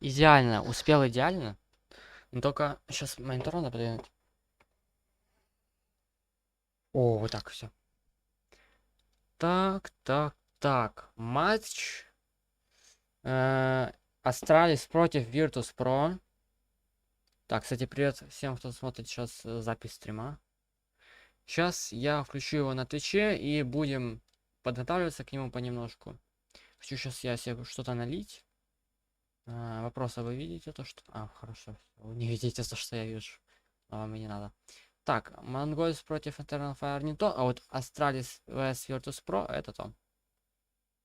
идеально, успел идеально. Но только сейчас монитор надо подвинуть. О, вот так все. Так. Матч. Astralis против Virtus Pro. Так, кстати, привет всем, кто смотрит сейчас запись стрима. Сейчас я включу его на Твиче и будем подготавливаться к нему понемножку. Хочу сейчас я себе что-то налить. Вопросы вы видите то, что... хорошо. Вы не видите то, что я вижу. Но вам и не надо. Так, Mongols против Eternal Fire не то, а вот Astralis vs Virtus Pro это то.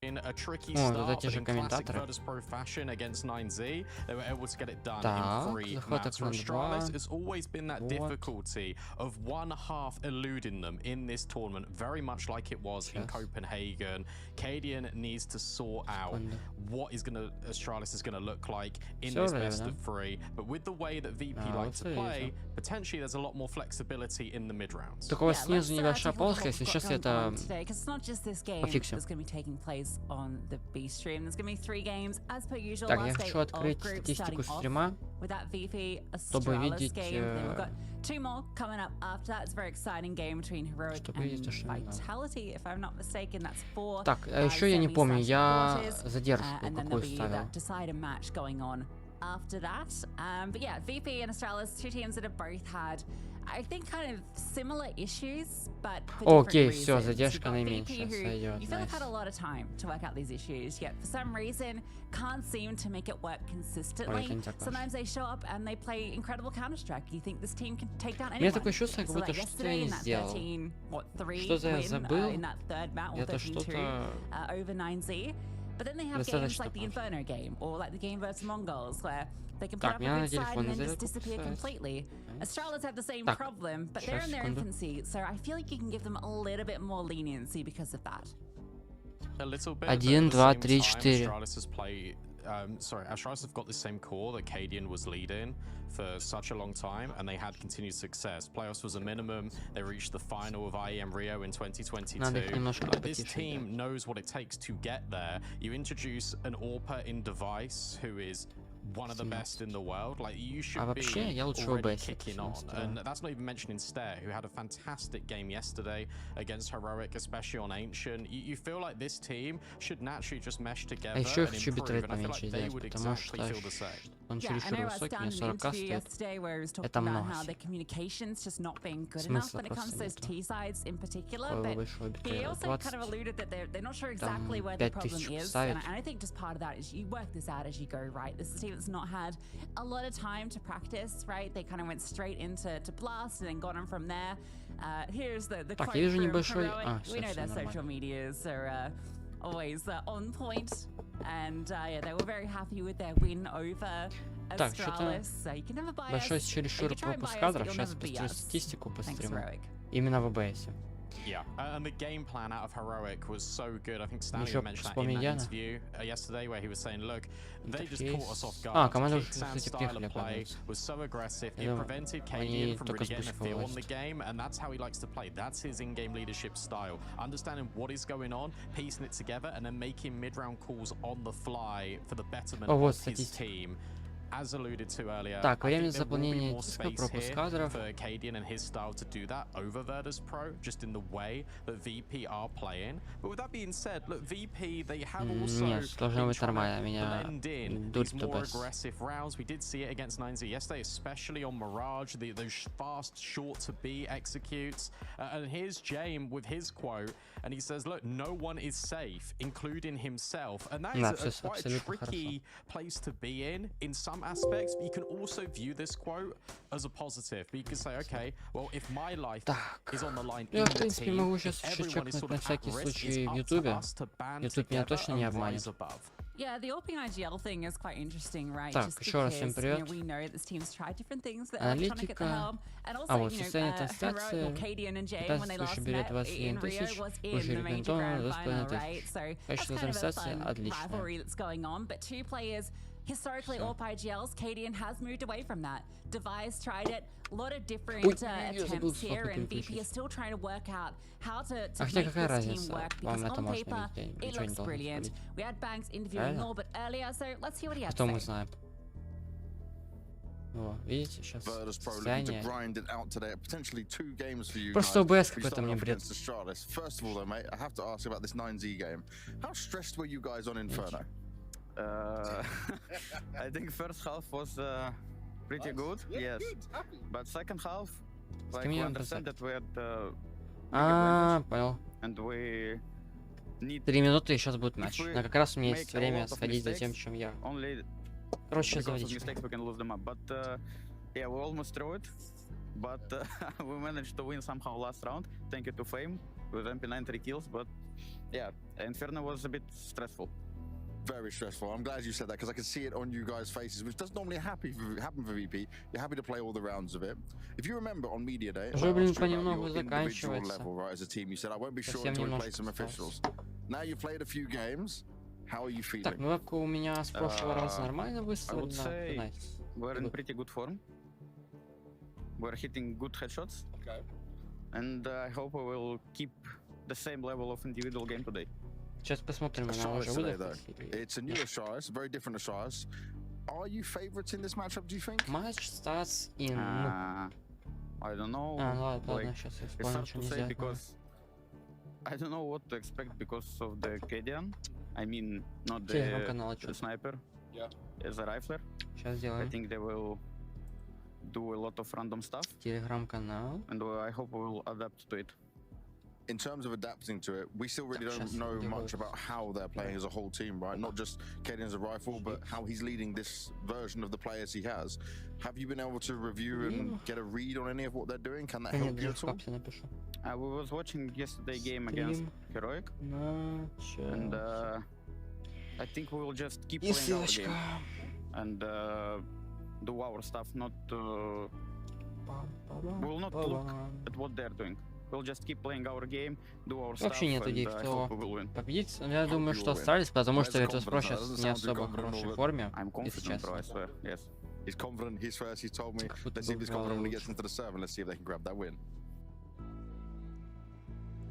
О, вот эти же комментаторы. Так, захват экран 2. What is gonna Astralis is gonna look like in this best of three, but with the way that VP like to play, potentially there's a lot more flexibility in the mid rounds. Такого снизу небольшая полоска, если сейчас это пофиксим. Так, я хочу открыть статистику стрима, чтобы видеть, чтобы видеть, что мне надо. Так, а еще я не помню, я задержку какую ставил. After that, but yeah, VP and Astralis, two teams that have both had, I think, kind of similar issues, but for Окей, все, задержка наименьшая сойдет. You feel like had a lot of time to work out these issues, yet for some reason can't seem to make it work consistently. Sometimes they show up and they play incredible counterstrike. You think this team can take down anyone? У меня такое чувство, как будто что-то я не сделал. Что-то я забыл. Это что-то... But then they have games like the Inferno game or like the game versus Mongols where they can put up a good side and then just disappear completely. Astralis have the same problem, but they're in their infancy, so I feel like you can give them a little bit more leniency because of that. A little bit. 1, 2, 3, 4. Astralis have got the same core that Cadian was leading for such a long time, and they had continued success. Playoffs was a minimum. They reached the final of IEM Rio in 2022. This team knows what it takes to get there. You introduce an AWPer in device who is one of the best in the world. Like, you should be already kicking on, and that's not even mentioning Stair, who had a fantastic game yesterday against Heroic, especially on Ancient. You feel like this team should naturally just mesh together and improve, and I feel like they would exactly feel the same. Он чересчур высокий, мне 40к стоит. Это много. Смысла просто нет. Какой выше выбитый 20. Там 5000 ставить. That's not had a lot of time to practice, right? They kind of went straight into blast and then got them from there. Here's the Так, я вижу небольшой... We know their social medias are always on point, and yeah, they were very happy with their win over Astralis. So you can never buy большой чересчур пропуск кадров. Сейчас посмотрю статистику по стриму. Именно в ОБС. Yeah, and the game plan out of Heroic was so good. I think Stanley mentioned that in that interview yesterday, where he was saying, "Look, they just caught us off guard. Kicksan's style of play was so aggressive. It prevented Cadian from really getting a feel on the game, and that's how he likes to play. That's his in-game leadership style. Understanding what is going on, piecing it together, and then making mid-round calls on the fly for the betterment of his team." As alluded to earlier, так, время заполнения диска, пропуск кадров. for Cadian and his style to do that over Virtus Pro, just in the way that VP are playing. But with that being said, look, VP, they have also been trying to blend in these more aggressive rounds. We did see it against 9Z yesterday, especially on Mirage, those fast, short to be executes. And here's James with his quote, and he says, look, no one is safe, including himself. And that is quite a tricky place to be in some aspects, but you can also view this quote as a positive. But you can say, okay, well, if my life is on the line in the team, everyone is sort of at risk. It's up to us to band together and rise above. Yeah, the opening IGL thing is quite interesting, right? Так, Just еще раз всем because, привет. we know this team's tried different things that are trying to get the helm. And also, вот состояние трансляции. 15 билет 21 тысяч. Выжили Бентона, 2,5 тысяч. Качество трансляции отличное. But two players historically, AWP IGLs, Cadian has moved away from that. Device tried it, a lot of different attempts here, and VP is still trying to work out how to make this team work, because on paper, it looks brilliant. We had Banks interviewing Norbert earlier, so let's hear what he had to say. О, видите, сейчас Virtus Pro looking to состояние. grind it out today. Potentially 2 games for you Просто guys. ОБС We какой-то started мне off бред. against Astralis. First of all, though, mate, I have to ask about this 9Z game. How stressed were you guys on Inferno? I think first half was pretty good, yes. But second half, like we understand that we had Понял. and we need 3 минуты и сейчас будет If матч. we Но как раз у меня есть make a время lot of сходить за тем, mistakes, чем я. only Короче, за because of водичкой. mistakes we can lose them up. But yeah, we almost threw it, but we managed to win somehow last round. Thank you to Fame with MP9 3 kills. But yeah, Inferno was a bit stressful. Very stressful. I'm glad you said that because I can see it on you guys' faces, which doesn't normally happen for VP. You're happy to play all the rounds of it. If you remember on media day, I Уже, asked блин, you about понемногу your individual заканчивается. level, right, as a team. You said I won't be sure Совсем until we немножко play some осталось. officials. Now you've played a few games. How are you feeling? Так, ну вебка у меня с прошлого раза нормально I would выставлена. say Nice. we're in Good. pretty good form. We're hitting good headshots. Okay. And I hope we will keep the same level of individual game today. Сейчас посмотрим, она Astralis уже today, though. выдохлась. It's a new Astralis, a very different Astralis. Are you favourites in this matchup, do you think? Матч starts in... I don't know. ладно, like, сейчас я it's вспомню, hard что to say нельзя. because I don't know what to expect because of the Kedian. I mean, not Телеграм-канал the что-то. sniper. Yeah. As a rifler. Сейчас I сделаем. think they will do a lot of random stuff, Телеграм-канал. and I hope we will adapt to it. In terms of adapting to it, we still really don't Сейчас know делаю. much about how they're playing as a whole team, right? Not just Kaden as a rifle, but how he's leading this version of the players he has. Have you been able to review and get a read on any of what they're doing? Can that Нет, help you я at в all? капсе напишу. I was watching yesterday game against Стрим. Heroic, Начал. and I think we will just keep И playing our ссылочка. game and do our stuff. Not we will not look at what they're doing. We'll just keep playing our game, do our stuff, Вообще нет and идей, I кто hope we will win. победит. Но я думаю, you что will win. Astralis, потому что Where's Virtus Pro confidence? сейчас Doesn't не sound too особо в confident, хорошей but форме, I'm если confident, bro, I честно. swear. Yes. He's confident. He's first. He's told me. Как будто Let's see if бы he's confident when he лучше. gets into the serve, and let's see if they can grab that win.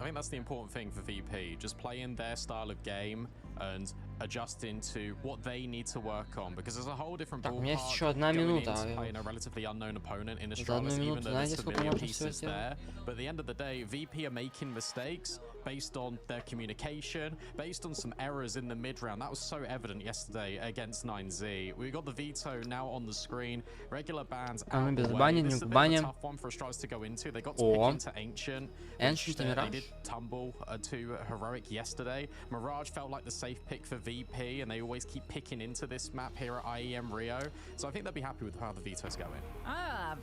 I think that's the important thing for VP, just playing their style of game and adjusting to what they need to work on, because there's a whole different Так, у меня есть ballpark еще одна going минута. into playing a relatively unknown opponent in За Astralis, одну even минуту though знаете, there's сколько familiar можно всего pieces сделать? there. But at the end of the day, VP are making mistakes based on their communication, based on some errors in the mid round. That was so evident yesterday against 9Z. We got the veto now on the screen. Regular bans А мы out the без way. бани, This не is a в bit of a бане. tough one for Astralis to go into. They got to О. pick into Ancient. Ancient Which, и they did Mirage. tumble to Heroic yesterday. Mirage felt like the safe pick for VP, and they always keep picking into this map here at IEM Rio. So I think they'll be happy with how the veto's going.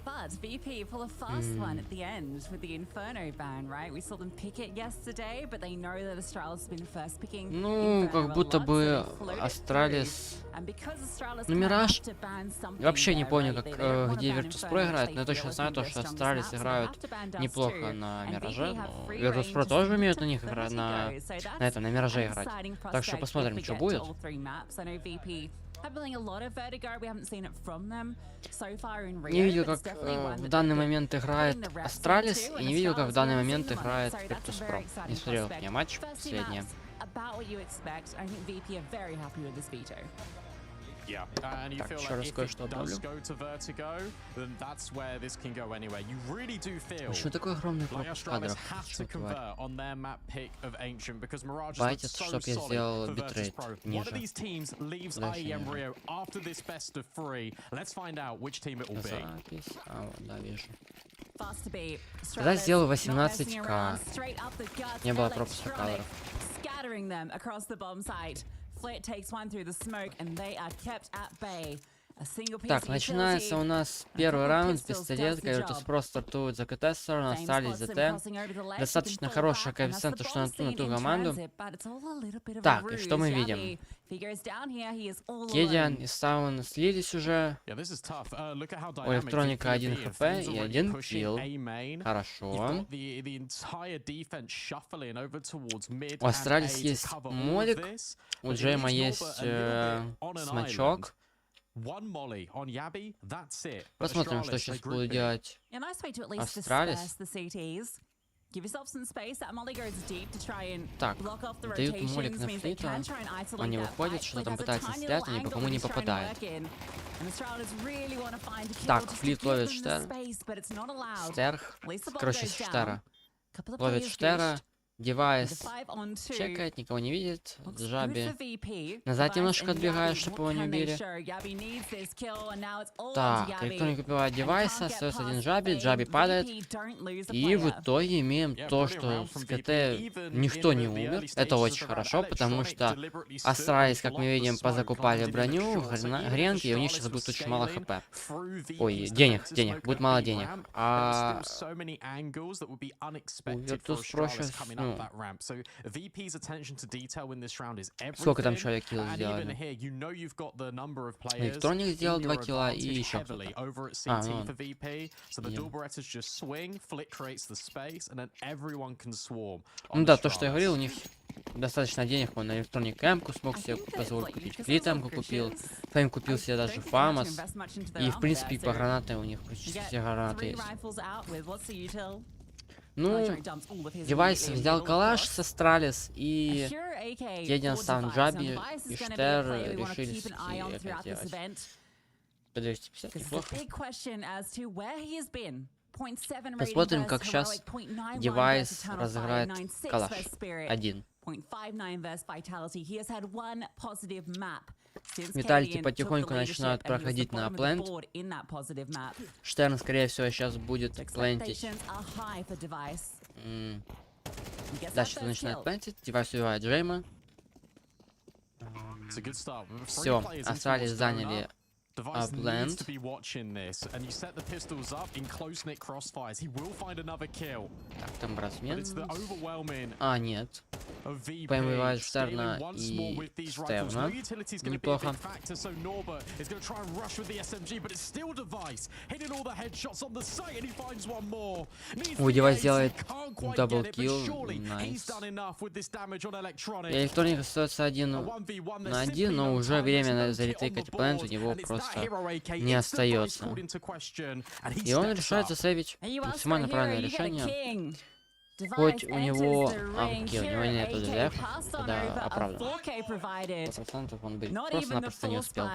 But VP pull a fast one at the end with the Inferno ban, right? We saw them pick it yesterday, but they know that Astralis has been first picking Ну, Inferno как a будто lot, бы so they float it Astralis... through. And because Astralis Ну, kinda Mirage... have to ban something Я вообще не there, помню, right? как, They don't wanna где ban Virtus Inferno, Pro which играет, they но я feel точно is знаю one то, of что their strongest Astralis maps, so they играют have to ban Dust неплохо too. на And Мираже, VP have но free Virtus reign Pro to тоже see умеют to у них 30 играть go. на So этом, на Мираже an играть. exciting Так что prospect посмотрим, if we что get to будет. all three maps. I know VP have been playing a lot of Vertigo. We haven't seen it from them so far in Rio. Не видел, but it's как definitely one в that данный they've been момент играет putting the reps Astralis, into, и and не видел, как в Astralis данный will момент see them on it. играет So that's Virtus a Pro. very Не exciting смотрел prospect. я матч First two последний. maps, about what you expect. I think VP are very happy with this veto. Yeah, and you Так, feel еще like раз if it кое-что does добавлю. go to Vertigo, then that's where this can go anywhere. You really do feel Почему такой огромный like пропуск Astralis кадров? have to Что тварь? convert on their map pick of Ancient because Mirage Байтит, is so чтоб я solid сделал for Virtus битрейт Pro. One ниже. of these teams leaves Дальше IEM ниже. Rio after this best of 3. Let's find out which team it will be. Запись. А, вот, да, вижу. Fast to beat. Тогда сделаю Astralis not messing 18К. around, straight up the guts, Не было пропуска electronic, кадров. scattering them across the bomb site. Flit takes one through the smoke, and they are kept at bay. A single piece Так, of начинается у utility. нас первый раунд, пистолетка, Virtus Pro стартует за КТ сторону, Fame остались spots за them Т. crossing over the ledge, Достаточно he can fall хорошие back, and that's коэффициенты, the что на bomb ту scene in команду. transit, but it's all a little bit of a Так, и что мы ruse. видим? Yabi, if he goes down here, he is all Кедиан alone. и Саун слились уже. Yeah, this is tough. Look at how У dynamic электроника VP 1 are being. хп Flames и already 1 pushing килл. A main. You've Хорошо. got the entire defense shuffling over towards mid У Astralis and A to есть cover all of модик, this. у But it Джейма leaves есть Norbert a little bit on an смачок. island. One molly on Yabi, that's it. But Посмотрим, что Astralis, сейчас they group будут it. делать. A nice way to at least Astralis. disperse the CTs. Так, дают молик на флита. Они выходят, что там пытаются стрелять, они по кому не попадают. Так, флит ловит Штер. Стерх. Короче, Штера. Ловит Штера. Девайс чекает, никого не видит. Джаби. Назад немножко отбегает, чтобы его не убили. Так, электроник убивает девайса, остается один Джаби, Джаби падает. И в итоге имеем то, что с КТ никто не умер. Это очень хорошо, потому что Astralis, как мы видим, позакупали броню, гренки, и у них сейчас будет очень мало хп. Ой, денег, будет мало денег. А у Virtus Pro сейчас, сколько там человек килл сделали? Электроник сделал 2 килла и еще кто-то. Ну да, то, что я говорил, у них достаточно денег, он на электроник М-ку смог себе позволить купить, флит М-ку купил, Фейм купил себе даже фамос, и в принципе по гранаты у них практически все гранаты есть. Ну, девайс взял калаш с Astralis, и один сам Джаби и Штер решили это делать. По 250, неплохо. Посмотрим, как сейчас девайс разыграет калаш. Один. Металлики потихоньку начинают проходить на плент. Штерн, скорее всего, сейчас будет плентить. Да, сейчас он начинает плентить. Девайс убивает Джейма. Все, Astralis заняли плент. Так, там размен. А, нет. Поймывает Штерна и Стерна. Неплохо. Ой, девайс делает даблкилл. Найс. Электроник остается 1 на 1, но уже время заретейкать плент у него просто не остается. И он решает засейвить. Максимально правильное решение. Хоть у него амки, у него нету ДДФ, да, оправдано. 100% он бы просто-напросто не успел.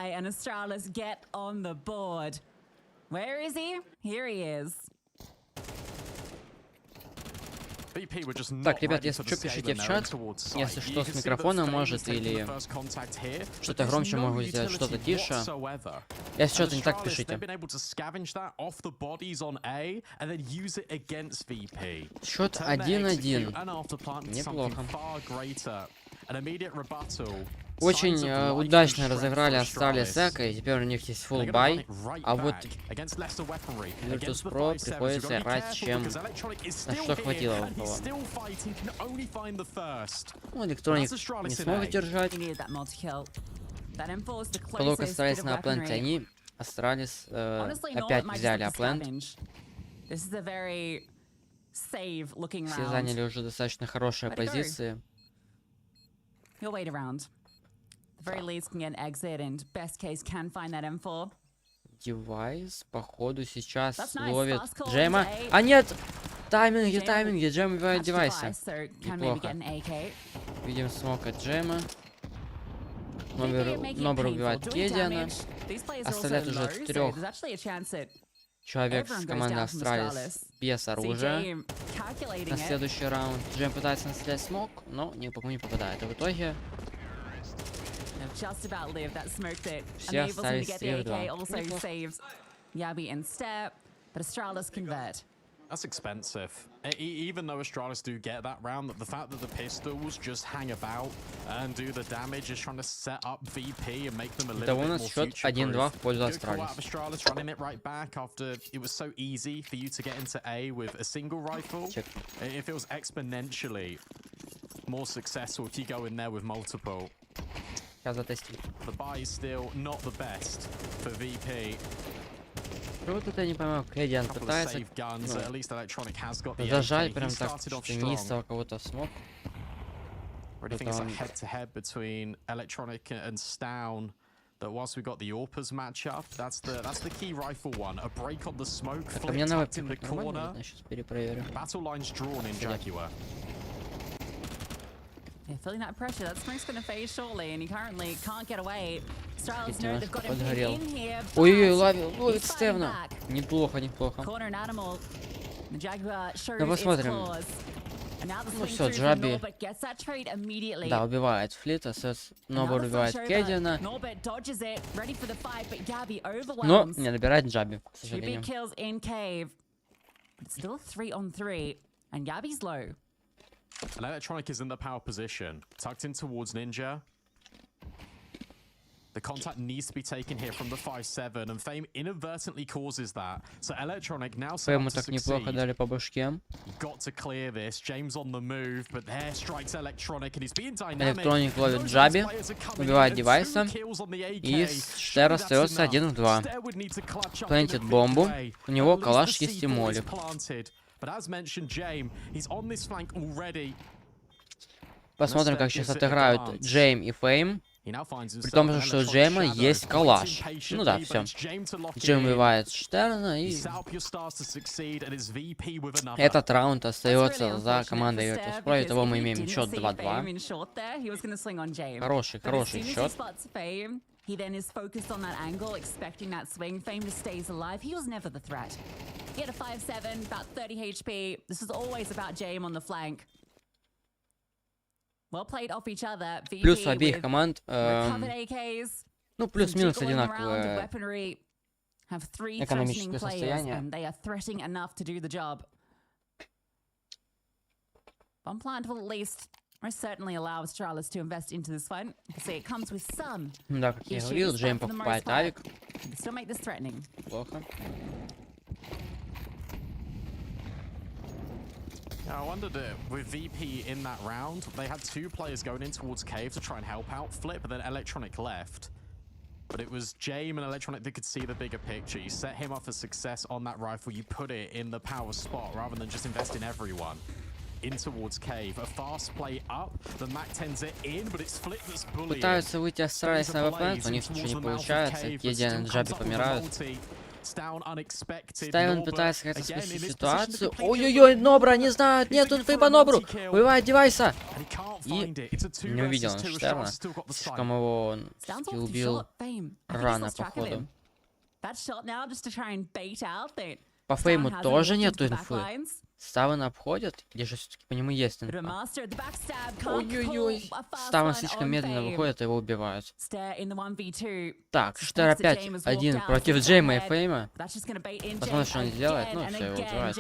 Так, ребят, если что, пишите в чат. Если что, с микрофоном может, или что-то громче могу сделать, что-то тише. Если что-то не так, пишите. Счет 1-1. Неплохо. Очень удачно разыграли Astralis Echo, и теперь у них есть full buy, а вот Virtus Pro приходится играть, чем на что хватило у кого. Ну, электроник не смог держать. Полок остались на пленте, они Astralis опять взяли аплент. Все заняли уже достаточно хорошие позиции. Девайс, походу, сейчас ловит Джема. А нет! Тайминги, Джем убивает девайса. Неплохо. Видим смок от Джема. Нобер убивает Кедиана. Оставляет уже 3 человек с команды Astralis без оружия. На следующий раунд Джем пытается настрелять смок, но ни по кому не попадает. И в итоге все остались 3-2. That's expensive. Even though Astralis do get that round, the fact that the pistols just hang about and do the damage is trying to set up VP and make them a little bit more future-proof. В пользу Good call out Astralis. of Astralis running it right back after it was so easy for you to get into A with a single rifle. It feels exponentially more successful if you go in there with multiple. Сейчас затестим. The buy is still not the best for VP. Вот это я не понимаю, Кедиан пытается зажать прям так, что неистово кого-то в смог. What do you think it's like head-to-head between Electronic and Stown that whilst we got the AWPers matchup, that's the key rifle one. A break on the smoke, Так, а flip мне на tucked in the вебке нормально corner. видно? Сейчас перепроверю. Battle lines drawn in Jaguar. Yeah, feeling that pressure. That smoke's going to phase shortly, and he currently can't get away. Astralis know they've got him in here. Ой-ой-ой, ловит Стевна. Неплохо, неплохо. Corner an animal. The Jaguar shows Ну, its посмотрим. claws. And now the Ну swing все, through from Джаби, Norbert gets that trade immediately. да, убивает Флита, Нобер убивает Кедина. Norbert dodges it, ready for the fight, but Gabby Но overwhelms. не набирает Джаби, к 2 big сожалению. kills in cave. It's still 3-on-3, and Gabby's low. And Electronic is in the power position, tucked in towards Ninja. The contact needs to be taken here from the 5-7, and Fame inadvertently causes that. So Electronic now set up Ему to так неплохо succeed. дали по башке. Got to clear this. James on the move, but there strikes Electronic, and he's being dynamic. Electronic ловит Джаби, убивает девайса, и Штер остается 1 в 2. Плентит бомбу, у него калаш есть и молик. Посмотрим, как сейчас отыграют Джейм и Фейм. При том же, что у Джейма есть калаш. Ну да, все. Джейм убивает Штерна, и этот раунд остается за командой Virtus Pro. Итого мы имеем счет 2-2. Хороший счет. He then is focused on that angle, expecting that swing. Fame just stays alive. He was never the threat. He had a 5-7, about 30 HP. This is always about James on the flank. Well played off each other. Плюс у обеих команд, AKs, ну, плюс-минус одинаковое have 3 экономическое threatening players, состояние. and they are threatening enough to do the job. Bomb plant will at least most certainly allow Astralis to invest into this fight. See, it comes with some Да, как я говорил, Джейм покупает авик. Still make this threatening. Плохо. I wondered with VP in that round, they had 2 players going in towards cave to try and help out Flip, but then Electronic left. But it was James and Electronic that could see the bigger picture. You set him up for success on that rifle, you put it in the power spot rather than just invest in everyone. In towards cave, a fast play up, the Mac 10's it in, but it's Flip that's bullying. Пытаются выйти Astralis на ВП, у них ничего не получается. Кедин и Джаби помирают. Стайвен пытается как-то спасти ситуацию. Ой-ой-ой, Нобра не знают, нет, тут по Нобру. Убивает девайса. И не увидел он Штерна. Слишком его убил рано, походу. По Фейму тоже нету инфы. Ставен обходят, где же все-таки по нему есть инфа. Ой-ой-ой. Ставен слишком медленно выходит, его убивают. Так, Штер опять один против Джейма и Фейма. Посмотрим, что он сделает. Ну, все, его убивают.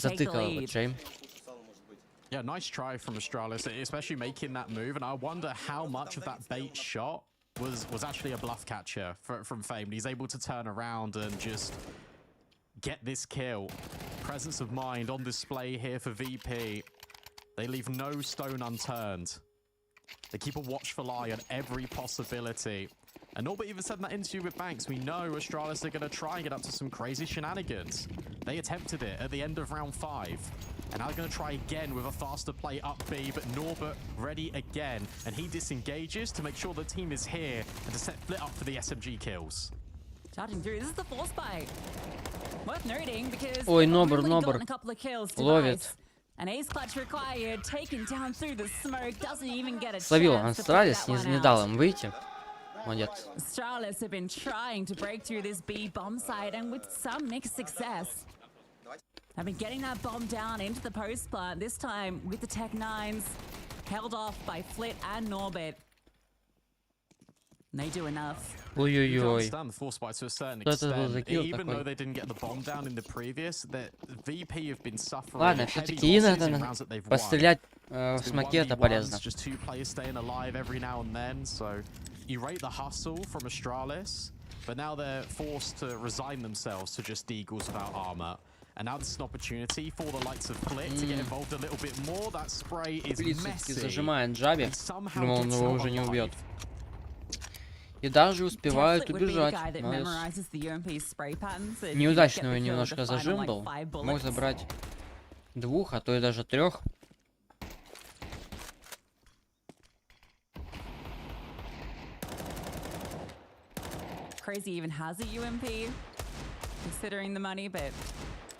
Затыкал его Джейм. Yeah, nice try from Astralis, especially making that move, and I wonder how much of that bait shot was actually a bluff catcher from Fame. He's able to turn around and just get this kill. Presence of mind on display here for VP. They leave no stone unturned. They keep a watchful eye on every possibility. And Norbert even said in that interview with Banks, we know Astralis are going to try and get up to some crazy shenanigans. They attempted it at the end of round 5. And now they're going to try again with a faster play up B, but Norbert ready again. And he disengages to make sure the team is here and to set Flit up for the SMG kills. Charging through. This is the force fight. Worth noting because Ой, they've Нобр, really Нобр. gotten a couple of kills to Ловит. rise. An ace clutch required, taken down through the smoke, doesn't even get a Словил chance to play Astralis, that не one дал out. им выйти. Молодец. Astralis have been trying to break through this B bomb site and with some mixed success. Have been getting that bomb down into the post plant, this time with the Tech 9s, held off by Flit and Norbert. And they do enough. Ой-ой-ой. Understand the force fight to a certain Что это был за extent. килл Even though такой? they didn't get the bomb down in the previous, the VP have been suffering Ладно, heavy все-таки losses иногда in rounds that they've won. пострелять в It's been смоке это 1v1s, полезно. just 2 players staying alive every now and then, so you rate the hustle from Astralis, but now they're forced to resign themselves to just Deagles without armor. And now this is an opportunity for the likes of Flit to get involved a little bit more. That spray is Близ все-таки messy. зажимает Джаби. He somehow Думал, он gets его out уже не alive. убьет. И даже успевают Flit would be the убежать. guy that Молодец. memorizes the UMP spray patterns and Неудачный get the kill немножко with the final, зажим like, был. 5 Мог bullets. забрать 2, а то и даже 3. crazy even has a UMP, considering the money, but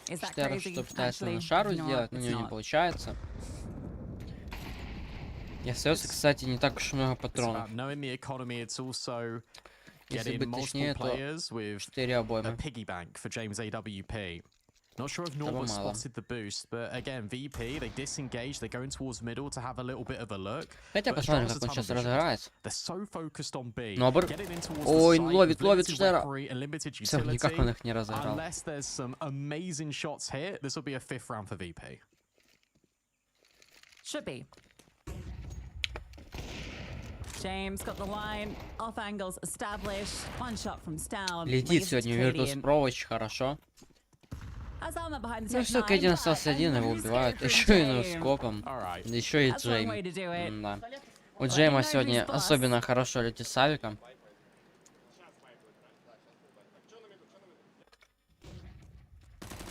is that Штера crazy? что пытается Actually, на шару you know сделать, what? но у It's него не not. получается. И остается, кстати, не так уж много It's патронов. about knowing the economy. It's also Если getting быть multiple точнее, то players with 4 a обоймы. piggy bank for James AWP. Not sure if Того Norbert мало. spotted the boost, but again, VP, they disengage, they're going towards middle to have a little bit of a look. Хотя But посмотрим, Astralis как он are сейчас tunnel vision. разыграется. They're so focused on B. Нобер. Getting in towards Ой, the site ловит, with ловит limited Штера. weaponry and limited Всё, никак он utility. их не разыграл. Unless there's some amazing shots here, this will be a 5th round for VP. Should be. James got the line, off angles established, one shot from Stown. Летит сегодня Virtus Pro очень хорошо. Ну все, Кэддин остался один, его убивают. Еще и ноускопом. Еще и Джейм. Да. У Джейма сегодня особенно хорошо летит с авиком.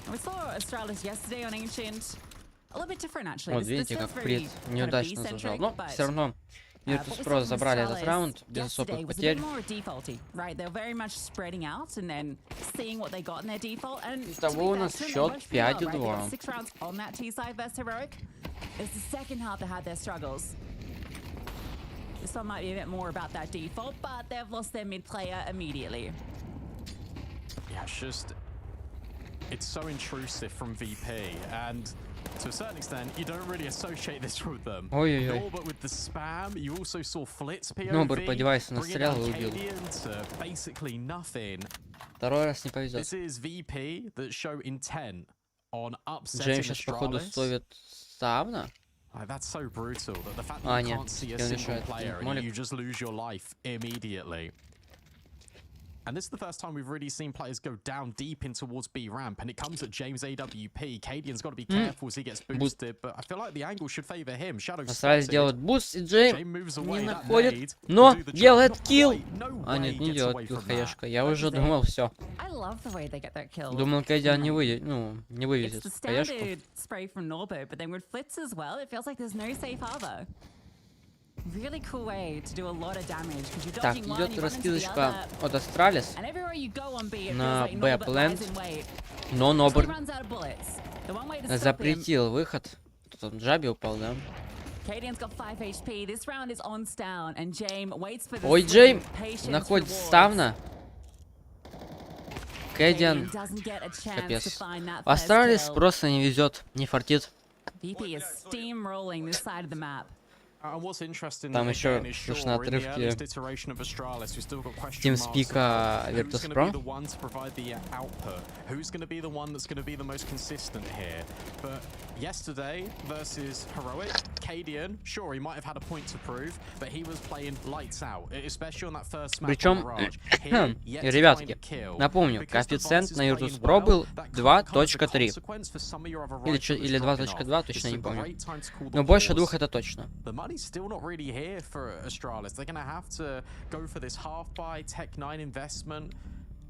We saw Astralis yesterday on Ancient. A little bit different actually. Вот видите, как Прит неудачно зажал. Но все равно Virtus Pro забрали этот раунд без особых потерь. Итого у нас счет 5-2. This one might be a bit more about that default, but they've lost their mid player immediately. Yeah, it's so intrusive from VP, and to a certain extent, you don't really associate this with them. Ой-ой-ой. No, but with the spam, you also saw Flitz POV, Нобер по девайсу bringing настрелял и убил. Arcadian to basically nothing. Второй раз не повезет. This is VP that show intent on upsetting Джейм сейчас походу Astralis. ставит ставно. That's so brutal that the fact that you нет, can't see a я single решаю player этот and you just lose your life immediately. And this is the first time we've really seen players go down deep in towards B ramp, and it comes at James AWP. Cadian's got to be careful as he gets boosted, but I feel like the angle should favor him. Shadow Astralis делает буст, и Джейм moves не away. That находит, nade но will do the job. делает Not килл. quite. No А нет, way не gets делает away килл, from that. хаешка. Я уже думал, все. I love the way they get that kill. Думал, Кэддин не выйдет, ну, не It's вывезет the хаешку. standard spray from Norbert, but then with Flitz as well, it feels like there's no safe harbor. Really cool way to do a lot of damage because you're Так, dodging one, идет you run into the раскидочка other, от Astralis, and everywhere you go on B, it на feels like Б Norbert lies плент, in wait. но He Нобер runs out of bullets. The one way to stop him. запретил выход. Тут он Джаби упал, да? Cadian's got 5 HP. This round is on Stown, and James waits for the Ой, swing. Джейм Patience находит rewards. ставно. Кэддин, doesn't get a chance to капец. find that Astralis first kill. просто не везет, не фартит. VP is steamrolling this side of the map. And what's interesting Там again еще is слышны sure, in the отрывки earliest iteration of Astralis, we still got question marks TeamSpeak'а about Virtus who's going to Pro. be the one to provide the output, who's going to be the one that's going to be the most consistent here. But yesterday versus Heroic, Cadian, sure, he might have had a point to prove, but he was playing lights out, especially on that first map on Причем, Mirage. Here, yet to ребятки, find a kill. напомню, Because the коэффициент Vice is на Virtus playing Pro well, был that can't come as a 2.3. consequence for some of your other Или, rifles или dropping 2.2, off. точно This не is a помню. great time to call the Но больше pause. 2 это точно. The money's still not really here for Astralis. They're going to have to go for this half-buy Tech 9 investment,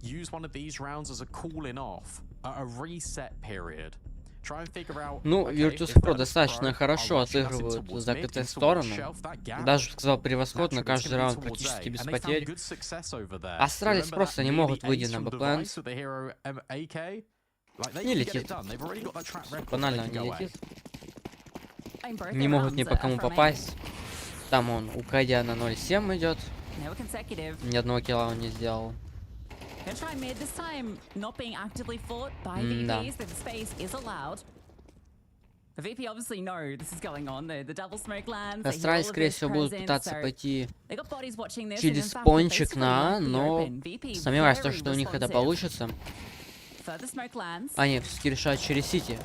use one of these rounds as a cooling off, a reset period. Try and figure out, Ну, okay, Virtus if Pro Virtus достаточно Pro хорошо are rushing us in отыгрывают towards за mid, ПТ in towards сторону. shelf, that gap, Даже сказал превосходно, naturally, it's каждый gonna be раунд towards практически A. без And they found потерь. good success over there. Astralis Remember просто that не nearly могут выйти ace на from the Б-плент. device with the hero AK? Like, they Не can get летит. it done. They've already got that track record. Банально They can не go away. летит. Не могут ни по кому попасть. Там он у Кэддина 0.7 идет. No consecutive. Ни одного килла он не сделал. Gonna try mid this time, not being actively fought by Да. VPs, but the space is allowed. The VP obviously know this is going on. The double smoke lands. they hear all Astralis, of скорее this всего, будут presence, пытаться so пойти they got bodies watching this, and in через fact, if they пончик split на А, the но open, VP сомневаюсь, very что у них это responsive. получится. Further smoke lands. А нет, все-таки решают через Сити.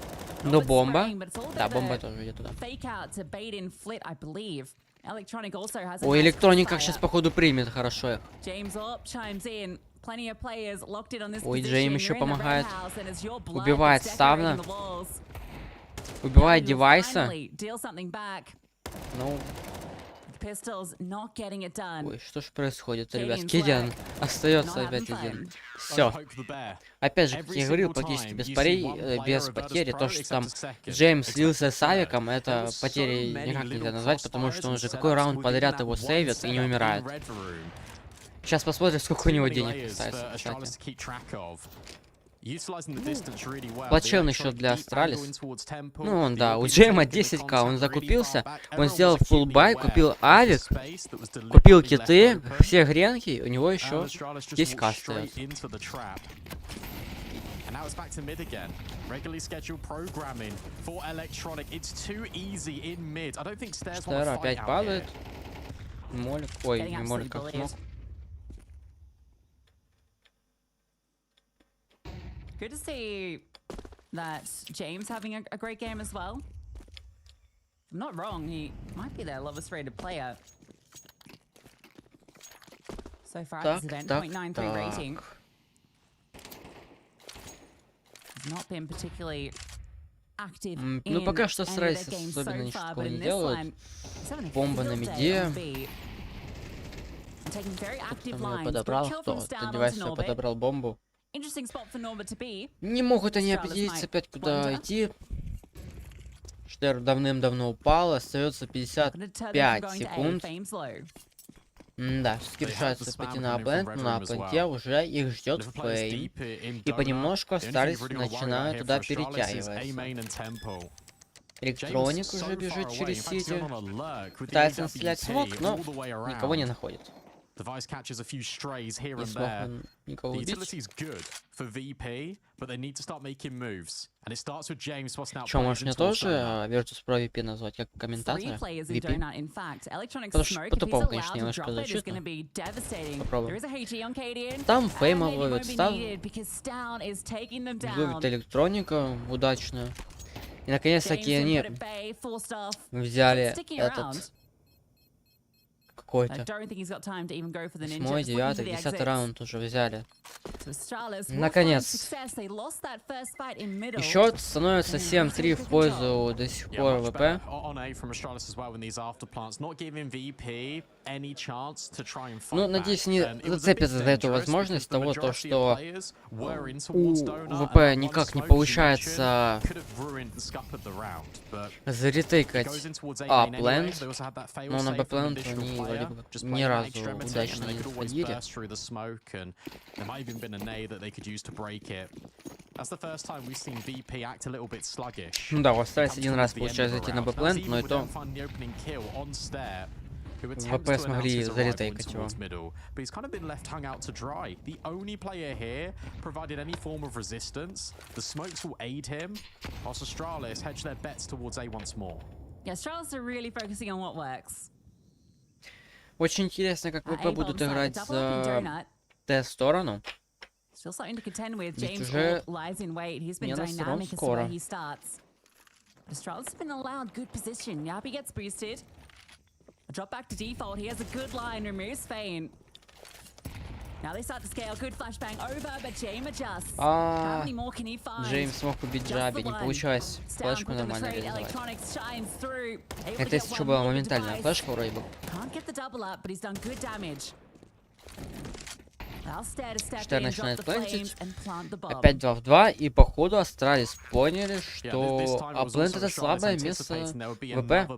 Not Но with бомба. spraying, but it's all a bit Да, of бомба a тоже идет туда. fake out to bait in Flit, I believe. Electronic also has a Ой, nice электроника fire. сейчас походу примет хорошо их. James Orp chimes in. Plenty of players locked in on this Ой, position. Джейм еще You're in the red помогает. house, and it's your blood Убивает that's ставно. decorating the walls. Убивает You'll девайса. finally deal something back. Ну, Pistols not getting it done. ой, что ж происходит, Cadian's ребят? Кэддин work. остается Not опять having один. fun. Все. Poke the bear. Опять же, как Every я говорил, single практически time без you see парей, one player без of потери. Virtus То, Pro, что except там a second, Джеймс except слился a с third. авиком, There это was so потери many никак little нельзя назвать, потому crossfires что он and же какой setups раунд within подряд that его one сейвит и не setup in умирает. Red Room. Сейчас посмотрим, сколько у него денег кстати. Плачевный счет для Astralis. Ну, он, да, у Джейма 10к, он закупился, он сделал фуллбай, купил авик, купил киты, все гренки, у него еще 10к остается. Стер опять падает. Молик, ой, не молик, как смог. Good to see that James having a great game as well. If I'm not wrong, he might be their lowest rated player. So far at this event, 0.93 rating. Has not been particularly active in Ну, пока что any of their Astralis games особенно so ничего far, but не in this делают. one, he's having a Бомба на field day миде. on B. And taking very active Кто-то lines. подобрал, Good kill кто? from Stan Девайс onto все Norbit. подобрал бомбу. Interesting spot for Norbit to be. Не могут они Astralis определиться might опять, куда wonder. идти. Штер давным-давно упал, остается 55 секунд. Да, все-таки решаются пойти на аплент, но на апленте уже их ждет фейм. И понемножку Astralis начинают туда перетягиваться. Электроник уже бежит через сити. Пытается настрелять смог, но никого не находит. Не смог он никого убить. Чё, может мне тоже Virtus Pro VP назвать, как комментатора? VP? Потому что по-тупому, конечно, немножко звучит, но попробуем. Там Фейма ловит став. Ловит электроника удачно. И наконец-таки они взяли этот... Какой-то. 8-й, 9-й, 10-й раунд уже взяли. Наконец. И счет становится 7-3 в пользу до сих пор ВП. Ну, надеюсь, не зацепятся за эту возможность того, то, что у ВП никак не получается заретейкать аплент, но на бэплент они вроде бы ни разу удачно не заходили. Ну да, у Astralis один раз получается зайти на бэплент, но и то ВП смогли заретейкать его. Очень интересно, как ВП будут играть за Т-сторону. Ведь уже не на сторон скоро. A drop back to default. He has a good line, removes Fane. Now they start to scale. Good flashbang over, but James adjusts. How many more can he find? Джеймс смог убить Джаби, не получилось флешку нормально реализовать. Это если что была моментальная флешка вроде бы. Штер начинает плентить. Опять 2 в 2. И походу Astralis поняли, что аплент это слабое место ВП.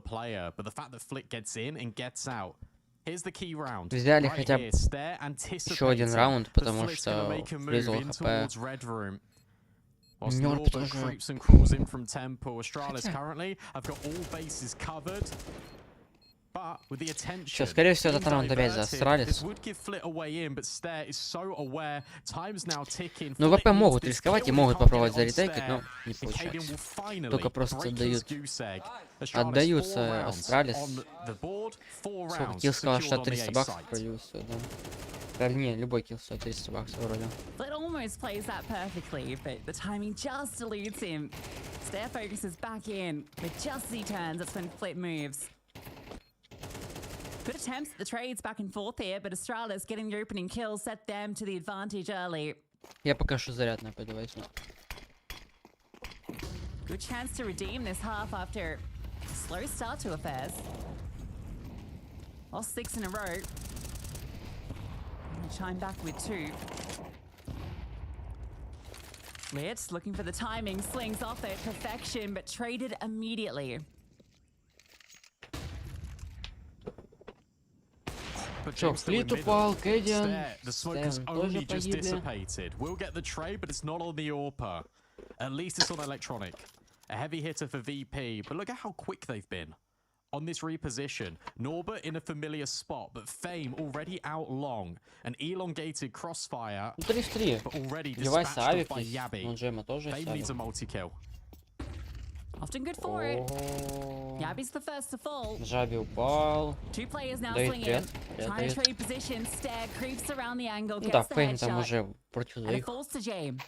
Взяли хотя бы еще один раунд, потому что врезал ХП. Нёрп тоже. Сейчас, скорее всего, этот раунд опять за Astralis. Ну, ВП могут рисковать и могут попробовать заретейкать, но не получается. Только просто отдаются Astralis. Сколько килл сказал, что 300 баксов появился, да? Не, любой килл стоит 300 баксов вроде. Good attempts at the trades back and forth here, but Astralis getting the opening kill set them to the advantage early. Я пока что заряд на подавайся. Good chance to redeem this half after a slow start to affairs. Lost 6 in a row. And chime back with 2. Lit looking for the timing, slings off it, perfection, but traded immediately. Чё, Флит упал, Кэдиан, Стэн тоже погибли. At least it's on electronic. A heavy hitter for VP, but look at how quick they've been. On this reposition, Norbert in a familiar spot, but Fame already out long. An elongated crossfire, 3 в 3. but already Девайс dispatched авик by есть, Yabby. ну Джема тоже Fame needs a multi-kill. Often good for it. Yabby's the first to fall. Джаби упал. 2 players now Дает swinging. привет. Привет, Trying to дает. trade position. Stare creeps around the angle. Ну Gets да, the Фейм там headshot. уже против And it двоих. falls to Jame.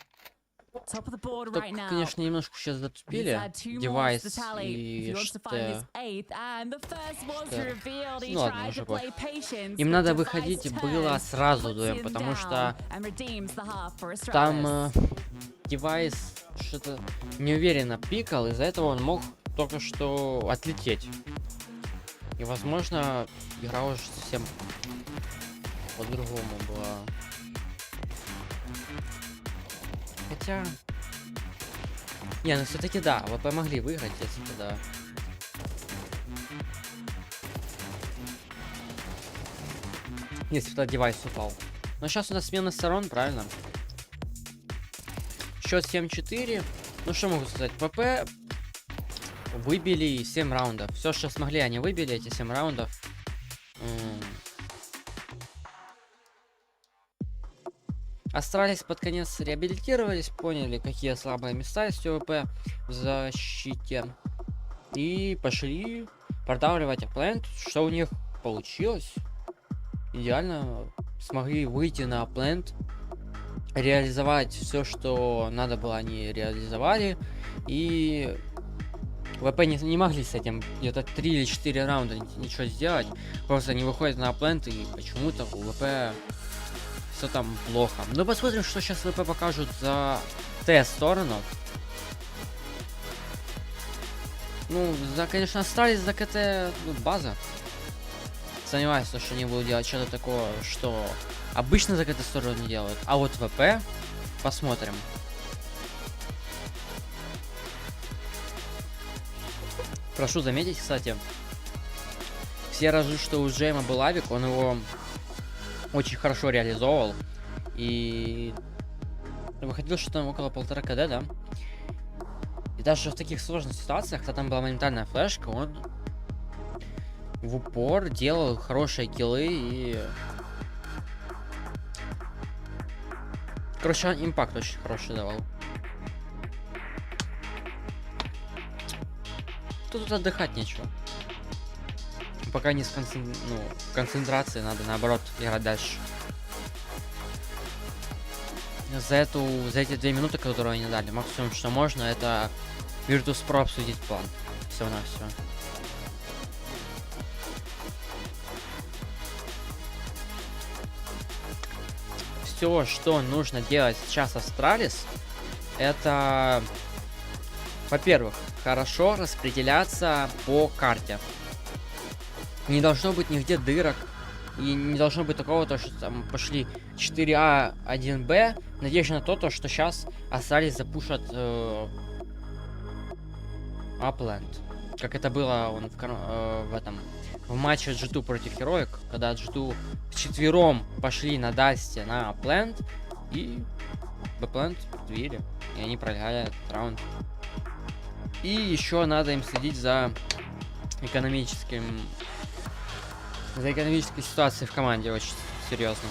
Top of the board Только, right now. конечно, немножко сейчас He's затупили. had 2 more to Девайс the tally. If he и wants to find his что... 8th, and the first was Что? revealed. He Ну ладно, tried уже to play patience. Им but надо device выходить было turns, сразу puts дуем, him потому down, что and redeems the half for там Astralis. девайс что-то неуверенно пикал, из-за этого он мог только что отлететь. И, возможно, игра уже совсем по-другому была. Хотя... Не, ну все-таки да, вы помогли выиграть, если бы да. Если бы девайс упал. Но сейчас у нас смена сторон, правильно? Счет 7-4. Ну что могу сказать? ВП выбили 7 раундов. Все, что смогли, они выбили эти 7 раундов. Astralis под конец реабилитировались, поняли, какие слабые места есть у ВП в защите. И пошли продавливать оплент, что у них получилось. Идеально смогли выйти на оплент, реализовать все, что надо было, они реализовали. И ВП не могли с этим где-то 3 или 4 раунда ничего сделать. Просто они выходят на оплент, и почему-то у ВП все там плохо. Ну посмотрим, что сейчас ВП покажут за Т-сторону. Ну, конечно, остались за КТ, ну, база. Сомневаюсь, что они будут делать что-то такое, что обычно за КТ-сторону не делают. А вот ВП посмотрим. Прошу заметить, кстати, все разы, что у Джейма был авик, он его очень хорошо реализовывал. И выходил, что там около 1,5 КД, да? И даже в таких сложных ситуациях, когда там была моментальная флешка, он в упор делал хорошие киллы и... Короче, импакт очень хороший давал. Тут отдыхать нечего. Пока не в концентрации, надо наоборот играть дальше. За эти 2 минуты, которые они дали, максимум, что можно, это Virtus Pro обсудить план. Всего-навсего. Все, что нужно делать сейчас Astralis, это, во-первых, хорошо распределяться по карте. Не должно быть нигде дырок. И не должно быть такого, то, что там пошли 4А, 1Б. Надеюсь на то, что сейчас Astralis запушат Upland. Как это было в матче G2 против Heroic, когда G2 вчетвером пошли на Дасте на Upland, и Bplant двери, и они проиграли этот раунд. И еще надо им следить за экономической ситуацией в команде очень серьезно.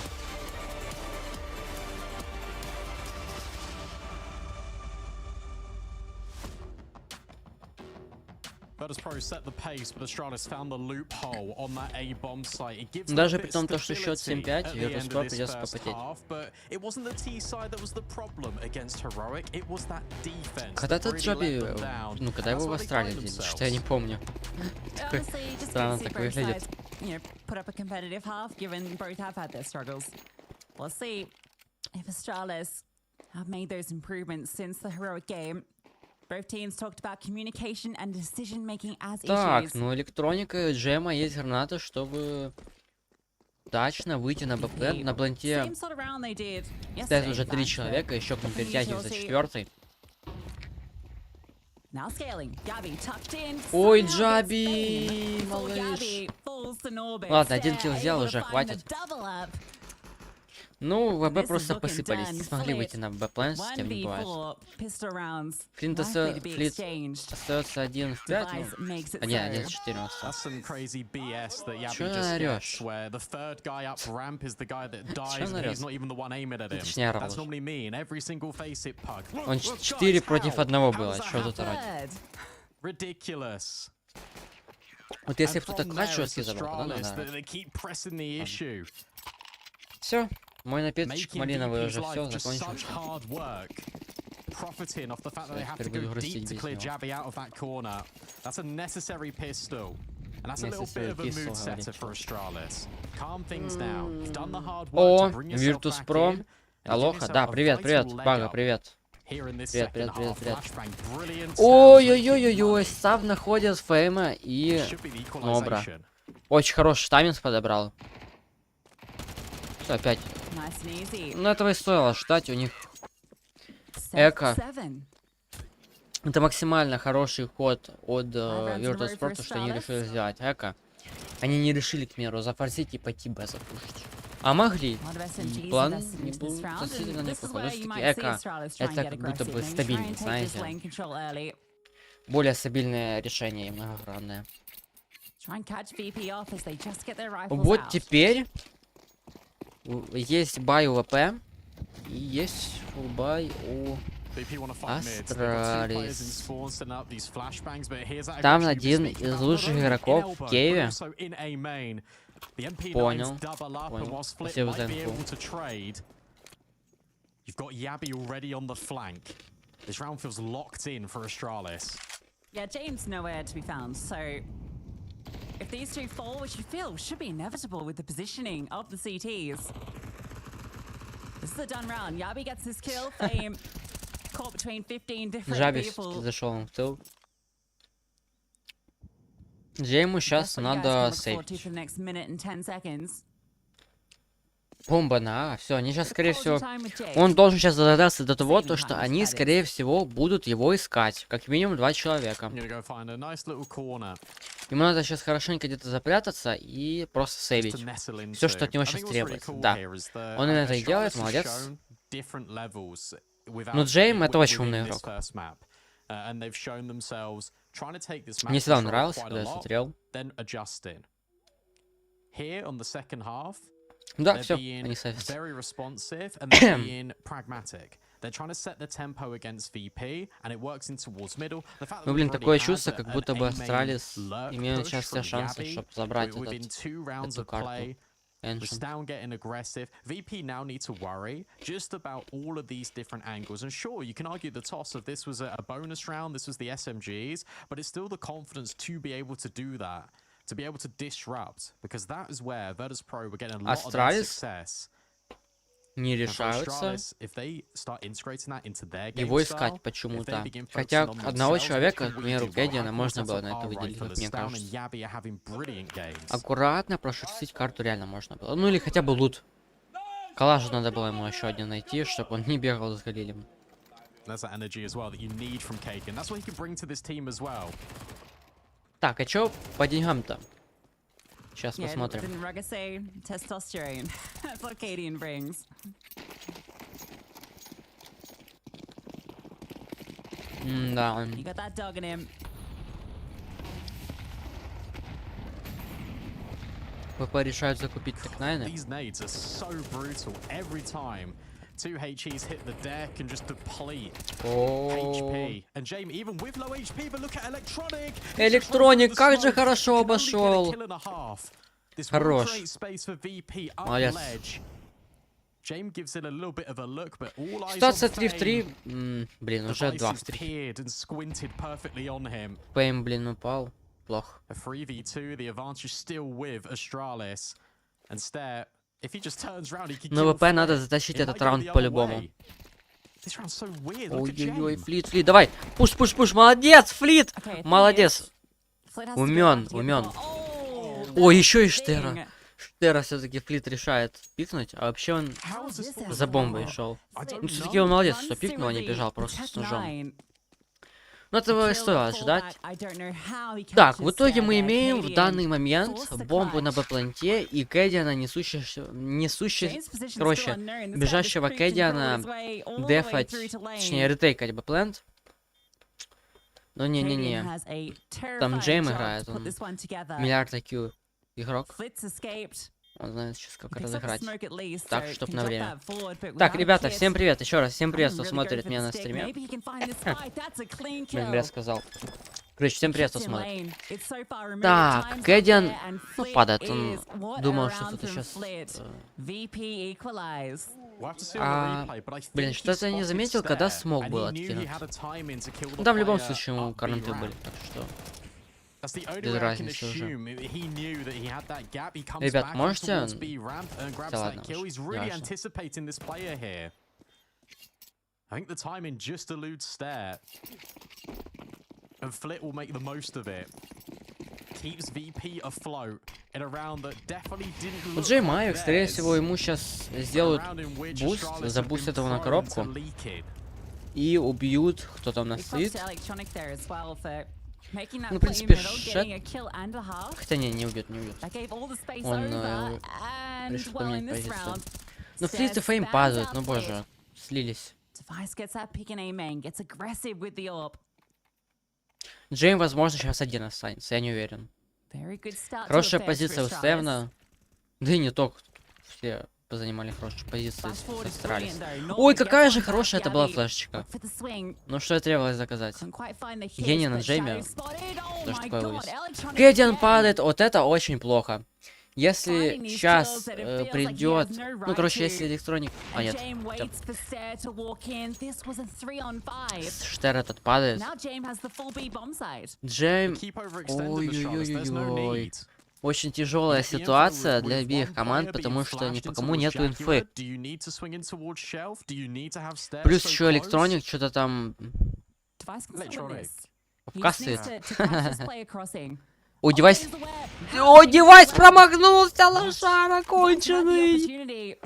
Virtus Pro set the pace, but Astralis found the loophole on that A bomb site. It gives Даже them a при bit том, что счет stability 7-5, at the Virtus end Pro of this придется first попотеть. half, but it wasn't the T side that was the problem against Heroic. It was that defense. Когда that этот really Джоби, let them down. ну когда его в Австралии видели, что я не помню. Honestly, just Странно to see так both выглядит. sides, you know, put up a competitive half, given both have had their struggles. We'll see if Astralis have made those improvements since the Heroic game. Both teams talked about communication and decision making as Так, issues. ну электроника и Джема есть граната, чтобы удачно выйти на БП. На бланте Same sort of round they did стоят yesterday, уже in 3 fact, человека, еще к ним nothing перетягивается unusual to- 4-й. Ой, Джаби, малыш. Ладно, 1 килл взял, уже хватит. Ну, ВБ просто посыпались, не смогли выйти на ВБ-план, с тем не бывает. Флит остается 1 в 5, ну, а не, 1 в 4 остался. Чё орёшь? Точнее, орал. Он 4 против 1 было, чё тут орать? Вот если кто-то клатчевский забрал, да? Все. Мой напиточек малиновый уже все закончился. Теперь буду грустить без него. О, Virtus Pro. Алоха, да, привет, Бага, привет. Привет. Ой-ой-ой-ой-ой, Сав находит Фейма и Нобра. Очень хороший тайминг подобрал. Все, опять. Ну, этого и стоило ждать, у них эко. Это максимально хороший ход от Virtus Pro, то, что они решили сделать эко. Они не решили, к примеру, зафорсить и пойти Б запушить. А могли. И план не был относительно неплохой. Но все-таки эко, это как будто бы стабильно, знаете. Более стабильное решение и многогранное. Вот теперь есть бай у ВП и есть фулбай у Astralis. Там один из лучших игроков в Киеве. Понял. Спасибо за инфу. You've got Yabi already on the flank. This round feels locked in for Astralis. Yeah, James nowhere to be found, so if these two fall, which you feel should be inevitable with the positioning of the CTs. This is a done round. Yabi gets his kill. Fame caught between 15 different people. Зашел в тыл. Где ему сейчас надо сейвить? Бомба на все, они сейчас, скорее всего, он должен сейчас догадаться до того, то, что они, скорее всего, будут его искать. Как минимум 2 человека. Ему надо сейчас хорошенько где-то запрятаться и просто сейвить. Все, что от него сейчас требуется. Да. Он это и делает, молодец. Ну, Джейм это очень умный игрок. Мне всегда нравился, когда я смотрел. Да, все, они сейвятся. Ну, блин, такое чувство, как будто бы Astralis имеют сейчас все шансы, чтобы забрать эту карту. Was down getting aggressive. VP now need to worry just about all of these different angles. And sure, you can argue the toss of this was a bonus round, this was the SMGs, but it's still the confidence to be able to do that, to be able to disrupt, because that is where Virtus Pro were getting a lot of their success. Не решаются его искать почему-то. Хотя одного человека, к примеру, Кэддиана, можно было на это выделить, как мне кажется. Аккуратно прошерстить карту реально можно было. Ну или хотя бы лут. Калажу надо было ему еще один найти, чтобы он не бегал с Галилем. Так, а чё по деньгам-то? Сейчас посмотрим. Да. ПП решают закупить текнайны. 2 HEs hit the deck and just deplete HP. And James, even with low HP, but look at Electronic. Электроник, как же хорошо обошел. Хорош. Молодец. Ситуация 3 в 3. Блин, уже 2 в 3. Пейм, блин, упал. Плохо. Но ВП надо затащить этот раунд по-любому. Ой-ой-ой, Флит, давай. Пуш, молодец, Флит. Молодец. Умен. Ой, еще и Штера. Штера все-таки Флит решает пикнуть, а вообще он за бомбой шел. Ну, все-таки он молодец, что пикнул, а не бежал просто с ножом. Но этого и стоило ожидать. Так, в итоге мы имеем в данный момент бомбу на Б-планте и Кэдиана, короче, бежащего Кэдиана дефать, точнее, ретейкать Б-плант. Но не-не-не. Там Джейм играет, он миллиард IQ игрок. Он знает сейчас, как разыграть. Так, чтоб на время. Так, ребята, всем привет. Еще раз, всем привет, кто смотрит меня на стриме. Блин, я сказал. Короче, всем привет, кто смотрит. Так, Кэдиан падает. Он думал, что кто-то сейчас... Блин, что-то я не заметил, когда смог был откинут. Ну, там в любом случае ему карнты были, так что... Без разницы уже. Ребят, можете... Да ладно, у Джей Майк, скорее всего, ему сейчас сделают буст, забустят его на коробку. И убьют, кто там нас стоит. Ну, в принципе, хотя не убьет. Он решил поменять позицию. Но Фриз и Фейм падают, ну боже, слились. Джейм, возможно, сейчас один останется, я не уверен. Хорошая позиция у Стевна. Да и не только. Все позанимали хорошие позиции с Astralis. Ой, какая же хорошая это была флешечка. Ну что и требовалось заказать. Гений на Джейме. Тоже такое вывез. Кэдиан падает, вот это очень плохо. Если сейчас придет... Ну, короче, если электроник... А, нет. Штер этот падает. Джейм... Ой-ой-ой-ой. Очень тяжелая ситуация для обеих команд, потому что ни по кому нету инфы. Плюс еще электроник что-то там... Кассует. О, девайс... О, девайс промахнулся, лошара конченый!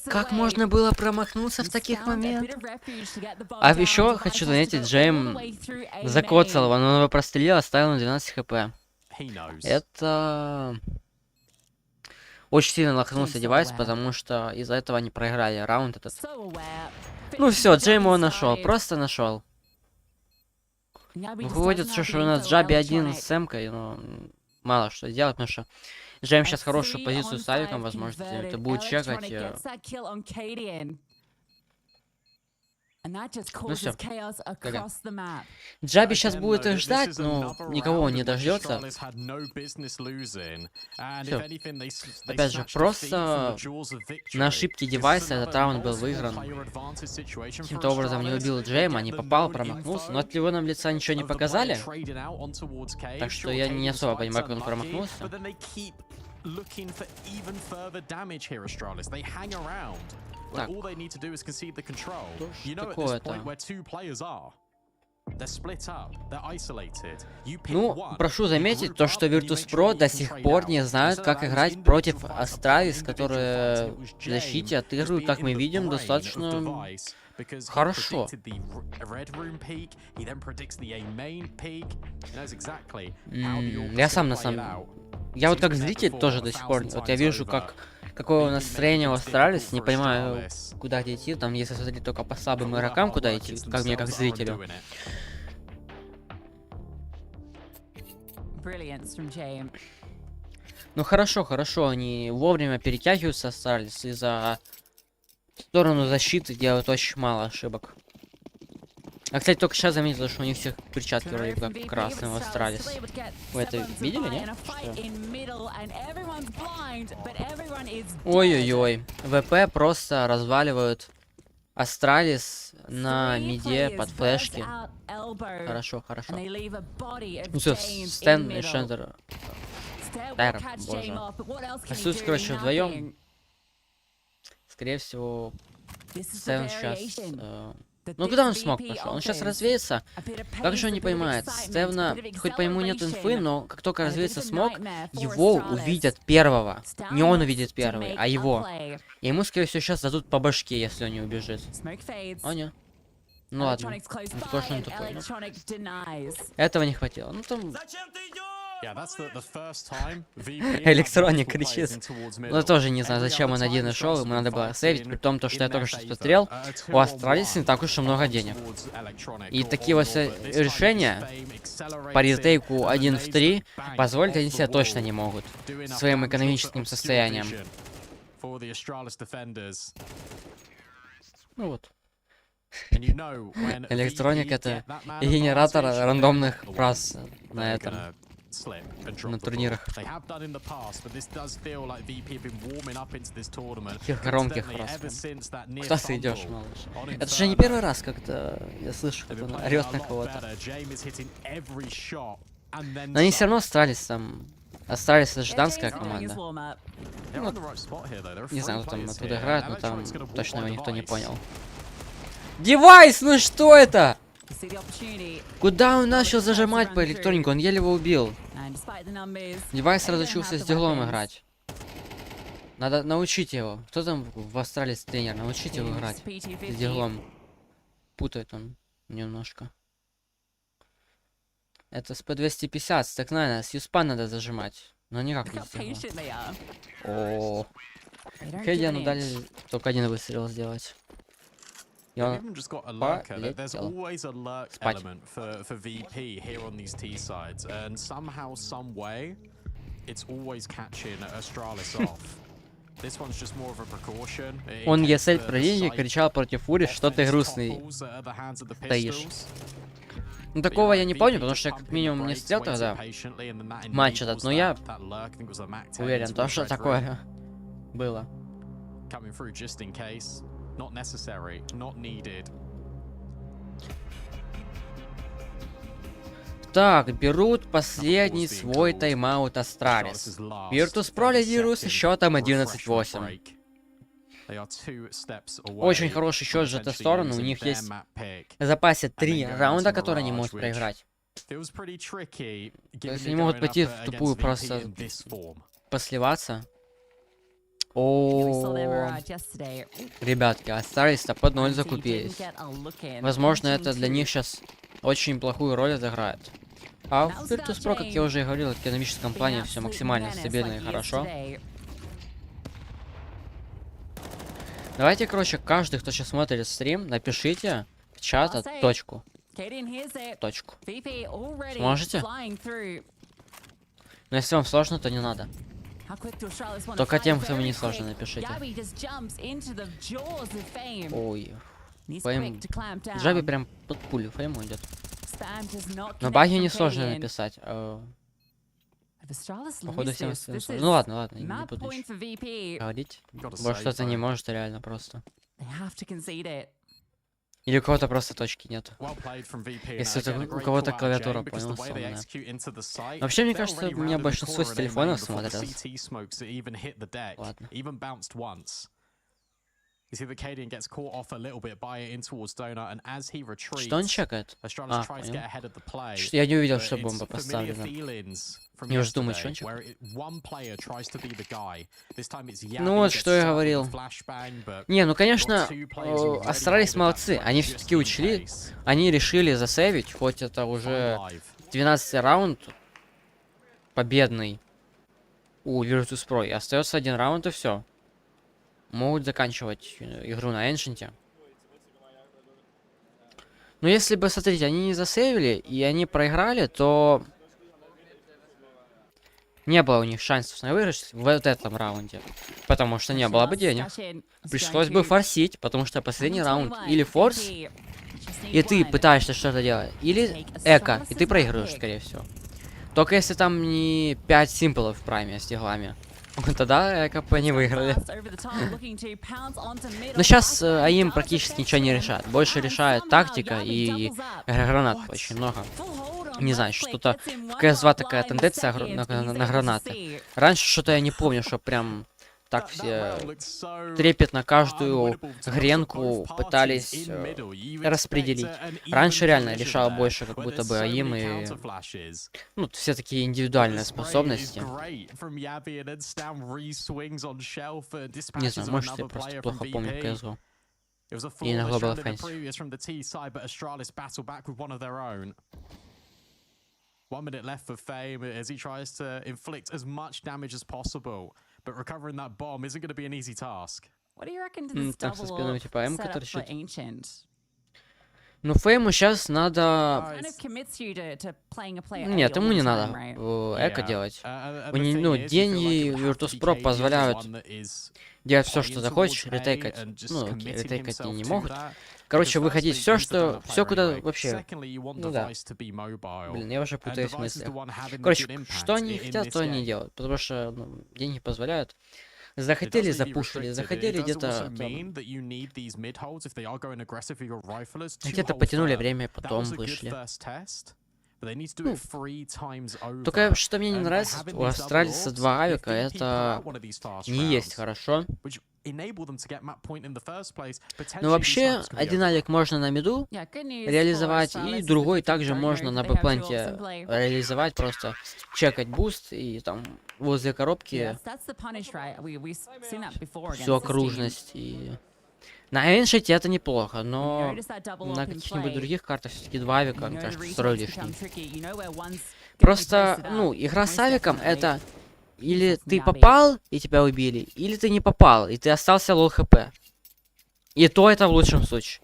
Как можно было промахнуться в таких моментах? А еще хочу заметить, Джейм закоцал его, но он его прострелил, оставил на 12 хп. Это... Очень сильно лохнулся девайс, потому что из-за этого они проиграли раунд этот. Ну все, Джейм его нашел, просто нашел. Выходит, что у нас Джаби один с Сэмкой, но мало что делать, потому что Джейм сейчас хорошую позицию с авиком, возможно, это будет чекать. Ну все. Джаби сейчас будет их ждать, но никого он не дождется. Всё. Опять же, просто на ошибке девайса этот раунд был выигран. Каким-то образом не убил Джейма, не попал, промахнулся. Но от его нам лица ничего не показали. Так что я не особо понимаю, как он промахнулся. Так. Что такое-то? Ну, прошу заметить то, что Virtus Pro до сих пор не знают, как играть против Astralis, которые в защите отыгрывают, как мы видим, достаточно хорошо. Я сам на самом... Я вот как зритель тоже до сих пор... Вот я вижу, какое настроение у Astralis, не понимаю, куда идти. Там, если смотреть только по слабым игрокам, куда идти, как мне, как зрителю. Ну хорошо, они вовремя перетягиваются, Astralis, и за сторону защиты делают очень мало ошибок. А, кстати, только сейчас заметил, что у них всех перчатки вроде как красные в Astralis. Вы это видели, нет? Ой-ой-ой. ВП просто разваливают Astralis на миде под флешки. Хорошо. Ну все, Стэн и Шендер. Боже. Остаются, короче, вдвоем. Скорее всего, Стэн сейчас... Ну куда он смог пошел? Он сейчас развеется. Как же он не понимает? Стевна, хоть по нему нет инфы, но как только развеется смог, его увидят первого. Не он увидит первый, а его. И ему, скорее всего, сейчас дадут по башке, если он не убежит. О, не. Ну ладно, Electronics close ну, by, тоже он and тупой, ну. Electronic denies. Этого не хватило. Ну там Электроник Электроник кричит. Ну тоже не знаю, зачем он один нашел, ему надо было сейвить, при том, что я только что смотрел, у Астралис не так уж и много денег. И такие вот решения по ретейку 1 в 3 позволить они себе точно не могут своим экономическим состоянием. Ну вот. Электроник это генератор рандомных фраз на этом. На турнирах. Таких громких фраз. Куда ты идешь, малыш? Это же не первый раз, когда я слышу, как он орёт на кого-то. Но они все равно остались там. Остались это же данская команда. Ну, не знаю, кто там оттуда играет, но там точно его никто не понял. Девайс, ну что это? Куда он начал зажимать по электронику? Он еле его убил. Девайс разучился с диглом играть. Надо научить его. Кто там в Астралис тренер? Научите его играть с диглом. Путает он немножко. Это с P250, так надо, с юспа надо зажимать. Но никак не сделал. О, Хедиану дали только один выстрел сделать. И он полетел. Спать. Он ESL про деньги кричал против Фури, что ты грустный стоишь. Ну такого я не помню, потому что я как минимум не сидел тогда матч этот, но я уверен, то что такое было. Так, берут последний свой тайм-аут Астралис. Virtus Pro лидирует с счетом 11-8. Очень хороший счет же в эту сторону. У них есть в запасе 3 раунда, которые они могут проиграть. То есть они могут пойти в тупую просто посливаться. О, ребятки, Astralis под 0 закупились. Возможно, это для них сейчас очень плохую роль отыграет. А в Virtus Pro, как я уже и говорил, в экономическом плане все максимально стабильно и хорошо. Давайте, короче, каждый, кто сейчас смотрит стрим, напишите в чат точку. Точку. Сможете? Но если вам сложно, то не надо. Только тем, кто мне не сложно, напишите. Ой. Фейм. Джаби прям под пулю фейму идет. Но баги не сложно написать. Походу всем остальным. Ну ладно, ладно, не буду говорить. Может что-то не может реально просто. Или у кого-то просто точки нет. Если это у кого-то клавиатура, понял, сонная. Вообще, мне кажется, у меня большинство с телефонов смотрят. Ладно. Что он чекает? А, понял. Я не увидел, что бомба поставлена. Не уже думать, что он чекает. Ну вот, что я говорил. Не, ну конечно, Astralis молодцы. Они все-таки учли. Они решили засейвить, хоть это уже 12-й раунд победный у Virtus Pro. И остается 1 раунд и все. Могут заканчивать игру на Эншенте. Но если бы, смотрите, они не засейвили и они проиграли, то не было у них шансов на выигрыш в вот этом раунде. Потому что не было бы денег. Пришлось бы форсить, потому что последний раунд или форс, и ты пытаешься что-то делать, или эко, и ты проигрываешь, скорее всего. Только если там не 5 симплов в прайме с диглами. Тогда КП не выиграли. Но сейчас АИМ практически ничего не решает. Больше решает тактика и гранат очень много. Не знаю, что-то в CS2 такая тенденция на гранаты. Раньше что-то я не помню, что прям так все трепетно каждую гренку пытались распределить. Раньше реально решал больше как будто бы АИМ и... Ну, все такие индивидуальные способности. Не знаю, может я просто плохо помню CSGO. It was a И на flawless Global round in the Offensive. previous from the T side, but Astralis battle back with one of their own. 1 minute left for Fame as he tries to inflict as much damage as possible. But recovering that bomb isn't going to be an easy task. What do you reckon to this Так, со double спиной типа М, setup который for щит. Ancient? Ну, Фейму сейчас надо... Kind of commits you to playing a player Нет, A all ему не the надо time, right? эко Yeah. делать. And У the не- thing ну, is, you feel like деньги it would have to Virtus be Pro KD as the позволяют one that is делать все, что playing захочешь, towards A ретейкать. and just Ну, окей, committing ретейкать они himself не to могут. that. Короче, Because выходить firstly, все, he's the что... dominant Все, player куда anyway. вообще... Secondly, you want Ну да. device to be mobile. Блин, я уже And путаюсь в device is the мыслях. one having the Короче, good impact что они in хотят, this то они game. делают. Потому что ну, деньги позволяют. It Захотели, does leave you запушили. restricted. It Захотели does где-то... also там, mean that you need these mid holds if they are going aggressive for your riflers to где-то hold потянули firm. время, That потом was a good вышли. first test, but they need to do it 3 times over. Только что мне не And by нравится, having у these double Астралиса orbs, 2 if авика, VP pull это out one of these fast не есть rounds, хорошо. which enable them to get map point in the first place, Но potentially these вообще, snipers can be один over. авик можно на миду Yeah, good news реализовать, for Astralis и is другой that также don't know можно that на they have duels Б-планте in play. реализовать, просто чекать буст и там возле коробки Yes, that's the punish, right? We've seen that before against всю this team. окружность. И... На Эншите это неплохо, You но notice that double на up in каких-нибудь play. других картах все-таки 2 авика, You мне know the кажется, второй retakes лишний. become tricky. You know where one's gonna be Просто, posted ну, up. игра с Most авиком definitely. это или ты Navi. попал, и тебя убили, или ты не попал, и ты остался лол хп. И то это в лучшем случае.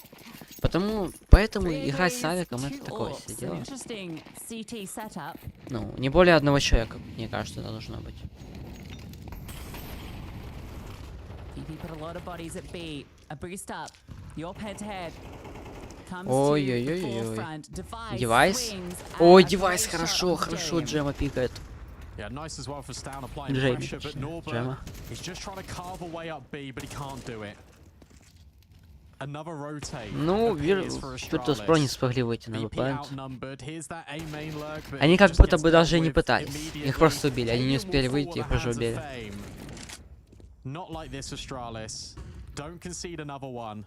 Поэтому играть с авиком это такое себе дело. Interesting CT setup. Ну, не более одного человека, мне кажется, это должно быть. VP put a lot of bodies at B. A boost up. Your head to head. Comes to the Ой-ой-ой-ой. forefront. Девайс. swings Ой, and a девайс, great shot хорошо, on хорошо, Jame. Джема пикает. Yeah, nice as well for Stan applying Джейми, pressure, but точнее, Norbert, Джема. he's just trying to carve a way up B, but he can't do it. Another rotate. Ну, appears for Virtus Pro не Astralis. смогли выйти на VP Б-плант. outnumbered. Here's that A main lurk, but Они it как just будто gets бы даже dealt не with пытались. immediately. Их просто убили. Они не Canadian успели will выйти, fall их at the уже hands of убили. Fame. Not like this, Astralis. Don't concede another one.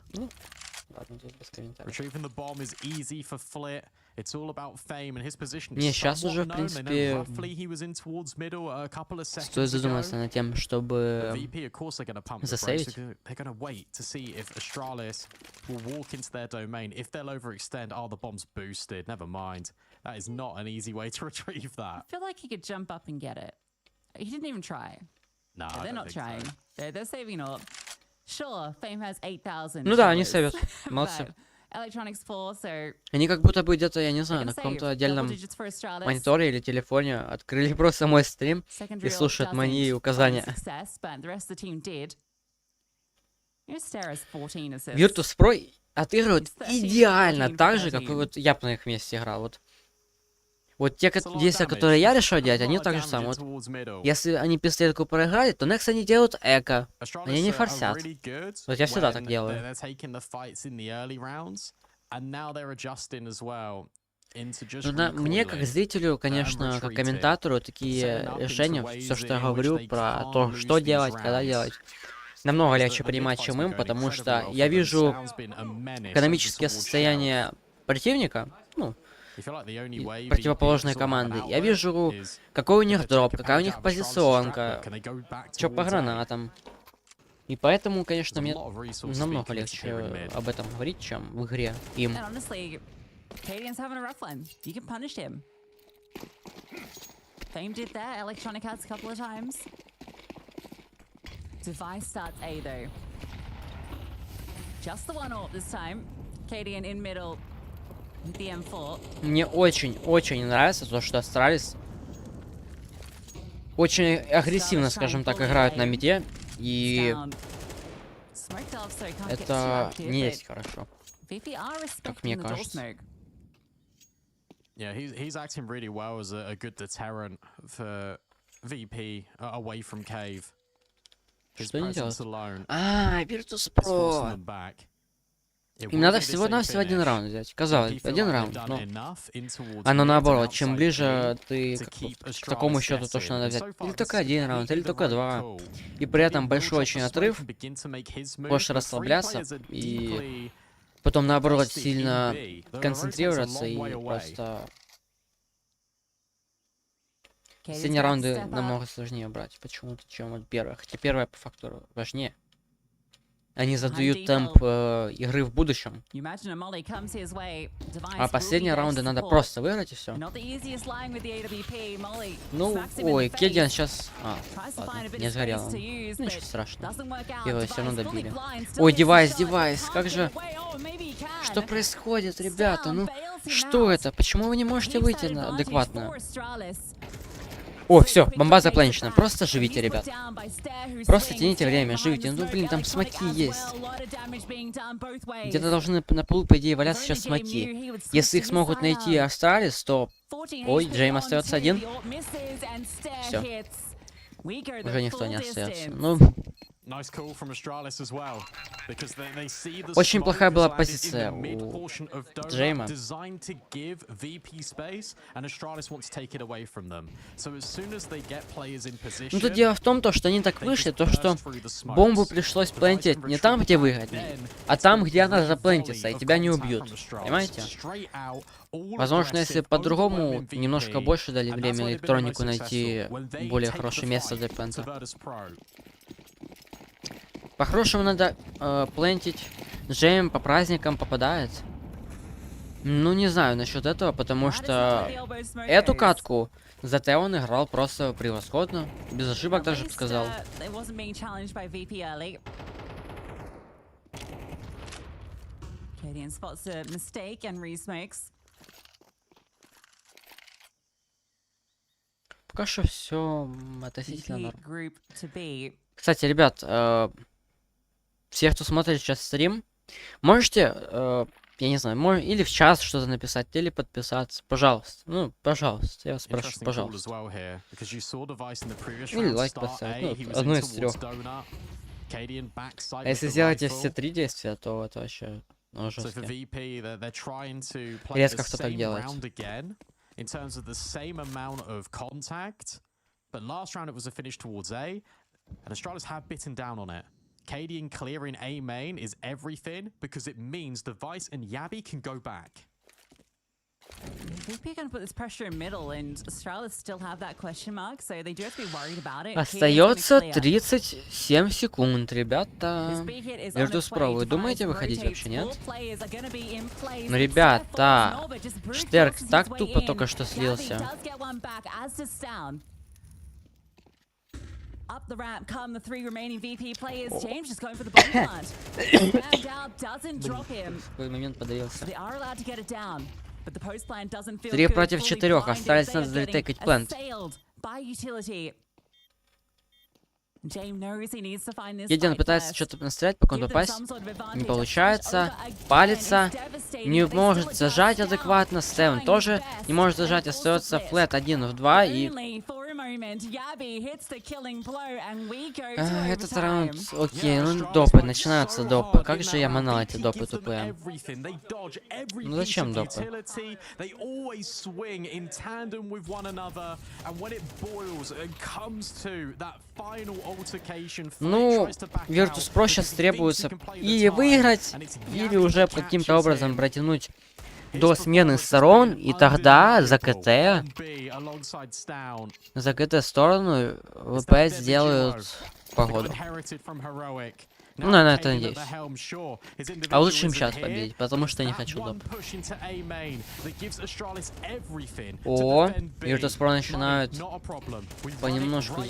Ладно, тут без комментариев. Retrieving the bomb is easy for Flit. It's all about Fame, and his position Не, is сейчас уже, somewhat в known. They know принципе, roughly he was in towards middle a couple of Стоит seconds ago. задуматься над тем, чтобы VP, of course, they're going to pump the brakes. засейвить. They're going to wait to see if Astralis will walk into their domain. If they'll overextend, the bomb's boosted. Never mind. That is not an easy way to retrieve that. I feel like he could jump up and get it. He didn't even try. No, They're not trying. They're saving up. Sure, Fame has 8,000. Ну да, они followers, сейвят. Молодцы. but Electronics 4, so Они как будто бы где-то, я не they знаю, can на save каком-то double отдельном digits for Astralis. мониторе или телефоне открыли просто мой стрим Secondary и слушают doesn't мои find указания. success, but the rest of the team did. You know, Stara's 14 assists. Virtus Pro отыгрывают It's 13, идеально 14, так же, как и 13. вот я бы на их месте играл. Вот те It's a lot of действия, damage. которые я решил делать, A они lot of так же damage самое. in towards middle. Если они пистолетку проиграли, то next они делают эко. Astralis Они не are форсят. really good Вот я всегда так when делаю. they're taking the fights in the early rounds, and now they're adjusting as well into just Мне, как recoiling. зрителю, конечно, как комментатору, такие решения, все, что я говорю про то, что делать, когда делать, намного легче принимать, чем им, потому что я вижу экономическое состояние противника, ну, противоположной команды. Я вижу, какой у них дроп, какая у них позиционка, что по гранатам. И поэтому, конечно, мне намного легче об этом говорить, чем в игре им. And honestly, Cadian's having a rough one. You can punish him. Fame did that. Electronic has a couple of times. Device starts A though. Just the one AWP this time. Cadian in middle with the M4. Мне очень нравится то, что Astralis очень агрессивно, скажем так, играют на миде, и Down. Smoked off, so can't get too это active, не but есть хорошо. VP are мне respecting the door кажется. smoke. Yeah, he's acting really well as a good deterrent for VP away from cave. His Что они presence делают? alone Virtus is forcing Pro. them back. It Им will надо be the всего-навсего safe один finish. раунд взять. VP Казалось, feel один like they've раунд, done но enough in towards оно mid and наоборот. Чем outside ближе B ты to keep к такому Astralis счету, то, что guessing. надо And взять. so far, Или this только is один раунд, или completely только the right два. call. И при этом VP will большой drop очень the smoke отрыв. and begin to make his move, Больше but three расслабляться players are и deeply потом наоборот invested in сильно B. The rotate's a концентрироваться long и way away. просто Cadian's средние about to раунды step up. намного сложнее брать почему-то, чем вот первые. Хотя первая по факту важнее. Они задают темп игры в будущем. А последние раунды надо просто выиграть и все. Ну, ой, Кедиан сейчас... ладно, не сгорел он. Ну, ничего страшного. Его все равно добили. Ой, девайс, как же... Что происходит, ребята? Ну, что это? Почему вы не можете выйти адекватно? О, все, бомба запленчена. Просто живите, ребят. Просто тяните время, живите. Ну, блин, там смоки есть. Где-то должны на полу, по идее, валяться сейчас смоки. Если их смогут найти Astralis, то... Ой, Джейм остается один. Все. Уже никто не остается. Ну... Очень плохая была позиция у Джейма. Ну тут дело в том, что они так вышли, что бомбу пришлось плантить не там, где выгоднее, а там, где она заплантится, и тебя не убьют. Понимаете? Возможно, если по-другому, немножко больше дали время электронику найти более хорошее место для плента. По-хорошему надо плентить. Джейм по праздникам попадает. Ну, не знаю насчет этого, потому что эту катку ЗТ он играл просто превосходно. Без ошибок даже бы сказал. Пока что все относительно норм. Кстати, ребят, все, кто смотрит сейчас стрим, можете, я не знаю, или в чат что-то написать, или подписаться. Пожалуйста. Ну, пожалуйста, я вас прошу, пожалуйста. Или лайк поставить. Ну, одно из трех. А если сделаете все три действия, то это вообще жестко. Редко кто так делает. In terms of the same amount of contact, but last round it was a finish towards A, and Astralis have bitten down on it. Cadian clearing A main is everything because it means the Vice and Yabi can go back. VP gonna put this pressure in middle, and Astralis still have that question mark, so they do have to be worried about it. Остается 37 секунд, ребята. Virtus Pro, вы думаете выходить вообще, нет? Ну, ребята, Штерк так тупо только что слился. Up the ramp come the three remaining VP players. James just going for the bomb plant. Rammed out, doesn't drop him. В какой момент подавился. They are allowed to get it down, but the post plan doesn't feel 3 good. против 4, остались надо залетекать плент. Кедиан пытается что-то настрелять, пока он попасть. Не получается. Палится. Не может зажать адекватно. Стевен тоже не может зажать. Остается флэт 1 в 2 и... Этот раунд... Окей, ну допы. Начинаются допы. Как же я манал эти допы тупые. Ну зачем допы? Ну, Virtus Pro сейчас требуется или выиграть, или уже каким-то образом протянуть до смены сторон, и тогда за КТ сторону ВП сделают погоду. Ну, на это надеюсь. А лучше им сейчас победить, потому что я не хочу доп. О, Virtus Pro начинают понемножку...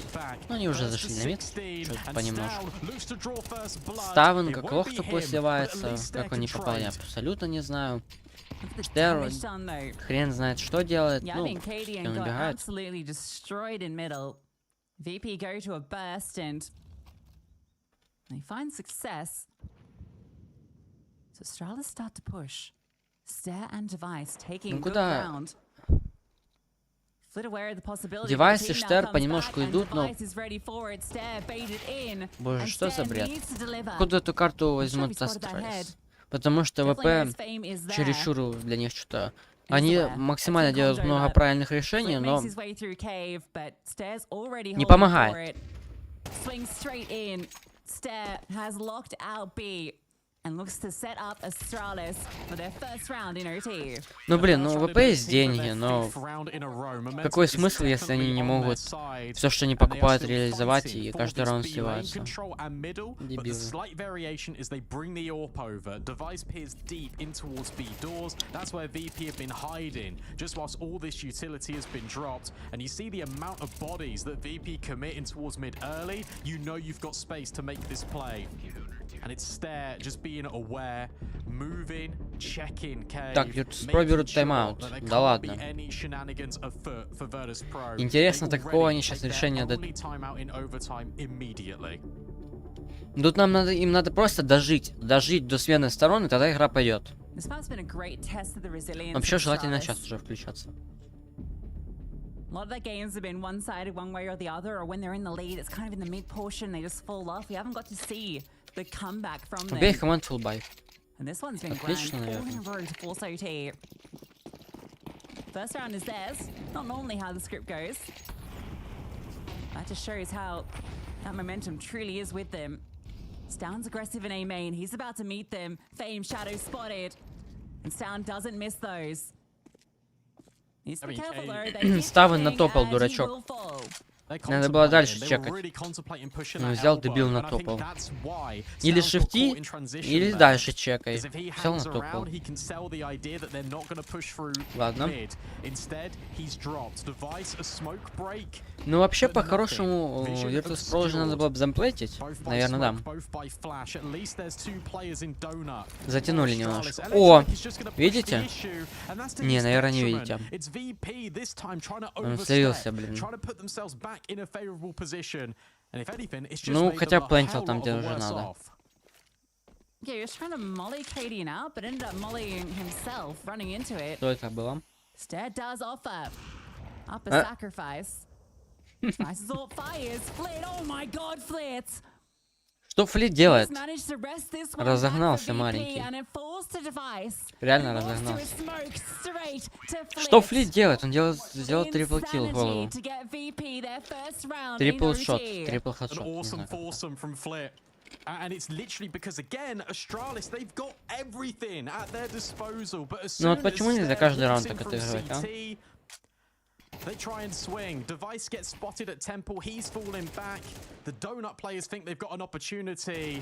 Ну, они уже зашли на мид. Что-то понемножку. Ставен как лох тупой сливается. Как он не попал, я абсолютно не знаю. Штер, хрен знает, что делает. Ну, он убегает. They find success. So Astralis start to push. Stare and Device taking good ground. Девайс и Штер понемножку идут, но... Боже, что за бред? Откуда эту карту возьмут Astralis? Потому что ВП чересчур для них что-то... Они максимально делают много правильных решений, но... Не помогает. Stare has locked out B. and looks to set up Astralis for their first round in OT. Ну блин, ну ВП есть деньги, но какой смысл, если они не могут все, что они покупают, реализовать и каждый раунд сливаются? Дебилы. Just whilst all this utility has been dropped, and you see the amount of bodies that VP commit in towards mid early, you know you've got space to make this play. And it's Stare just being aware, moving, checking cave. Так, Virtus Pro берут тайм-аут. Да ладно. Интересно, так какого они сейчас решения дадут? Тут им надо просто дожить до смены сторон, и тогда игра пойдет. Вообще желательно сейчас уже включаться. A lot of their games have been one-sided one way or the other, or when they're in the lead, it's kind of in the mid portion, they just fall off. We haven't got to see the comeback from them. Убей команд full buy. And this one's been grand, 4 in a row to force OT. First round is theirs. Not normally how the script goes. That just shows how that momentum truly is with them. Stound's aggressive in A main. He's about to meet them. Fame Shadow spotted. And Stound doesn't miss those. Ставы натопал, дурачок. Надо было дальше чекать. Ну, взял, дебил, натопал. Или шифти, или дальше чекай. Взял, натопал. Ладно. Ну, вообще, по-хорошему, Virtus Pro уже надо было бы замплейтить. Наверное, да. Затянули немножко. О! Видите? Не, наверное, не видите. Он слился, блин. Ну, хотя плентил там, где уже надо. Что это было? Что Флит делает? Разогнался маленький. Реально разогнался. Что Флит делает? Он сделал трипл килл в голову. Трипл шот, трипл хедшот. And it's literally because again, Astralis, they've got everything at their disposal. But as Ну soon вот почему нельзя каждый раунд так from отыгрывать, а? CT, they try and swing. Device gets spotted at Temple. He's falling back. The Donut players think they've got an opportunity,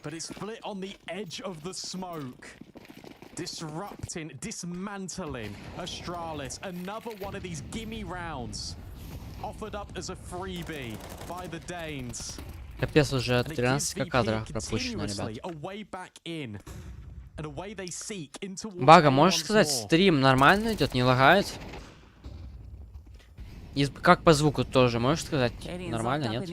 but it's split on the edge of the smoke. Disrupting, dismantling Astralis. Another one of these gimme rounds offered up as a freebie by the Danes. Капец, уже 13 кадров пропущено, ребят. Бага, можешь сказать, стрим нормально идет, не лагает? И как по звуку тоже, можешь сказать, нормально, нет?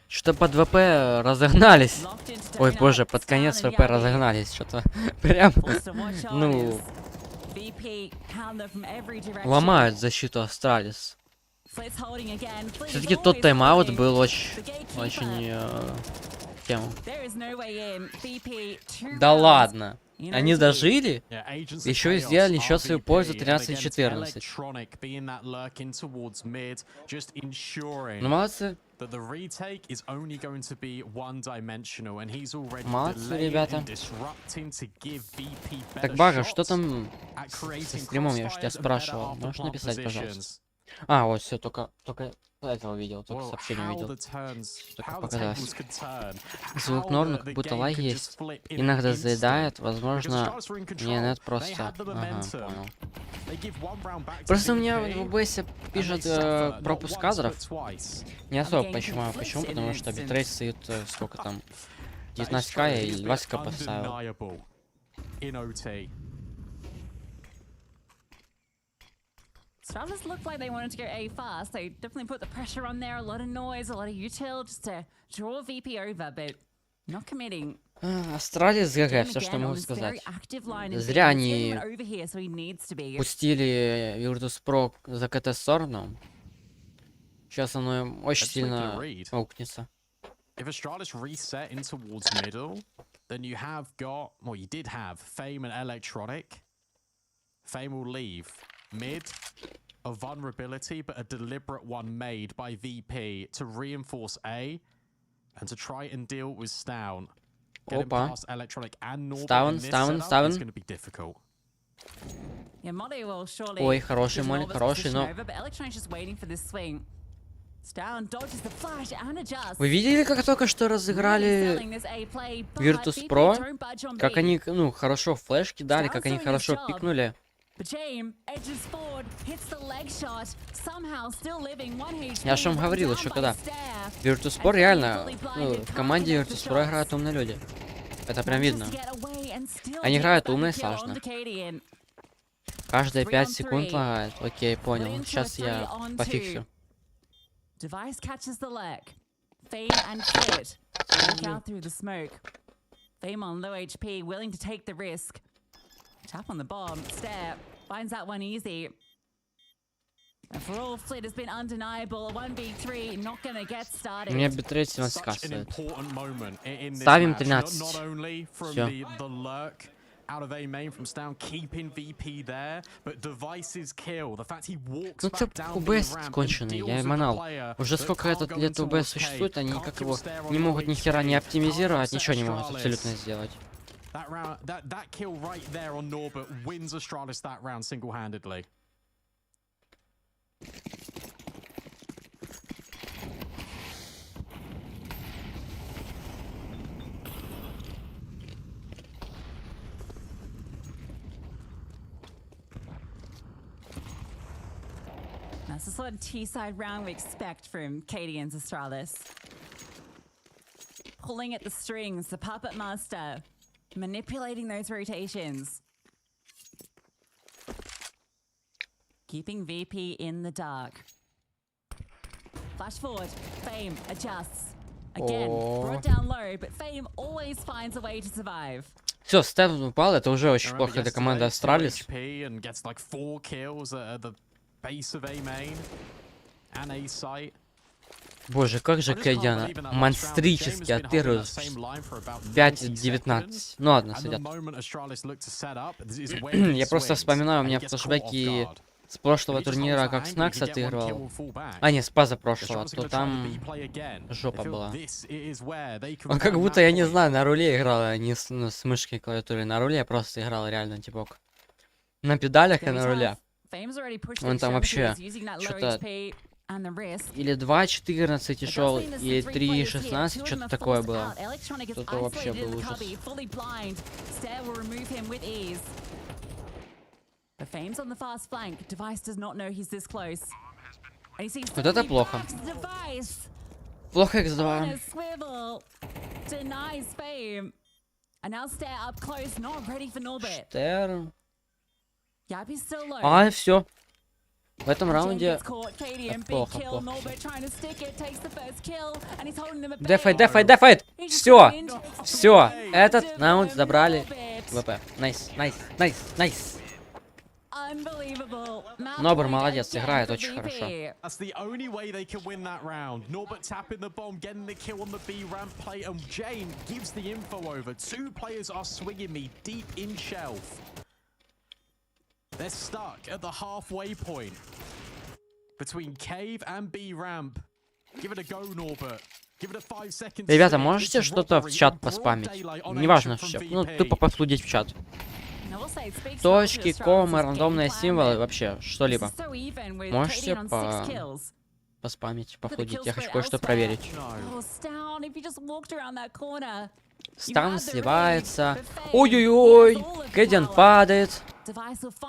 Что-то под ВП разогнались. Ой, боже, под конец ВП разогнались. Что-то прям, ну... ломают защиту Astralis. Все-таки тот тайм-аут был очень тему. Да ладно. Они дожили? Еще и сделали счет в свою пользу 13-14. Ну молодцы. Молодцы, ребята. Так, Бага, что там со стримом? Я же тебя спрашивал. Можешь написать, пожалуйста? А, вот все, только этого видел, только сообщение видел. Только показалось. Звук норм, как будто лаги есть. Иногда заедает, возможно, не нет просто. Ага, понял. Просто у меня в OBS пишет пропуск кадров. Не особо почему. Почему? Потому что битрейт стоит сколько там? 19к и 20к поставил. Astralis looked like they wanted to go A fast. They definitely put the pressure on there. A lot of noise, a lot of util just to draw VP over, but not committing. Astralis ГГ, все, что могу сказать. Зря они пустили Virtus Pro за КТ сторону. Сейчас оно очень сильно аукнется. If Astralis reset in towards middle, then you have got, well, you did have Fame and Electronic. Fame will leave mid. a vulnerability, but a deliberate one made by VP to reinforce A and to try and deal with Stown. Getting past Electronic and Norbert in this setup is going to be difficult. Yeah, Molly will surely. Ой, хороший моль, хороший, но... But Electronic's just waiting for this swing. Stown dodges the flash and adjusts. Вы видели, как только что разыграли Virtus Pro? Как они, ну, хорошо флеш кидали, как они хорошо пикнули. Я же вам говорил еще когда. Virtus Pro реально, ну, в команде Virtus Pro играют умные люди. Это прям видно. Они играют умно и слаженно. Каждые 5 секунд лагает. Окей, понял. Сейчас я пофиксю. Device catches the leg. Fame and Kid walk out through the smoke. Fame on low HP, willing to take the risk. Tap on the bomb, stare, finds that one easy. And for all, Flit has been undeniable. A 1v3, not gonna get started. Мне битрейт 17к стоит. Ставим 13. Всё. Out of A main from Stown, keeping VP there, but Device's kill, the fact he walks Ну back это down УБС конченый, я манал. Уже сколько этот лет УБС существует, они никак его не могут ни хера не оптимизировать, ничего не могут абсолютно сделать. That kill right there on Norbert wins Astralis that round single-handedly. That's the sort of T-side round we expect from Cadian's Astralis. Pulling at the strings, the puppet master, manipulating those rotations. Keeping VP in the dark. Flash forward, Fame adjusts. Again, brought down low, but Fame always finds a way to survive. Все, степ упал, это уже очень плохо для команды Astralis. Боже, как же Кэдиана монстрически отыгрывает 5-19. Ну ладно, сидят. Я просто вспоминаю, у меня флешбеки с прошлого турнира, как Снакс отыгрывал. А, не, с позапрошлого, то там жопа была. Он как будто, я не знаю, на руле играл, а не с мышкой и клавиатурой. На руле я просто играл реально, типок. На педалях и на руле. Он там вообще что-то или 2.14 шел, или 3.16, что-то такое было. Что-то вообще был ужас. Вот это плохо. Плохо X2. Штер. А, все. В этом раунде плохо, плохо. Дефайт. Все. Этот раунд забрали. ВП. Найс. Нобр молодец, играет очень хорошо. They're stuck at the halfway point between cave and B ramp. Give it a go, Norbert. Give it a 5 seconds. Ребята, можете что-то в чат поспамить? Неважно, что. Ну, тупо послудить в чат. Точки, комы, рандомные символы, вообще, что-либо. Можете поспамить, пофлудить. Я хочу кое-что проверить. Стан сливается. Ой-ой-ой! Кэдиан падает.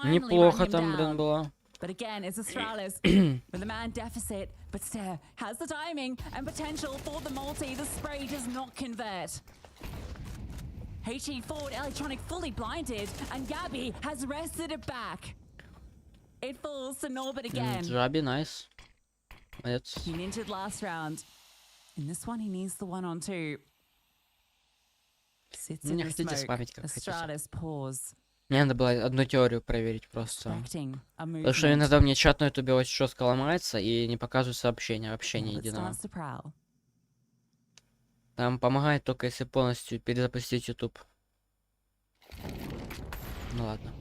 Неплохо там, блин, было. But again, it's Astralis with a man deficit, but Stare has the timing and potential for the multi. The spray does not convert. HE forward, Electronic fully blinded, and Gabby has wrested it back. It falls to Norbert again. Gabby, nice. He ninja'd last round. In this one, he needs the 1-on-2. Sits in the smoke. Astralis pause. Мне надо было одну теорию проверить просто. Потому что иногда мне чат на ютубе очень жестко ломается и не показывает сообщения, вообще ни единого. Там помогает только если полностью перезапустить YouTube. Ну ладно.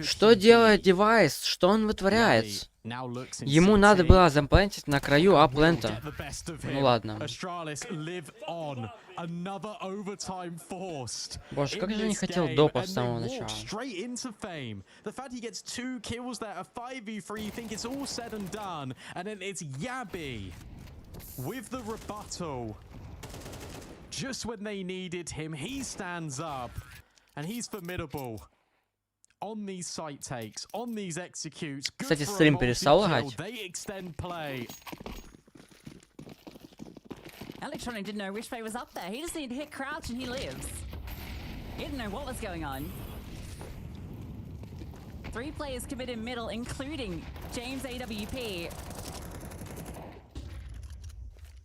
Что делает девайс? Что он вытворяет? Ему надо было заплентить на краю аплента. Ну ладно. Боже, как же не хотел допа с самого начала. Just when they needed him, he stands up, and he's formidable on these site takes, on these executes. Кстати, стрим перестал лагать. Electronic didn't know which way was up there. He just needed to hit crouch and he lives. He didn't know what was going on. 3 players committed middle, including James AWP.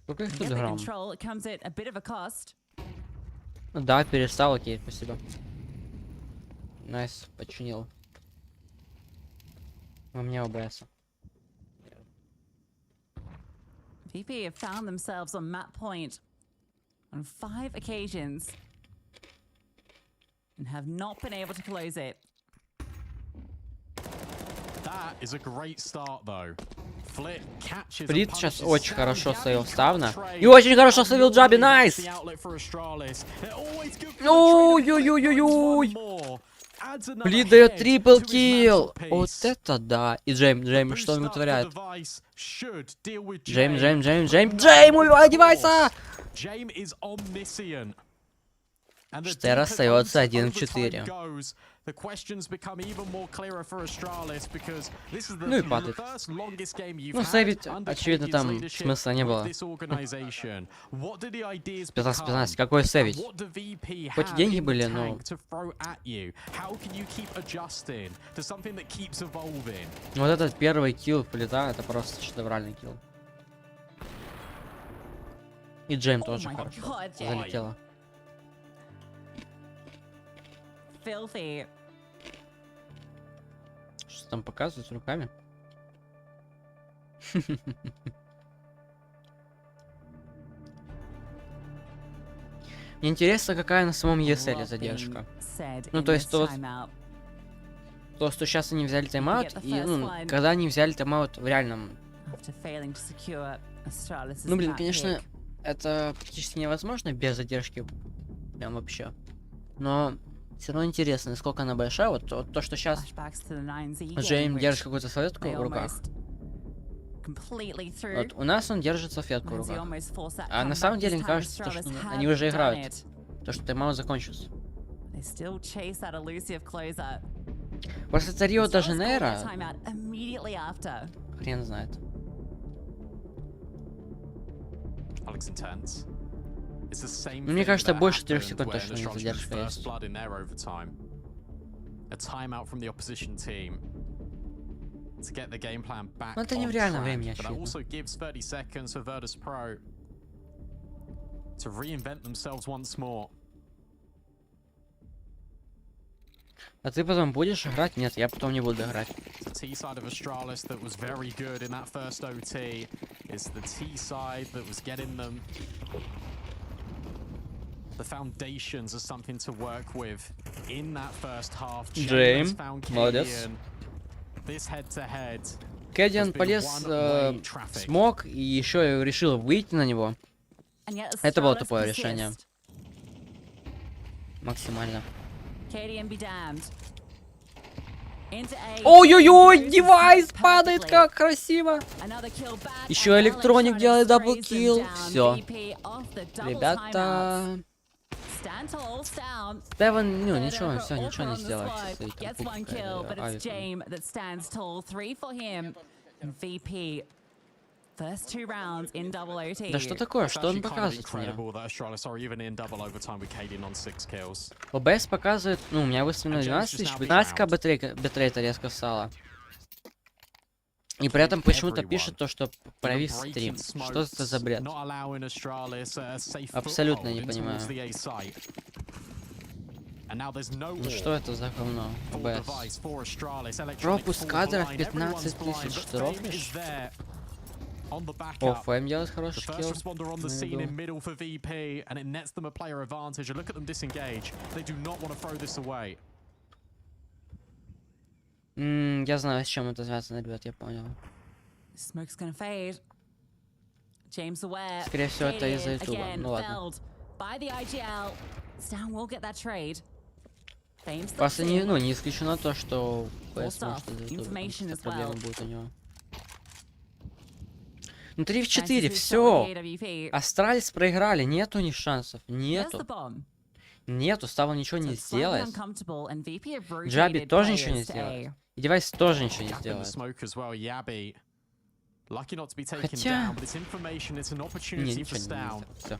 Сколько их тут Get the грамм? control, it comes at a bit of a cost. Да, перестал, окей, спасибо. Найс, починил. У меня ОБС. VP have found themselves on map point on 5 occasions and have not been able to close it. That is a great start, though. Фрид сейчас очень хорошо сейвил ставно. И очень хорошо сейвил Джаби, найс! Ой-ой-ой-ой-ой! Фрид дает трипл килл! Вот это да! И Джейм, что он вытворяет? Джейм, убивай девайса! Штер остается 1-4. Ну и падает. Ну, сейвить, очевидно, там смысла не было. 15-15, какой сейвить? Хоть и деньги были, но... Вот этот первый килл плита, это просто шедевральный килл. И Джейм тоже хорошо залетела. Filthy. Что там показывают руками? Мне интересно, какая на самом ESL задержка. Ну, то есть то, что сейчас они взяли тайм-аут, и, ну, когда они взяли тайм-аут в реальном... Ну, блин, конечно, это практически невозможно без задержки. Прям вообще. Но... Все равно интересно, насколько она большая. Вот то, что сейчас Джейм держит какую-то салфетку в руках. Вот у нас он держит салфетку в руках. А на самом деле, мне кажется, что они уже играют. То, что тайм-аут закончился. Просто это Рио-де-Жанейро. Хрен знает. Ну, мне кажется, больше 3 секунд точно не задержка есть. Но это не в реальном времени, очевидно. А ты потом будешь играть? Нет, я потом не буду играть. T-side of Astralis that was very good in that first OT. It's the T-side that was getting them. The foundations are something to work with in that first half. Джейм, молодец. This head-to-head. Кэддиан полез смог и еще решил выйти на него. Это было тупое решение. Максимально. Ой-ой-ой, девайс падает, как красиво. Еще электроник делает даблкилл. Все. Ребята. Стевен, ну ничего, все, ничего не сделает. Да что такое? Что он показывает мне? ОБС показывает, ну, у меня выставлено 12 тысяч, 15к битрейта резко ссала. И при этом почему-то пишет то, что провис стрим. Что это за бред? Абсолютно не понимаю. Ну что это за говно? ОБС. Пропуск кадров 15 тысяч. Ты рофлишь? on the О, backup. ФМ делает The хороший first скилл. responder on the scene in middle for VP, and it nets them a player advantage. And look at them disengage. They do not want to throw this away. Я знаю, с чем это связано, ребят, я понял. Smoke's gonna fade. James aware. Скорее всего, это из-за Faded Ютуба. again, Ну ладно. felled by the IGL. Stan will get that trade. Fame slips Просто не, in. ну, не исключено то, что PS Full может из-за Ютуба, information потому as что проблема well. будет у него. Ну 3 в Nice to 4, see the shot все. with the AWP. Астралис проиграли, нету у них шансов. There's Нету. the bomb. Нету, Става ничего So не it's slightly сделает. uncomfortable, and VP have Джаби rotated тоже ничего не players to сделает. A. И Девайс тоже ничего не Gap in the сделает. smoke as well. Yabby. Lucky not to be taken Хотя- down, but it's information, it's an Не, opportunity for ничего не Stown. сделает. Всё.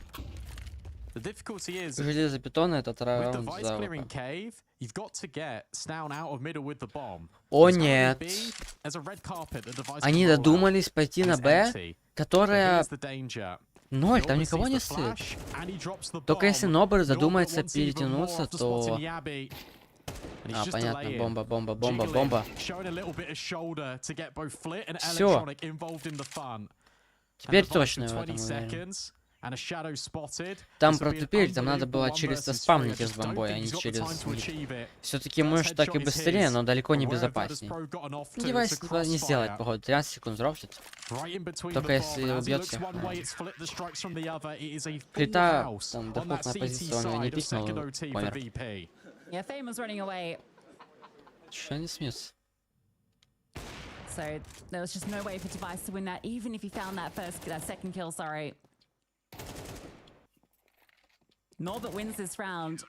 The difficulty is, Железобетон этот with раунд device за clearing ВП. cave, you've got to get Stown out of middle with the bomb. О There's only нет. B, there's a red carpet that device Они can roll out, додумались пойти and на it's Б, empty. So которая here's the danger. 0, там Norbert никого sees не the сыт. flash, and he drops the Только если bomb. Нобер Norbert задумается wants even more перетянуться, after то... spotting Yabby. And he's А, just понятно, delaying. бомба, бомба, бомба, Jiggling, бомба. showing a little bit of shoulder to get both Flit and Всё. Electronic involved in the fun. Теперь And advice точно with в 20 этом уверен. seconds, and a shadow spotted. Там This will be an протупили, там надо было unbelievable через 1 versus спамнить 3. I из just don't бомбой, а think не he's got the через time to мид. achieve it. Все-таки First может так и headshot is быстрее, his. но далеко не But where Virtus безопаснее. Pro gotten off to, Девайс it's a этого не сделает, crossfire. походу. 13 секунд дропчит. Right in between Только the если bomb, and as he убьет looks всех, one way, наверное. it's Flit that strikes from the other. It is a full Флита, house там, on that дефолтная CT позиция, он его не side of пикнул, second OT for помер. VP. Yeah, Fame was running away, Чё они смеются? so there was just no way for Device to win that, even if he found that second kill. Sorry. Norbert wins this round.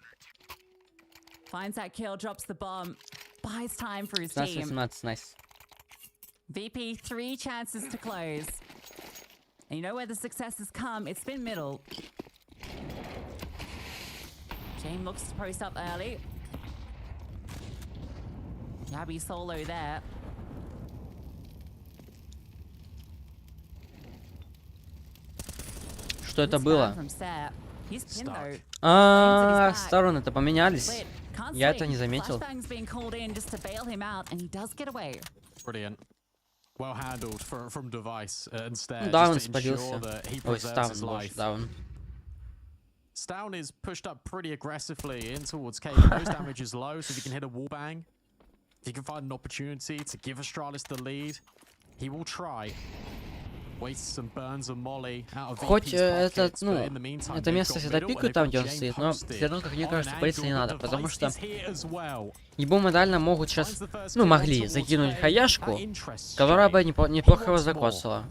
Finds that kill, drops the bomb, buys time for his team. 15-17, найс. VP 3 chances to close. And you know where the success has come? It's been middle. Jane looks to post up early. Yabby solo there. Что это Good было? spam from Seth. He's pinned though. А, стороны-то поменялись. Split. Can't Я это swing. не заметил. Flashbang's being called in just to bail him out, and he does get away. Brilliant. Well handled from Device and Stare, Ну, Даун just to ensure спалился. that he Ой, preserves Ставн his больше, life. Даун. Stown is pushed up pretty aggressively in towards Cave. He knows damage is low, so if he can hit a wallbang, if he can find an opportunity to give Astralis the lead, he will try. Wastes some burns and molly out of Хоть VP's это, pockets, ну, but in the meantime, это they've место got всегда middle and пикают they've там, got где он Jane стоит, но posted все равно, как мне on кажется, an палиться не angle. надо, The потому device что is here as well. ему модально могут сейчас, Finds the first ну, kill могли towards закинуть Cave. хаяшку, That interests которая бы Jane. неплохо He его wants more. закоцала.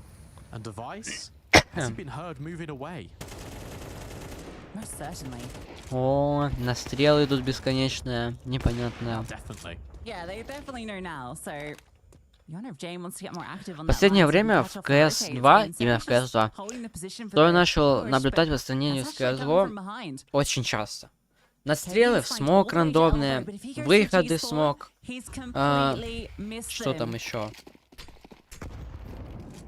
And Device, has he been heard moving away? Most certainly. О, настрелы идут бесконечные, непонятные. Definitely. Yeah, they definitely know now, so... I wonder if Jane wants to get more active on that Последнее line so he can время catch в off the rotates. I CS2, mean, именно в Savage is CS2, holding the position for то я the начал push, наблюдать but по сравнению that's с actually coming from CSGO behind. очень часто. Настрелы в смог рандомные, выходы в смог, He's completely missed что там them. еще?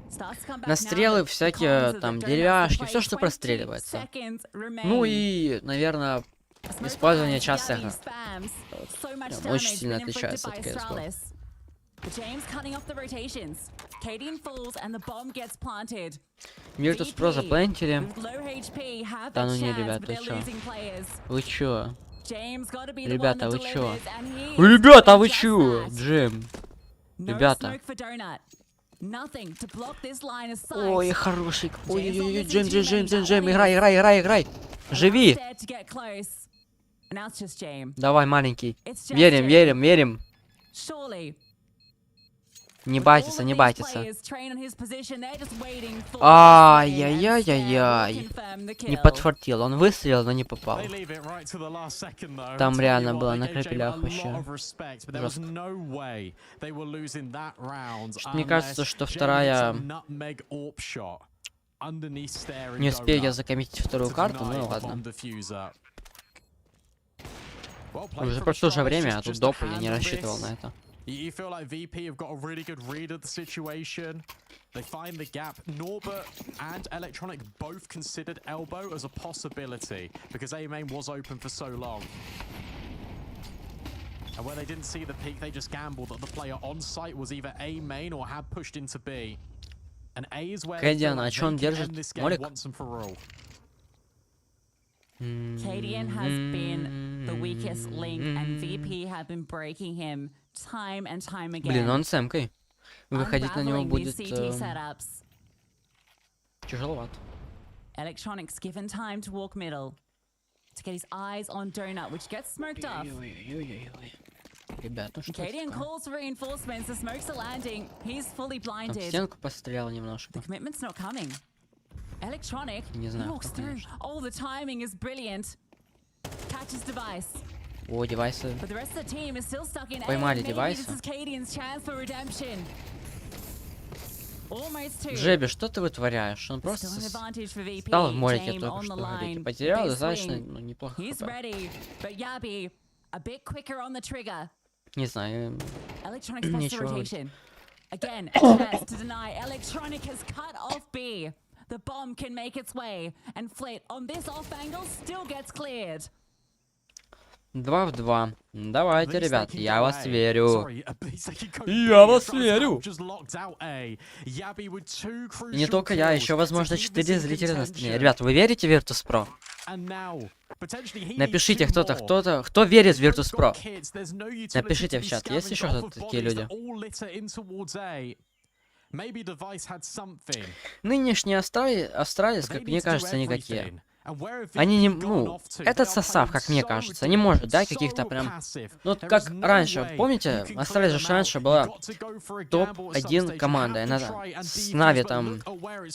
Starts to come back Настрелы now, but всякие, Collins is там, at Donuts to деревяшки, play. все, что 20 простреливается. seconds remain. Ну и, наверное, Smoke использование behind, часто Gabby spams. So much прям очень damage сильно been inflicted отличается от by CSGO. Astralis. But James cutting off the rotations. Cadian falls and the bomb gets planted. Virtus Pro заплентили. With low HP have Да that ну не, chance, ребят, but вы they're чё? losing players. Вы чё? James gotta be the one Ребята, that вы чё? delivers, and he is Ребята, doing вы just чё? that. Джим. No Ребята. smoke for Donut. Nothing to block this line of sight. Ой, хороший. Ой-ой-ой, James Джим, играй. Живи. Dared to get close. And now it's just James. Давай, маленький. It's just Верим, James. верим, верим. Surely. Не With байтиться, all не of these байтиться. players trained on his position, they're just waiting for Ай-яй-яй-яй-яй. the spam will confirm the Не kill. подфартил. Он выстрелил, но не попал. They leave it right to the last second, though. Там I'll tell реально you what, было they на gave Jane крапелях a lot вообще. of respect, but there was Жестко. no way they were losing that round Мне кажется, unless что Jane вторая... hits a nutmeg AWP shot underneath Stare and Не успею я Donut закоммитить вторую to карту, deny ну the ладно. bomb diffuser. Well played Уже from прошло же Astralis, время, а just тут to допы, я не handle рассчитывал this. на это. You feel like VP have got a really good read of the situation. They find the gap. Norbert and Electronic both considered elbow as a possibility because A main was open for so long. And when they didn't see the peak, they just gambled that the player on site was either A main or had pushed into B. Кэдиан, а чё он держит? Молик? KDN has been the weakest link, and VP have been breaking him time and time again. Блин, он с эмкой. Выходить на него будет тяжеловато. Electronics given time to walk middle to get his eyes on Donut, which gets smoked off. Ребята, что KDN calls for reinforcements. The smokes are landing. He's fully там в blinded. стенку пострелял немножко. The commitment's not coming. Electronic Не знаю, walks кто, through. конечно. Oh, the timing is brilliant. Catches device. О, девайсы. But the rest of the team is still stuck in A. Поймали Maybe девайсы. this is KDN's chance for redemption. Almost two. Джеби, что ты вытворяешь? Он просто Still an advantage for VP. стал в морике Game только on что the говорить. line. Потерял They достаточно, swing. ну, неплохо. He's хп. ready, but Yabi a bit quicker on the trigger. Не знаю. Electronic spots the Ничего. rotation. Again, a chance to deny. Electronic has cut off B. The bomb can make its way, and Flit on this off angle still gets cleared. 2 в 2. Давайте, ребят, я вас верю. Я вас верю. И не только я, еще, возможно, 4 зрителя на стриме. Ребят, вы верите в Virtus Pro? Напишите кто верит в Virtus Pro. Напишите в чат, есть еще кто-то такие люди? Нынешние Astralis, как мне кажется, никакие. Они не... Ну, этот состав, как мне кажется, не может дать каких-то прям... Ну, как раньше, помните, Astralis же раньше была топ-1 команда. Она с Нави там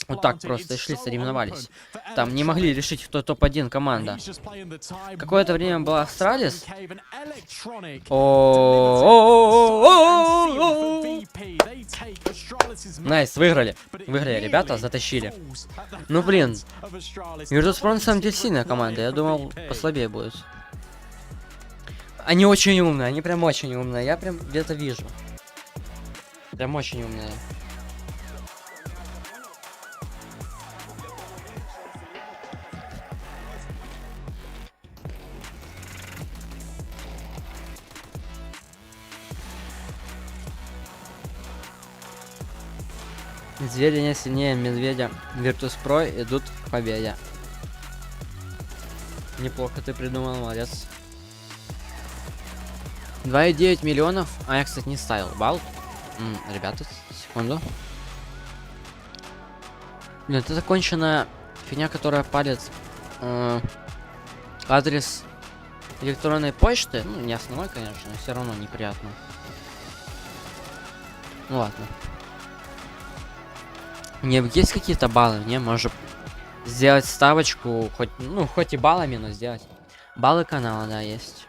вот так просто шли, соревновались. Там не могли решить, кто топ-1 команда. Какое-то время была Astralis. Найс, выиграли. Выиграли, ребята, затащили. Ну, блин. Virtus Pro на самом деле сильная команда. Я думал, послабее будет. Они очень умные, они прям очень умные. Я прям где-то вижу. Прям очень умные. Звери не сильнее медведя. Virtus Pro идут к победе. Неплохо ты придумал, молодец. 2,9 миллионов. А я, кстати, не ставил балл. Ребята, секунду. Блин, это законченная фигня, которая палит адрес электронной почты. Ну, не основной, конечно, но все равно неприятно. Ну ладно. Не есть какие-то баллы, не может сделать ставочку, хоть и баллами, но сделать. Баллы канала, да, есть.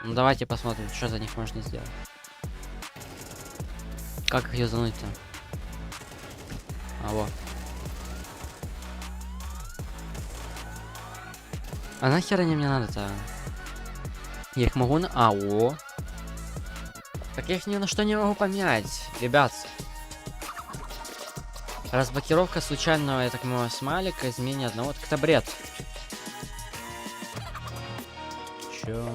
Ну давайте посмотрим, что за них можно сделать. Как их юзануть-то? А вот. А нахер они мне надо-то? Я их могу на... о. Так я их ни на что не могу поменять, ребят. Разблокировка случайного, я так понимаю, смайлика, изменение одного. Так это бред. Чё?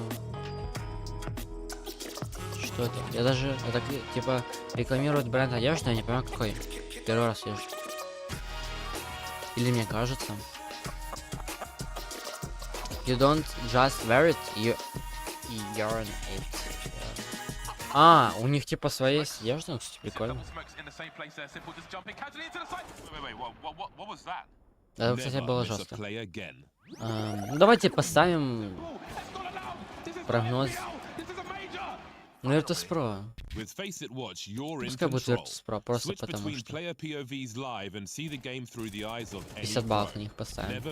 Что это? Я даже, это типа рекламирует бренд одежды, я не понимаю какой. Первый раз вижу. Или мне кажется. You don't just wear it, you earn it. А, у них типа своя есть одежда, ну, кстати, прикольно. Это, кстати, было жестко. Ну, давайте поставим прогноз. Virtus Pro. Пускай будет Virtus Pro, просто потому что. 50 баллов на них поставим.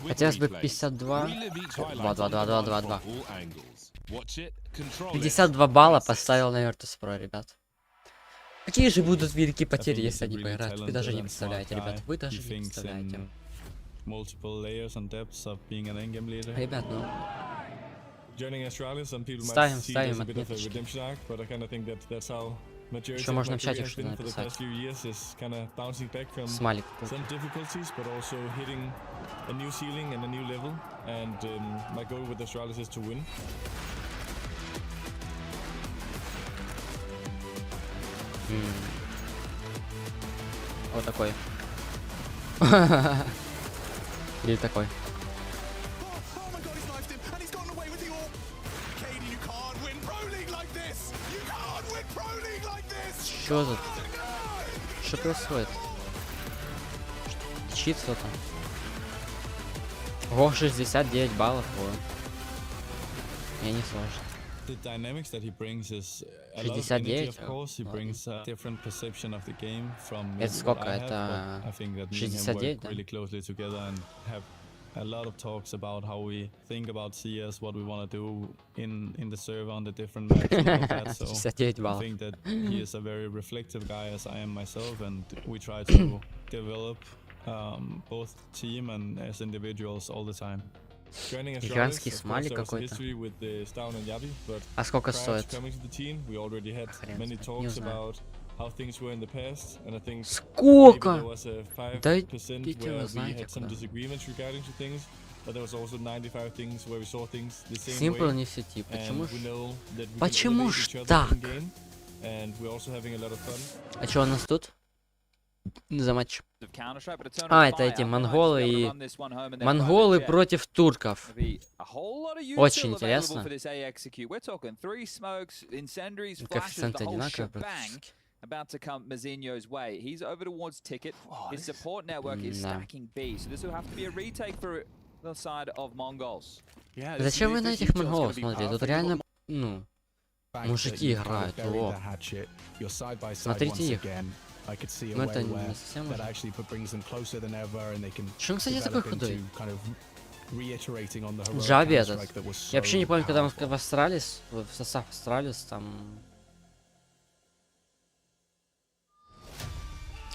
Хотелось бы 52. 2. 52 балла поставил на Virtus Pro, ребят. Какие же будут великие потери, если они поиграют? Вы даже не представляете, ребят. Вы даже не представляете. Ребят, ну... Ставим отметочки. Еще можно в чате что-то написать. Смайлик. Вот такой. Или такой. Что тут? Что происходит? Чит что-то. Ого, 69 баллов. Я не сложно. The dynamics that he brings is a lot of 69, energy, of course. He brings a different perception of the game from Это what сколько? I have, Это but I think that me and him 69, work да? really closely together and have a lot of talks about how we think about CS, what we want to do in the server on the different maps and all of that. So 69 I баллов. think that he is a very reflective guy, as I am myself, and we try to develop both team and as individuals all the time. Joining Astralis, Гигантский of course, смайлик there was какой-то. history with the Stown and Yavi, but А сколько prior стоит? to coming to the team, we already had Хрен many знает, не talks знаю. about how things were in the past, and I think maybe there Сколько? was a 5% Да where вы we знаете had some куда. disagreements regarding to things, but there was also 95 things where we saw things the same Simple way, не в сети. Почему and we ж? know that we Почему can elevate ж each other так? in game, and we're also having a lot of fun. А что у нас тут? За матч. of Counter-Strike, but a turn А, on это fire. эти Might монголы just be able to и... run this one home in their Монголы private jet. против турков. Be a whole lot of Очень util available интересно. for this A execute. We're talking 3 smokes, incendiaries, flashes, Коэффициенты the whole одинаковые shebang практически. about to come Mazinho's way. He's over towards Ticket. His support network is Да. stacking B, so this will have to be a retake for the side of Mongols. Зачем вы на этих монголов смотрите? Тут реально, ну, мужики играют. О. Смотрите их. Ну это не совсем мужики. Что он, кстати, такой худой? Джаби этот. Я вообще не помню, когда он в Астралис, в состав Астралис, там...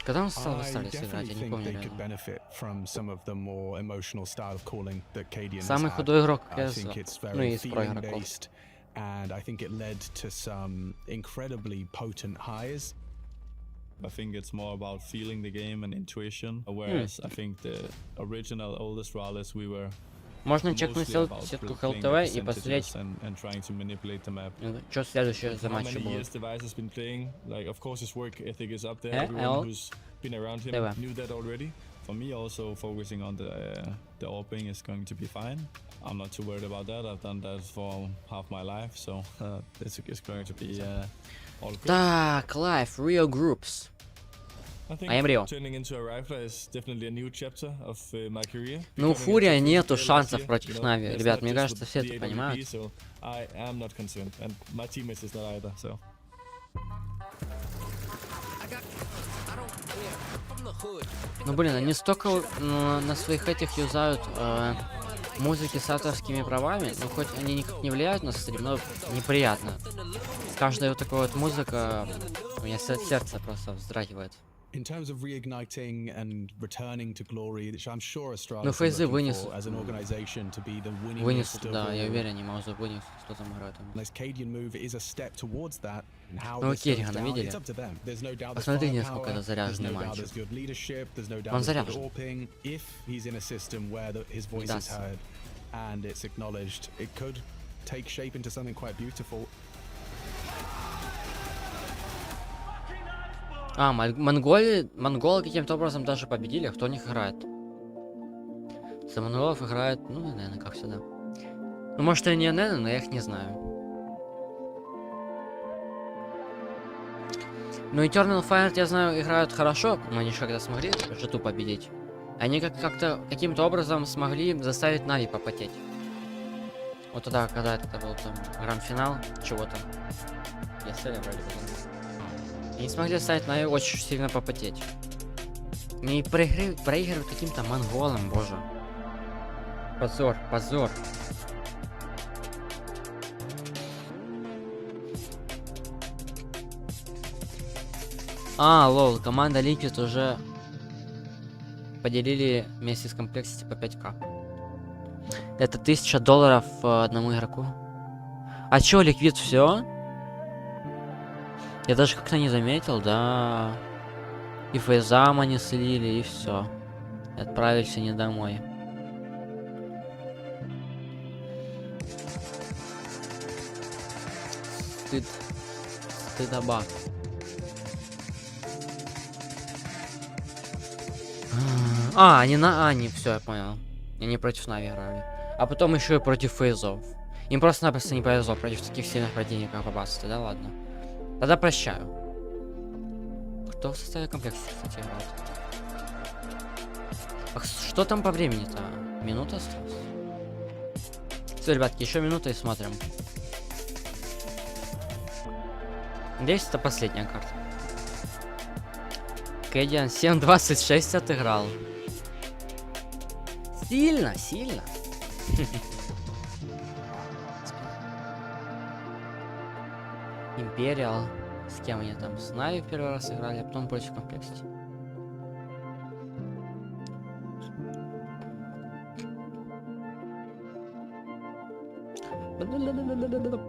Когда он стал в Астралис играть, я не помню реально. Самый худой игрок, как я знал. Ну и из проигроков. And I think it led to some incredibly potent highs. I think it's more about feeling the game and intuition, whereas I think the original old Astralis we were Можно чекнуть сетку ХЛТВ и посмотреть, and trying to manipulate the map. что следующее за How матчи many будет. years Device has been playing, like of course his work ethic is up there. Everyone who's been around him knew that already. For me also focusing on the orbing is going to be fine. I'm not too worried about that. I've done that for half my life, so this is going to be all good. Так, live, Rio Groups. I think I am Rio. turning into a rifler is definitely a new chapter of my career. Ну, у Becoming a Фурия top нету 50 шансов player, против you know, Нави. that's Ребят, not мне just кажется, with все the это AWP, понимают. so I am not concerned, and my teammates is not either, so. Ну, блин, они столько на своих этих юзают музыки с авторскими правами. Ну, хоть они никак не влияют на стрим, но неприятно. Каждая вот такая вот музыка, у меня сердце просто вздрагивает. In terms of reigniting and returning to glory, which I'm sure Astralis Ну, are фейзы looking вынесут. for as an organization to be the winningest Вынесут, of да, я all. уверен, не могу вынесут, кто там играет. This Cadian move is a step towards that. And how Ну, this goes Керригана down, видели? it's up to them. There's no doubt there's Посмотрите, firepower, насколько это there's заряженный no doubt мальчик. there's good leadership, there's no doubt Он there's good заряжен. AWPing. If he's in a system where his voice is Дастся. heard and it's acknowledged, it could take shape into something quite beautiful. А, монголы каким-то образом даже победили, а кто у них играет? За монголов играет, ну, наверное, как всегда. Ну, может, и не НН, но я их не знаю. Ну, и Eternal Fire, я знаю, играют хорошо, но они же когда смогли Жету победить. Они как-то каким-то образом смогли заставить Нави попотеть. Вот тогда, когда это был там гранд-финал, чего-то. ESL вроде бы. Они смогли заставить Нави очень сильно попотеть. Не проигрывают каким-то монголам, боже. Позор, позор. А, лол, команда Liquid уже поделили вместе с Complexity по 5К. Это $1000 одному игроку. А чё, Liquid все? Я даже как-то не заметил, да. И фейзам они слили, и все. Отправились они домой. Стыдоба. А, они на Ани, все, я понял. Они против Нави играли. А потом еще и против фейзов. Им просто-напросто не повезло против таких сильных противников попасться, да ладно. Тогда прощаю. Кто в составе комплекта, кстати, играет? Ах, что там по времени-то? Минута осталась? Все, ребятки, еще минута и смотрим. Надеюсь, это последняя карта. Кэдиан 7.26 отыграл. Сильно, сильно. Империал. С кем они там? С Нави в первый раз играли, а потом против комплексити.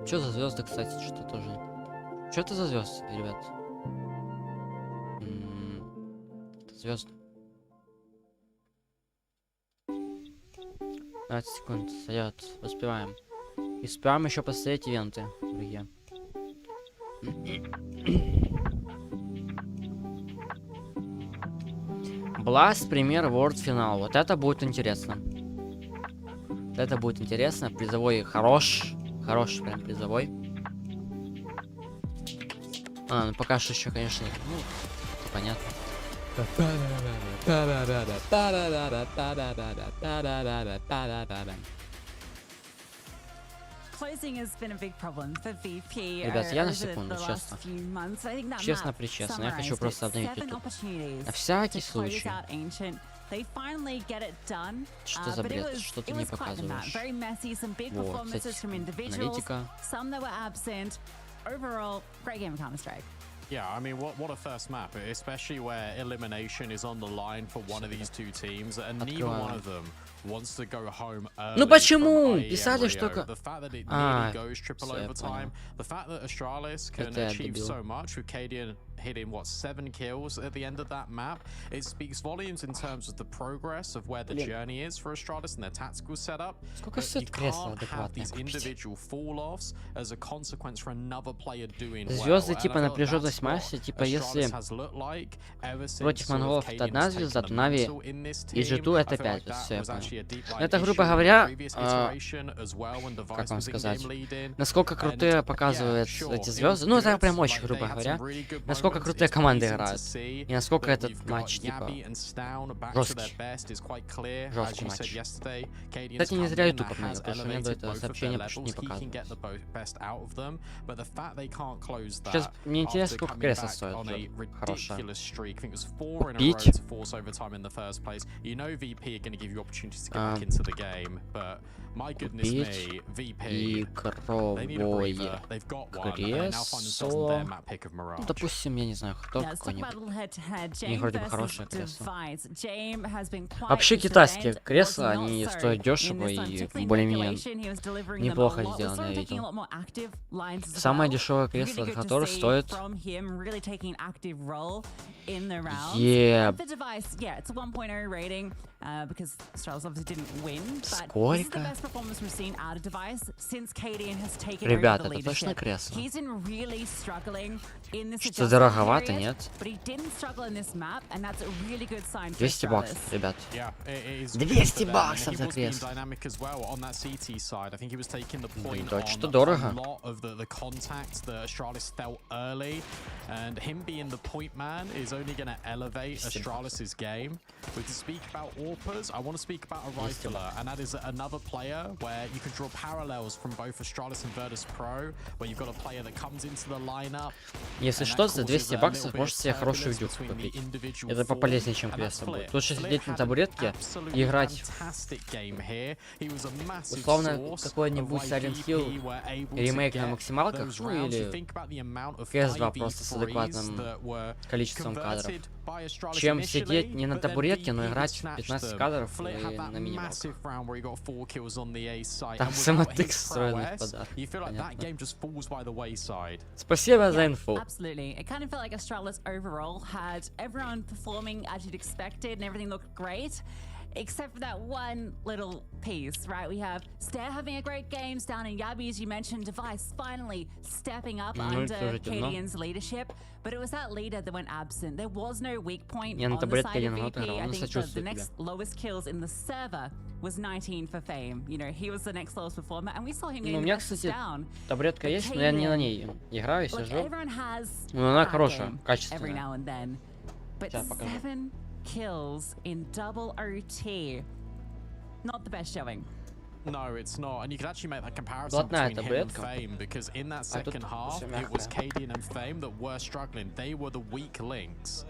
Что за звезды, кстати, что тоже? Что это за звезды, ребят? Звезды. 20 секунд, сойдет. Успеваем. И успеваем еще посмотреть ивенты, друзья. Blast, пример, World Final. Вот это будет интересно. Это будет интересно. Призовой хорош. Хороший прям призовой. А, ну пока что еще, конечно, ну, понятно. Ребят, я на секунду, честно. Честно-причестно, я хочу просто обновить YouTube. На всякий случай. Что за бред? Что ты не показываешь? Вот, кстати, аналитика. Overall, great game of Counter-Strike. Yeah, I mean, what a first map, especially where elimination is on the line for one of these two teams, and neither one of them wants to go home early. Ну почему? Писали, что... The fact that it nearly goes triple overtime, the fact that Astralis can achieve so much with Cadian hitting, what, 7 kills at the end of that map, it speaks volumes in terms of the progress of where the journey is for Astralis and their tactical setup. But you can't have these individual fall-offs as a consequence for another player doing well. Звезды типа напряженность массы, типа если против монголов это одна звезда, то Нави и G2 это 5 звезд, все я понял. Это, грубо говоря, как вам сказать, насколько крутые показывают эти звезды, ну это прям очень грубо говоря, насколько крутые команды играют. И насколько этот матч, типа, жесткий. Жесткий матч. Кстати, не зря YouTube обновил, потому что мне до этого сообщения почти не показывалось. Сейчас мне интересно, сколько кресла стоит. Хорошая. Купить. Купить игровое кресло. Ну, допустим, я не знаю, кто какой-нибудь. У них вроде бы хорошее кресло. Вообще китайские кресла, они стоят дешево и более-менее неплохо сделаны, я видел. Самое дешевое кресло, которое стоит... Сколько? Ребята, это точно кресло? Что дороговато, нет? 200 баксов, ребят. 200 баксов за кресло. Да, что дорого. Astralis's game. But to speak about AWPers, I want to speak about a rifler, and that is another player where you can draw parallels from both Astralis and Virtus Pro, where you've got a player that comes into the lineup. Если что, за 200 баксов можете себе хорошую видюху купить. Это пополезнее, чем кресло будет. Лучше сидеть на табуретке и играть условно какой-нибудь Silent Hill ремейк на максималках, ну или CS2 просто с адекватным количеством кадров, чем сидеть не на табуретке, но играть 15 кадров и на минималках. Там SMTX встроенный в подарок. Спасибо за инфу. Absolutely. It kind of felt like Astralis overall had everyone performing as you'd expected and everything looked great. except for that one little piece, right? We have Stair having a great game, Stan and Yabi, as you mentioned, Device finally stepping up under KDN's leadership, but it was that leader that went absent. There was no weak point on the side of VP. I think the next lowest kills in the server was 19 for Fame. You know, he was the next lowest performer, and we saw him getting down. Таблетка есть, но я не на ней играю, сижу. Но она хорошая, качественная. But 7 kills in double OT. Not the best showing. No, it's not. And you can actually make that comparison between him and Fame, because in that second half, it was KDN and Fame that were struggling. They were the weak links.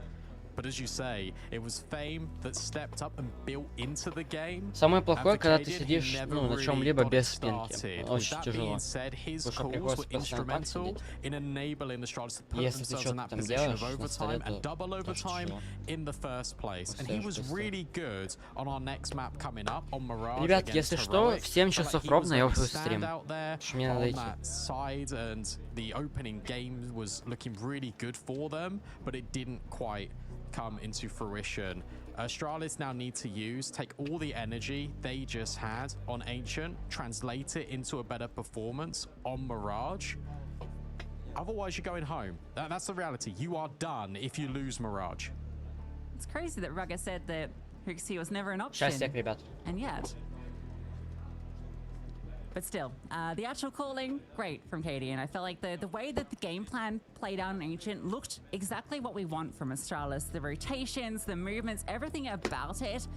But as you say, it was Fame that stepped up and built into the game. Самое плохое, когда ты сидишь, ну, на чем-либо без спинки. Очень тяжело. His calls were instrumental in enabling the Astralis to put themselves in that position of overtime and double overtime in the first place. And he was really good on our next map coming up on Mirage. Ребят, если что, в 7 часов ровно я ухожу в стрим. Мне надо идти. Side, and the opening game was looking really good for them, but it didn't quite come into fruition. Astralis now need to take all the energy they just had on Ancient, translate it into a better performance on Mirage. Otherwise, you're going home. That's the reality. You are done if you lose Mirage. It's crazy that Rugger said that Hooksy was never an option. And yet. But still, the actual calling, great from Katie, and I felt like the way that the game plan played out in Ancient looked exactly what we want from Astralis. The rotations, the movements, everything about it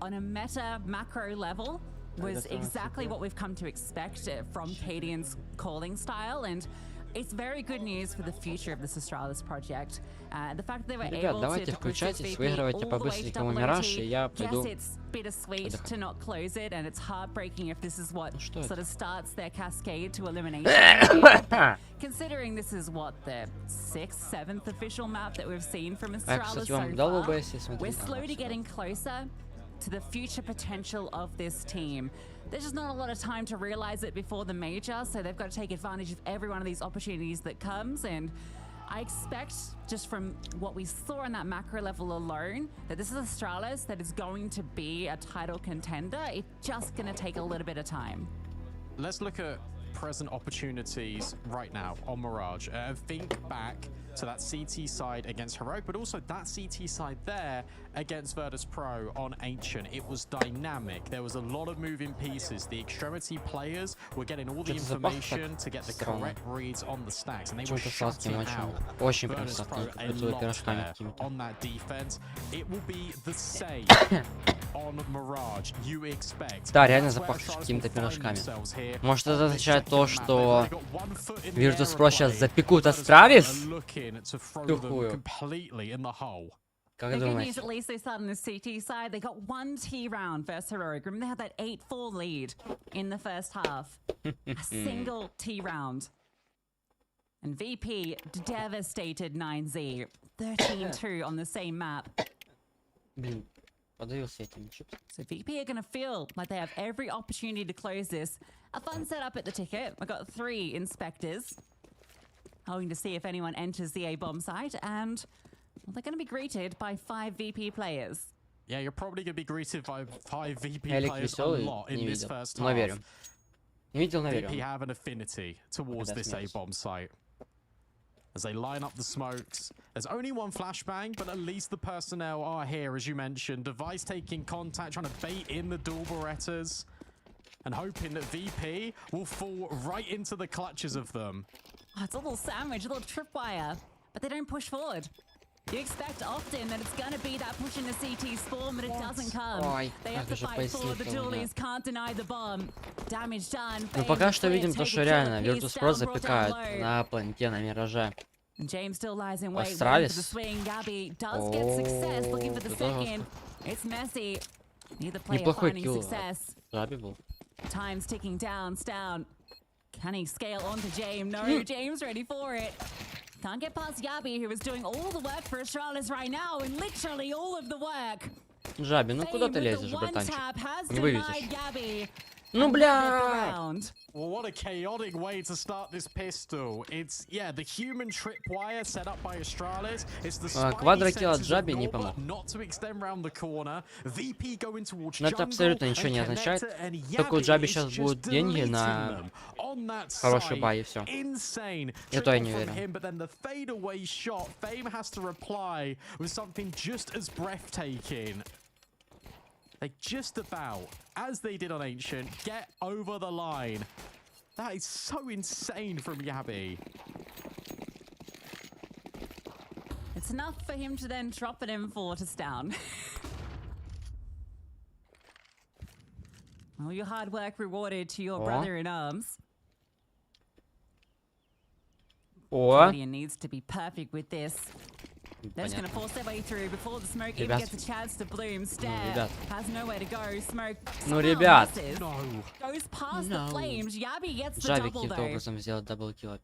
on a meta macro level was exactly what we've come to expect from Cadian's calling style, and it's very good news for the future of this Astralis project. The fact that they were able to push this VP all the way to double OT. Yes, it's bittersweet to not close it, and it's heartbreaking if this is what sort of starts their cascade to elimination. Considering this is what, the 6th, 7th official map that we've seen from Astralis so far, we're slowly getting closer to the future potential of this team. There's just not a lot of time to realize it before the major, so they've got to take advantage of every one of these opportunities that comes, and I expect, just from what we saw on that macro level alone, that this is Astralis that is going to be a title contender. It's just going to take a little bit of time. Let's look at present opportunities right now on Mirage. Think back to that CT side against Heroic, but also that CT side there against Virtus Pro on Ancient. It was dynamic. There was a lot of moving pieces. The Extremity players were getting all the information to get the correct reads on the stacks, and they were shutting out Virtus Pro a lot there on that defense. It will be the same on Mirage. You expect. Да, реально запахло какими-то пирожками. Может, это означает то, что Virtus Pro сейчас запекут Astralis? Тухую. The good news, at least they started on the CT side. They got 1 T round versus Heroic. Remember, they had that 8-4 lead in the first half. A single T round. And VP devastated 9Z. 13-2 on the same map. So VP are going to feel like they have every opportunity to close this. A fun setup at the ticket. I got 3 inspectors, hoping to see if anyone enters the A-bomb site, and well, they're going to be greeted by 5 VP players. Yeah, you're probably going to be greeted by 5 VP players a lot in this first half. VP have an affinity towards this A-bomb site. As they line up the smokes, there's only 1 flashbang, but at least the personnel are here, as you mentioned. Device taking contact, trying to bait in the dual Berettas, and hoping that VP will fall right into the clutches of them. Oh, it's a little sandwich, a little tripwire, but they don't push forward. You expect often that it's going to be that push in the CT spawn, but it doesn't come. They have to fight forward. The dualies can't deny the bomb. Damage done. Ну пока что видим то, что реально Virtus Pro запекают на планете, на Мираже. James still lies in wait for the swing. Gabby does get success, looking for the second. It's messy. Neither player finding success. Time's ticking down. Can he scale onto James? No, James ready for it. Can't get past Yabi, who is doing all the work for Astralis right now, and literally all of the work. Жаби, ну куда ты лезешь, братанчик? Не вывезешь. Ну, бля! Well, what a chaotic way to start this pistol. It's, yeah, the human tripwire set up by Astralis. It's the квадрокилл от Джаби не помог. not to extend round the corner. VP going towards Но это абсолютно ничего не означает. Только у Джаби сейчас будут деньги на хороший бай и все. Я то и не верю. But then the fadeaway shot, Fame has to reply with something just as breathtaking. They just about, as they did on Ancient, get over the line. That is so insane from Yabi. It's enough for him to then drop an M4 to Stown. All your hard work rewarded to your brother in arms. Gideon needs to be perfect with this. They're just going to force their way through before the smoke even gets a chance to bloom. Stare has nowhere to go. Smoke goes past the flames. Yabi gets the double though.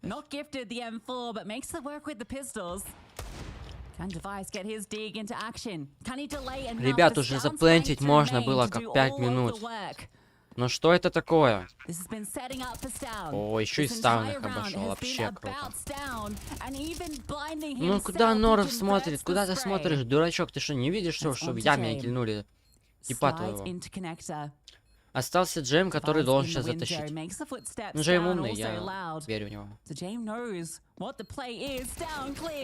Not gifted the M4, but makes it work with the pistols. Can Device get his dig into action? Can he delay enough? Ребят, уже заплентить можно было как 5 минут. Ну что это такое? О, еще и Стаун их обошел. Вообще круто. Ну куда Норов смотрит? Куда ты смотришь, дурачок? Ты что, не видишь, что в яме кильнули? Типа твоего. Остался Джейм, который должен сейчас затащить. Ну, Джейм умный, я верю в него.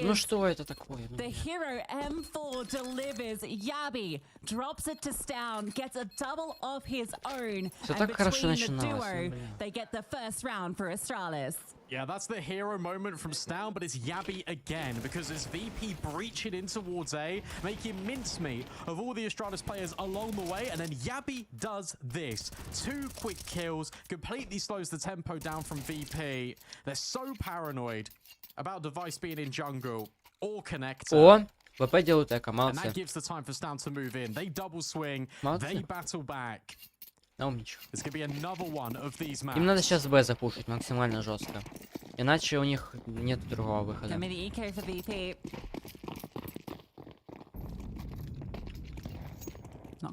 Ну что это такое? The hero M4 delivers. Yabi drops it to Stown, gets a double of his own. Все так хорошо начиналось. They get the first round for Astralis. Yeah, that's the hero moment from Stown, but it's Yabi again, because it's VP breaching in towards A, making mincemeat of all the Astralis players along the way, and then Yabi does this. 2 quick kills, completely slows the tempo down from VP. They're so paranoid about Device being in jungle or connector. О, ВП делают эко, And that молодцы. gives the time for Stown to move in. They double swing, they battle back. It's gonna be another one of these maps. Им надо сейчас Б запушить максимально жестко. Иначе у них нет другого выхода. Not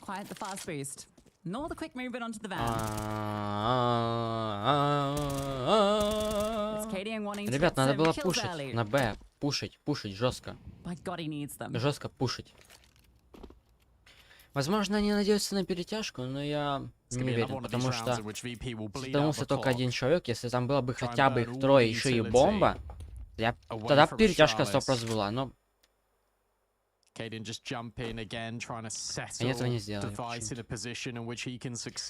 quite the fast boost, nor the quick movement onto the van. Ребят, надо было пушить на Б. Пушить жестко. Жестко пушить. Возможно, они надеются на перетяжку, но я не уверен, потому что сданулся только один человек. Если там было бы хотя бы их трое, еще и бомба, тогда перетяжка 100% была, но они этого не сделали.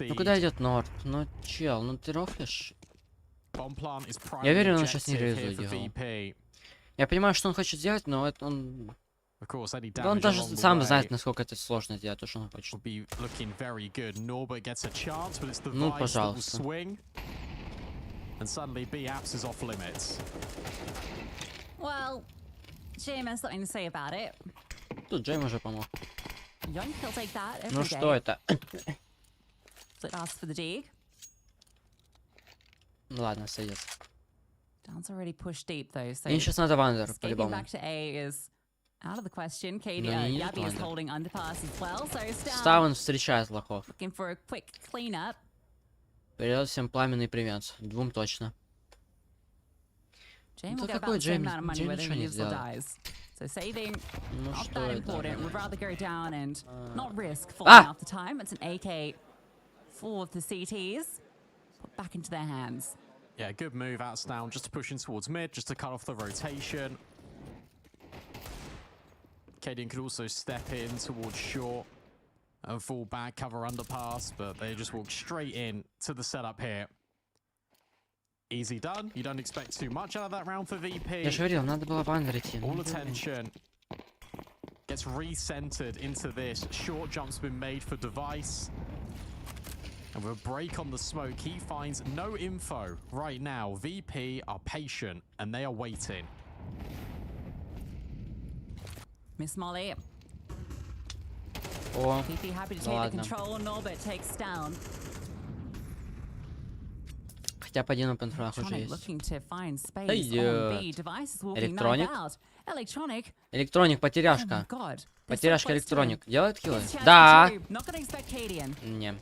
Ну куда идет Норд? Ну чел, ну ты рофлишь? Я верю, он сейчас не реализует. Я понимаю, что он хочет сделать, но это он... Он даже сам знает, насколько это сложно сделать, то, что он хочет. Ну, пожалуйста. Тут Джейм уже помог. Ну что это? Ну ладно, сойдет. Им сейчас надо вандер, по-любому. Out of the question. Yabi is holding underpass as well, so Ставан встречает лохов. Looking for a quick cleanup. Передает всем пламенный привет. 2 точно. Ну какой Джейм? Джейм ничего не сделал. So saving, ну not что that это? important. Would rather go down and not risk falling off the time. It's an AK for the CTs. Put back into their hands. Yeah, good move out Stown, just pushing towards mid, just to cut off the rotation. Cadian could also step in towards short and fall back, cover underpass, but they just walk straight in to the setup here. Easy done. You don't expect too much out of that round for VP. Я же говорил, надо было вандер идти. All attention gets re-centered into this. Short jump's been made for Device. And with a break on the smoke, he finds no info right now. VP are patient and they are waiting. Miss Molly. О, VP happy to take the control. Norbert takes down. Хотя по один опенфраг уже есть. Электроник, потеряшка. Потеряшка электроник. Делает киллы? Да. Не.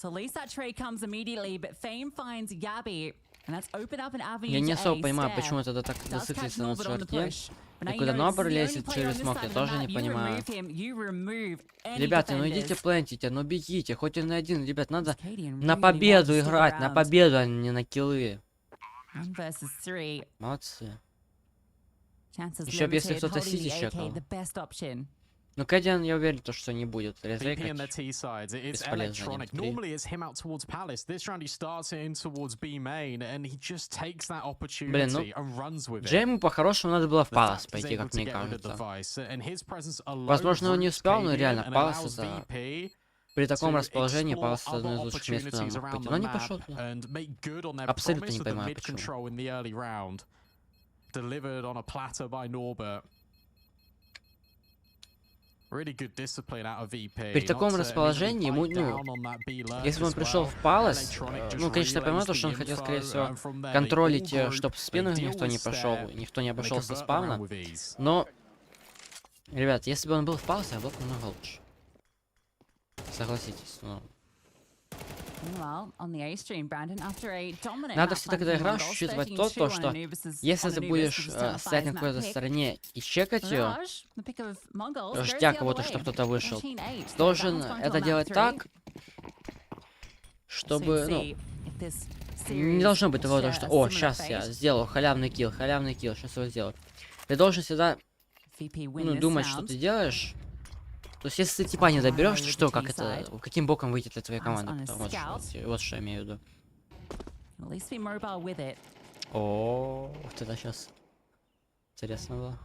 So at least that trade comes immediately, but Fame finds Gabby, and that's opened up an avenue. Я не to особо A. понимаю, Stare почему тогда так does catch зациклиться на Norbert on the шорте. push. But now И you куда know Нобер this is the only лезет player через on this смок, side я of the тоже map. не You понимаю. remove him, you remove any Ребята, ну идите defenders. плентите, ну бегите, хоть и на один. Ребят, надо Cadian на really победу wants to stick играть, на around. победу, а не на киллы. 1 versus 3. Молодцы. Chances Еще бы если limited, кто-то holding Сити the AK, чекал. the best option. Ну, Кэдиан, я уверен, что не будет VP and their резекать. T sides. It's Бесполезно, electronic. 1-3. Normally it's him out towards Palace. This round he starts it in towards B main, and he just takes that Блин, opportunity ну, and runs with it. Джейму по-хорошему надо было в The Палас fact he's пойти, able как to мне get rid of the кажется. Vice, and his presence alone Возможно, он не roots успел, но Cadian реально, and Палас allows это... VP При таком to расположении explore Палас одно other из лучших мест, куда он opportunities мог around пойти. the Но не map пошел туда. and make good on their Абсолютно promise не of the понимаю, mid почему. control in the early round. Delivered on a platter by Norbert. Really good discipline out of VP. При таком расположении ему, ну, если бы он пришел в Палас, ну, конечно, я понимаю, что он хотел, скорее всего, контролить, чтобы в спину никто не пошел, никто не обошел со спавна. Но, ребят, если бы он был в Паласе, я был бы намного лучше. Согласитесь, ну. Надо всегда, когда играешь, учитывать то, что если ты будешь стоять на какой-то стороне и чекать ее, ждя кого-то, чтобы кто-то вышел, должен это делать так, чтобы, ну, не должно быть того, что, о, сейчас я сделал халявный килл, сейчас его сделаю. Ты должен всегда, ну, думать, что ты делаешь. То есть, если ты типа не доберешь, что, как это, каким боком выйдет для твоей команды? Вот что я имею в виду. О, вот это сейчас интересно было.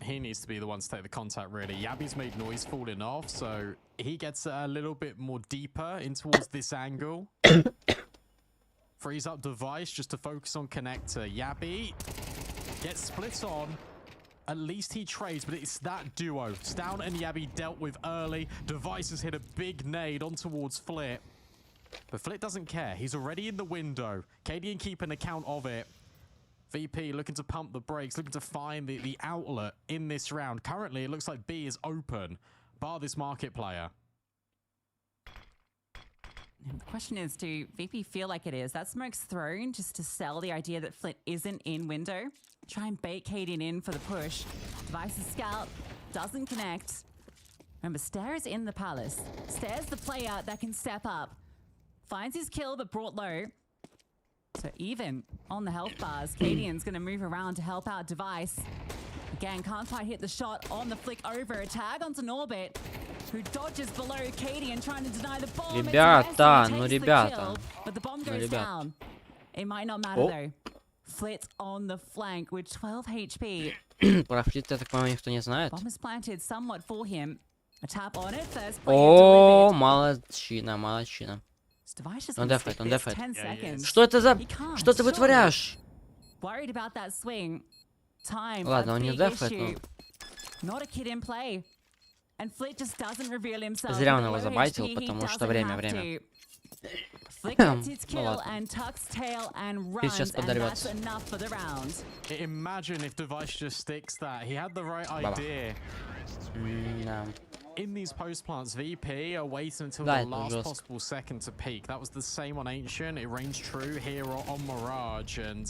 He needs to be the one to take the contact, really. Yabi's made noise falling off, so he gets a little bit more deeper in towards this angle. Frees up device just to focus on connector. Yabi gets split on. At least he trades, but it's that duo. Stown and Yabi dealt with early. Device has hit a big nade on towards Flit. But Flit doesn't care. He's already in the window. Cadian keeping account of it. VP looking to pump the brakes, looking to find the outlet in this round. Currently, it looks like B is open, bar this market player. The question is, do VP feel like it is? That smoke's thrown just to sell the idea that Flit isn't in window. Try and bait Cadian in for the push. Device's scout doesn't connect. Remember, Stare is in the Palace. Stare's the player that can step up. Finds his kill, but brought low. So even on the health bars, Cadian's going to move around to help out Device. Again, can't quite hit the shot on the flick over. A tag onto Norbit, who dodges below Cadian, trying to deny the bomb. Ребята, ну ребята. But the bomb goes down. It might not matter though. Flit on the flank with 12 HP. Про Флит, я так понимаю, никто не знает. Bomb is planted somewhat for him. A tap on it. First О, молодчина, молодчина. Он дефает, он дефает. Что это за... Что ты вытворяешь? Ладно, он не дефает, но... Зря он его забайтил, потому что время. Ну ладно. Флит сейчас подорвется. Imagine if Device just sticks that. He had the right idea. In these post plants, VP are waiting until the last possible second to peak. That was the same on Ancient. It reigns true here on Mirage, and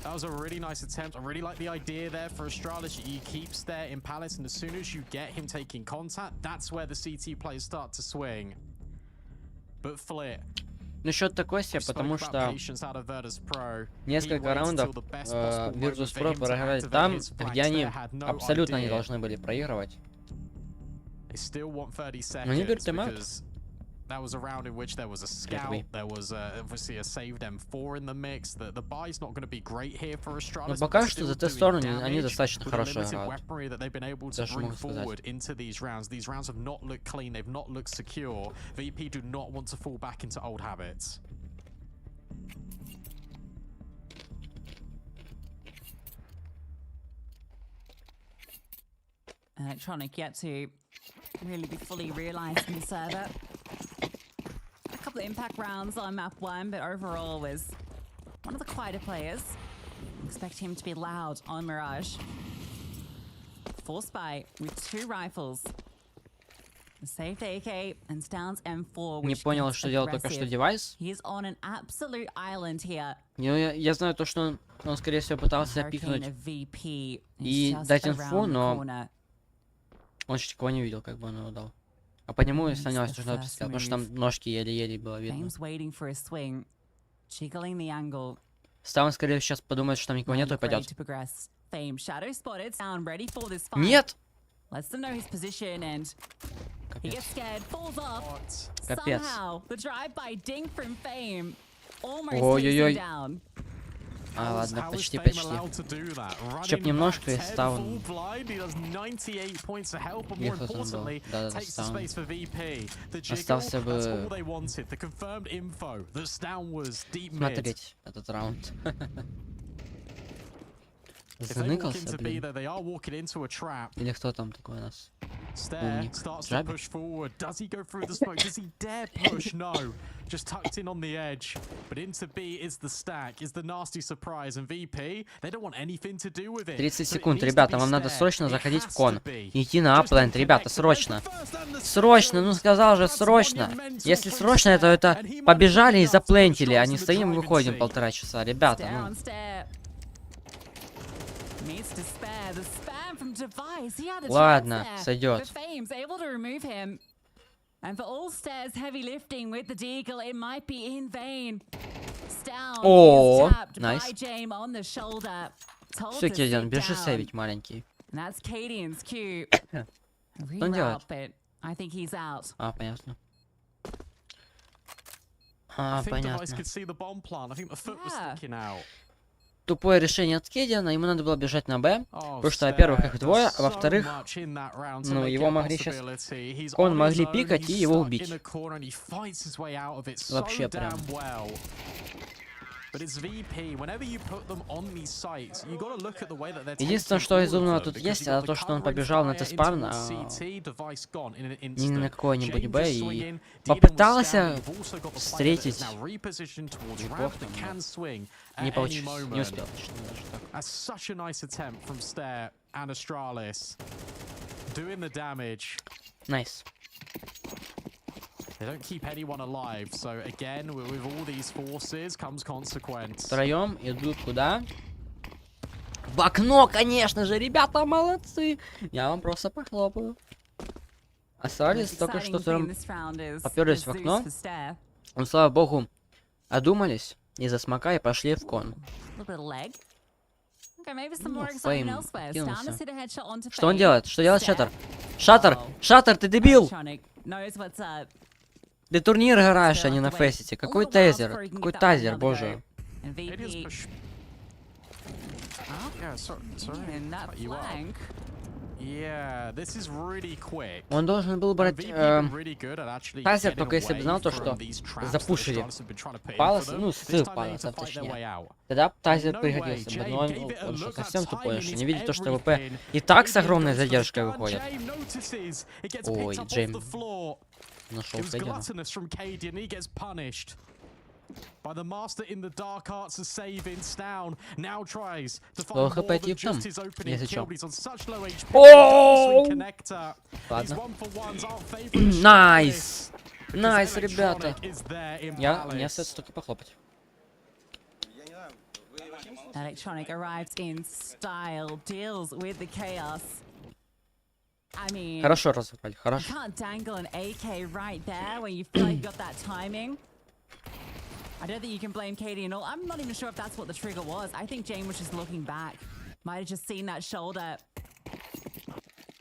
that was a really nice attempt. I really like the idea there for Astralis. He keeps there in Palace, and as soon as you get him taking contact, that's where the CT players start to swing. But Flit. Ну, счет такой себе, потому что несколько раундов Virtus Pro проиграли там, где они абсолютно не должны были проигрывать. Но они берут тайм-аут. That was a round in which there was a scout, there was obviously a saved M4 in the mix. The buy's not going to be great here for Astralis. Но пока что за Т-сторону они достаточно хорошо играют. Даже могу сказать. Into these rounds have not looked clean, they've not looked secure. VP do not want to fall back into old habits. Electronic yet to really be fully realized in the server. A couple of impact rounds on map 1, but overall was one of the quieter players. Expect him to be loud on Mirage. Force by with 2 rifles. Saved AK and Stan's M4, Не which понял, gets что делал только что aggressive. девайс. He is on an absolute island here. Я знаю то, что он скорее всего пытался пикнуть и дать инфу, но он чуть никого не видел, как бы он его дал. А по нему становилось нужно обстрел, потому что там ножки еле-еле было видно. Стаун скорее сейчас подумает, что там никого нету и пойдет. Нет! Lets them know his position and he gets scared, falls off. Капец. Somehow, the drive-by dink from Fame almost Ой-ой-ой. takes him down. А, ладно, почти. Чтоб немножко и Стаун. Где кто там был? Да-да-да, Стаун. Остался бы смотреть этот раунд. Заныкался, блин. Или кто там такой у нас? Умник. Жабик? Just tucked in on the edge, but into B is the stack, is the nasty surprise, and VP, they don't want anything to do with it. 30 секунд, ребята, вам надо срочно заходить в кон. Идти на аплент, ребята, срочно. Срочно, ну сказал же, срочно. Если срочно, то это побежали и заплентили, а не стоим и выходим 1,5 часа, ребята, ну. Ладно, сойдет. And for all Stairs heavy lifting with the deagle, it might be in vain. Stown О, is tapped nice. by Jame on the shoulder. Все, Кедиан, бежи сейвить, маленький. And that's Cadian's cue. Что он делает? But I think he's out. А, понятно. А, понятно. Тупое решение от Кедиана, ему надо было бежать на Б, потому что, во-первых, их двое, а во-вторых, ну, его могли сейчас... Кон могли пикать и его убить. Вообще прям. Единственное, что из умного тут есть, это то, что он побежал на Т-спавн, не на какой-нибудь Б, и попытался встретить игроков, не получилось, не успел. Найс. They don't keep anyone alive, so again, with all these forces comes consequence. Втроем идут куда? В окно, конечно же, ребята, молодцы! Я вам просто похлопаю. Astralis только что попёрлись в окно. Ну, слава богу, одумались из-за смока и пошли в кон. Фейм кинулся. Что он делает? Что делает Шаттер? Шаттер! Шаттер, ты дебил! Ты турнир играешь, а не на фейсите. Какой тейзер? Какой тазер, боже. Он должен был брать тазер, только если бы знал то, что запушили палосы, ну, с палосов, точнее. Тогда тазер пригодился бы, но он что, совсем тупой, что не видит то, что ВП и так с огромной задержкой выходит. Ой, Джейм нашел Федера. By the master in the dark arts of saving, Stown now tries to Well, find more than там, just his opening kill, but he's on such low HP. Oh! Connector. These Ладно. 1-for-1s aren't favoring Найс! Найс, ребята! Мне остается только похлопать. Electronic arrives in style, deals with the chaos. I mean, Хорошо разобрали, хорошо. You can't dangle an AK right there when you feel like you got that timing. I don't think you can blame Katie and all. I'm not even sure if that's what the trigger was. I think Jane was just looking back. Might have just seen that shoulder a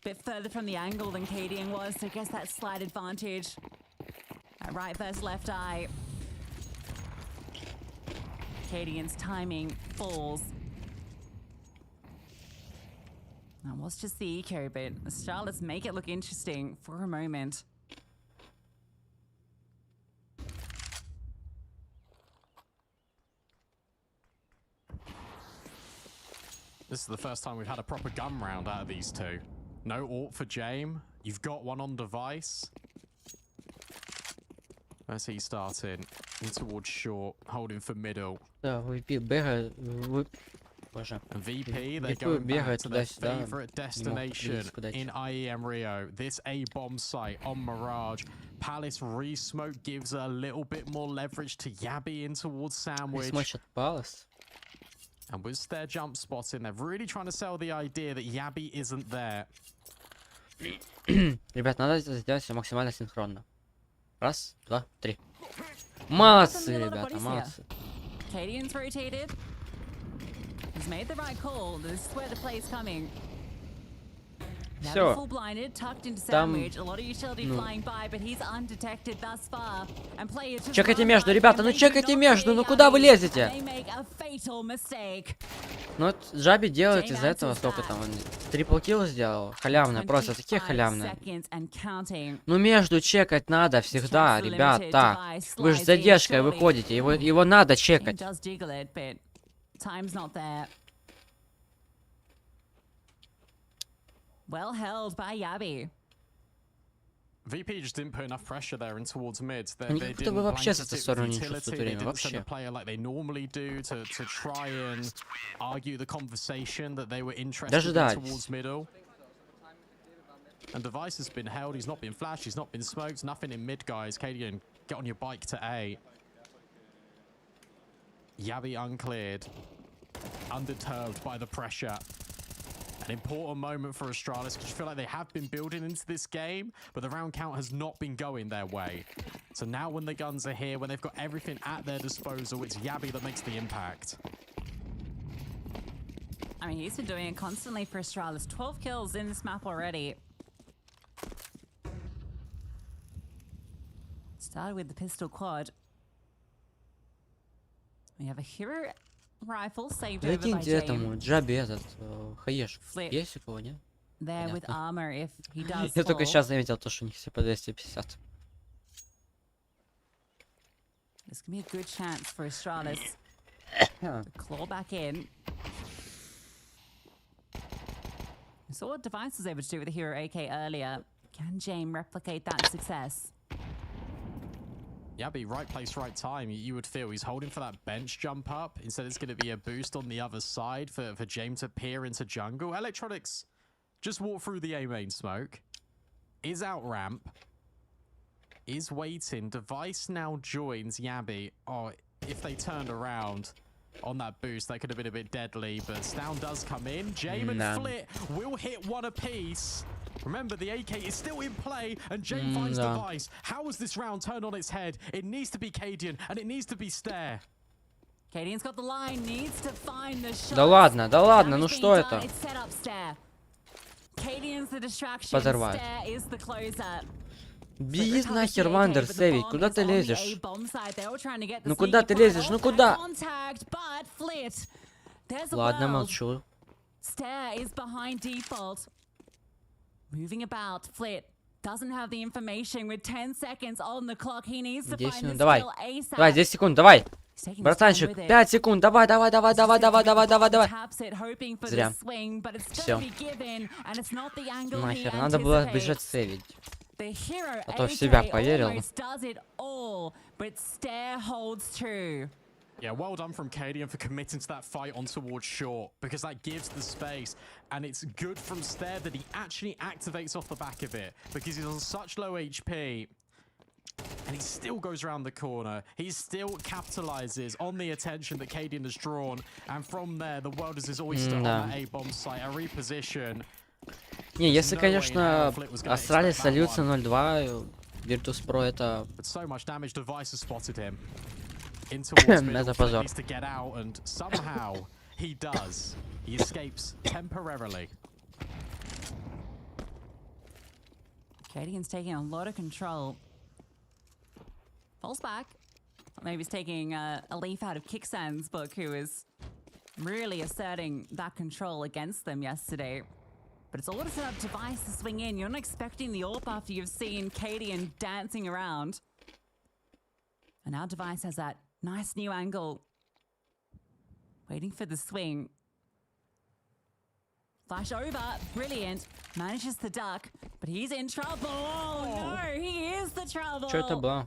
bit further from the angle than Katie was, so I guess that slight advantage. Right versus left eye. Cadian's timing falls. That was just the eco, but let's make it look interesting for a moment. This is the first time we've had a proper gun round out of these two. No AWP for Jame. You've got one on device. Where's he starting? In towards short, holding for middle. Да, VP бегает, Боже. VP, they're VP going back бегает to their туда-сюда. favorite destination in IEM Rio. This A-bomb site on Mirage. Palace re-smoke gives a little bit more leverage to Yabi in towards Sandwich. Смотрит Palace. And with their jump spotting, they're really trying to sell the idea that Yabi isn't there. Ребят, надо сделать все максимально синхронно. Раз, два, три. Молодцы, ребята, молодцы. Cadian's rotated. He's made the right call. This is where the play's coming. Всё. Full blinded, tucked into Там, sandwich. A lot of utility flying by, but he's undetected thus far. And players just чекайте run между, right ребята, and ну they do чекайте not между, clear ну куда вы Yabi, лезете? and they make a fatal mistake. Ну вот Джаби делает из-за этого сколько там, он трипл килл сделал, халявные, просто такие 25 халявные. seconds and counting. Ну между чекать надо всегда, ребята. Вы же с задержкой выходите, его надо He чекать. does jiggle it, but time's not there. Well held by Yabi. VP just didn't put enough pressure there and towards mid. Они They как будто didn't бы вообще с blanket этой it стороны with не чувствуют utility. They время, didn't send the вообще. player like they normally do to try and argue the conversation that they were interested in Дождались. towards middle. And Device has been held. He's not been flashed. He's not been smoked. Nothing in mid, guys. Cadian, get on your bike to A. Yabi uncleared. Undeterred by the pressure. An important moment for Astralis because you feel like they have been building into this game, but the round count has not been going their way. So now when the guns are here, when they've got everything at their disposal, it's Yabi that makes the impact. I mean, he's been doing it constantly for Astralis. 12 kills in this map already. Started with the pistol quad. We have a hero rifle saved over by Закиньте этому Джаби этот хаеш. Flip. Есть у кого, нет? There with Понятно. armor if he does Я только fall. сейчас заметил то, что у них все по 250. This can be a good chance for Astralis to claw back in. We saw what Device was able to do with the hero AK earlier. Can Jame replicate that success? Yabi, right place, right time. You would feel he's holding for that bench jump up. Instead, it's going to be a boost on the other side for James to peer into jungle. Electronics just walk through the A main smoke. Is out ramp. Is waiting. Device now joins Yabi. Oh, if they turned around on that boost, that could have been a bit deadly. But Stown does come in. Jame and Flit will hit one apiece. Remember, the AK is still in play, and Jane finds Device. How has this round turned on its head? It needs to be Cadian, and it needs to be Stare. Cadian's got the line, needs to find the shot. Да ладно, ну что это? It's set up Stare. Cadian's the distraction. Подорвать. Stare is the closer. Беги нахер, Вандер, Севик, куда ты лезешь? Ну куда ты лезешь, ну куда? Ладно, молчу. Stare is behind default. Moving about, Flit doesn't have the information with 10 seconds on the clock. He needs to 10 find секунд, this давай. kill ASAP. Давай, 10 секунд, давай. He's taking his time Братанчик, with it. 5 секунд, давай. Taps it, hoping for Зря. the swing, but it's Всё. gonna be given, and it's not the angle he Нахер, надо было anticipates. бежать сейвить. The hero А то в AK себя поверил. almost does it all, but Stare holds true. Yeah, well done from Cadian for committing to that fight on towards short, because that gives the space, and it's good from Stare that he actually activates off the back of it, because he's on such low HP, and he still goes around the corner. He still capitalizes on the attention that Cadian has drawn, and from there, the world is his oyster on that A-bomb site, a reposition. Не, если, конечно, Astralis сольются 0-2, Virtus Pro это... But so much damage, Device has spotted him. In towards middle, Это Flip позор. needs to get out, and somehow he does. He escapes temporarily. Cadian's taking a lot of control. Falls back. Maybe he's taking a leaf out of Kicksan's book, who is really asserting that control against them yesterday. But it's all to set up Device to swing in. You're not expecting the AWP after you've seen Cadian dancing around. And now Device has that nice new angle. Waiting for the swing. Flash over. Brilliant. Manages to duck. But he's in trouble. Oh, no. He is the trouble. Что это было?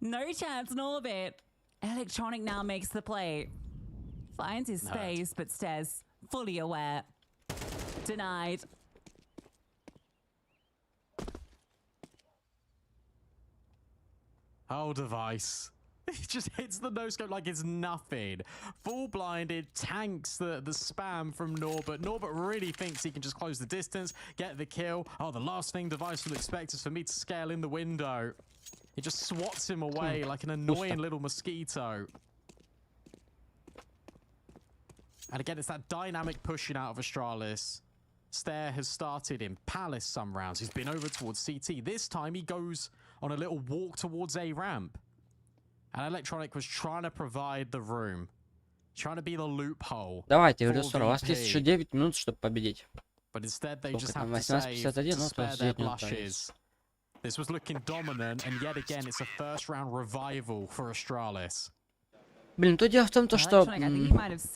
No chance in orbit. Electronic now makes the play. Finds his space, but stays fully aware. Denied. Oh, device. He just hits the no-scope like it's nothing. Full blinded, tanks the spam from Norbert. Norbert really thinks he can just close the distance, get the kill. Oh, the last thing device will expect is for me to scale in the window. It just swats him away like an annoying little mosquito. And again, it's that dynamic pushing out of Astralis. Stair has started in Palace some rounds. He's been over towards CT. This time he goes on a little walk towards A ramp. And Electronic was trying to provide the room. Trying to be the loophole. Давайте, Virtus Pro, у вас есть еще 9 минут, чтобы победить. But instead they just have to say, to spare their blushes. This was looking dominant, and yet again it's a first round revival for Astralis. Блин, то дело в том, что Virtus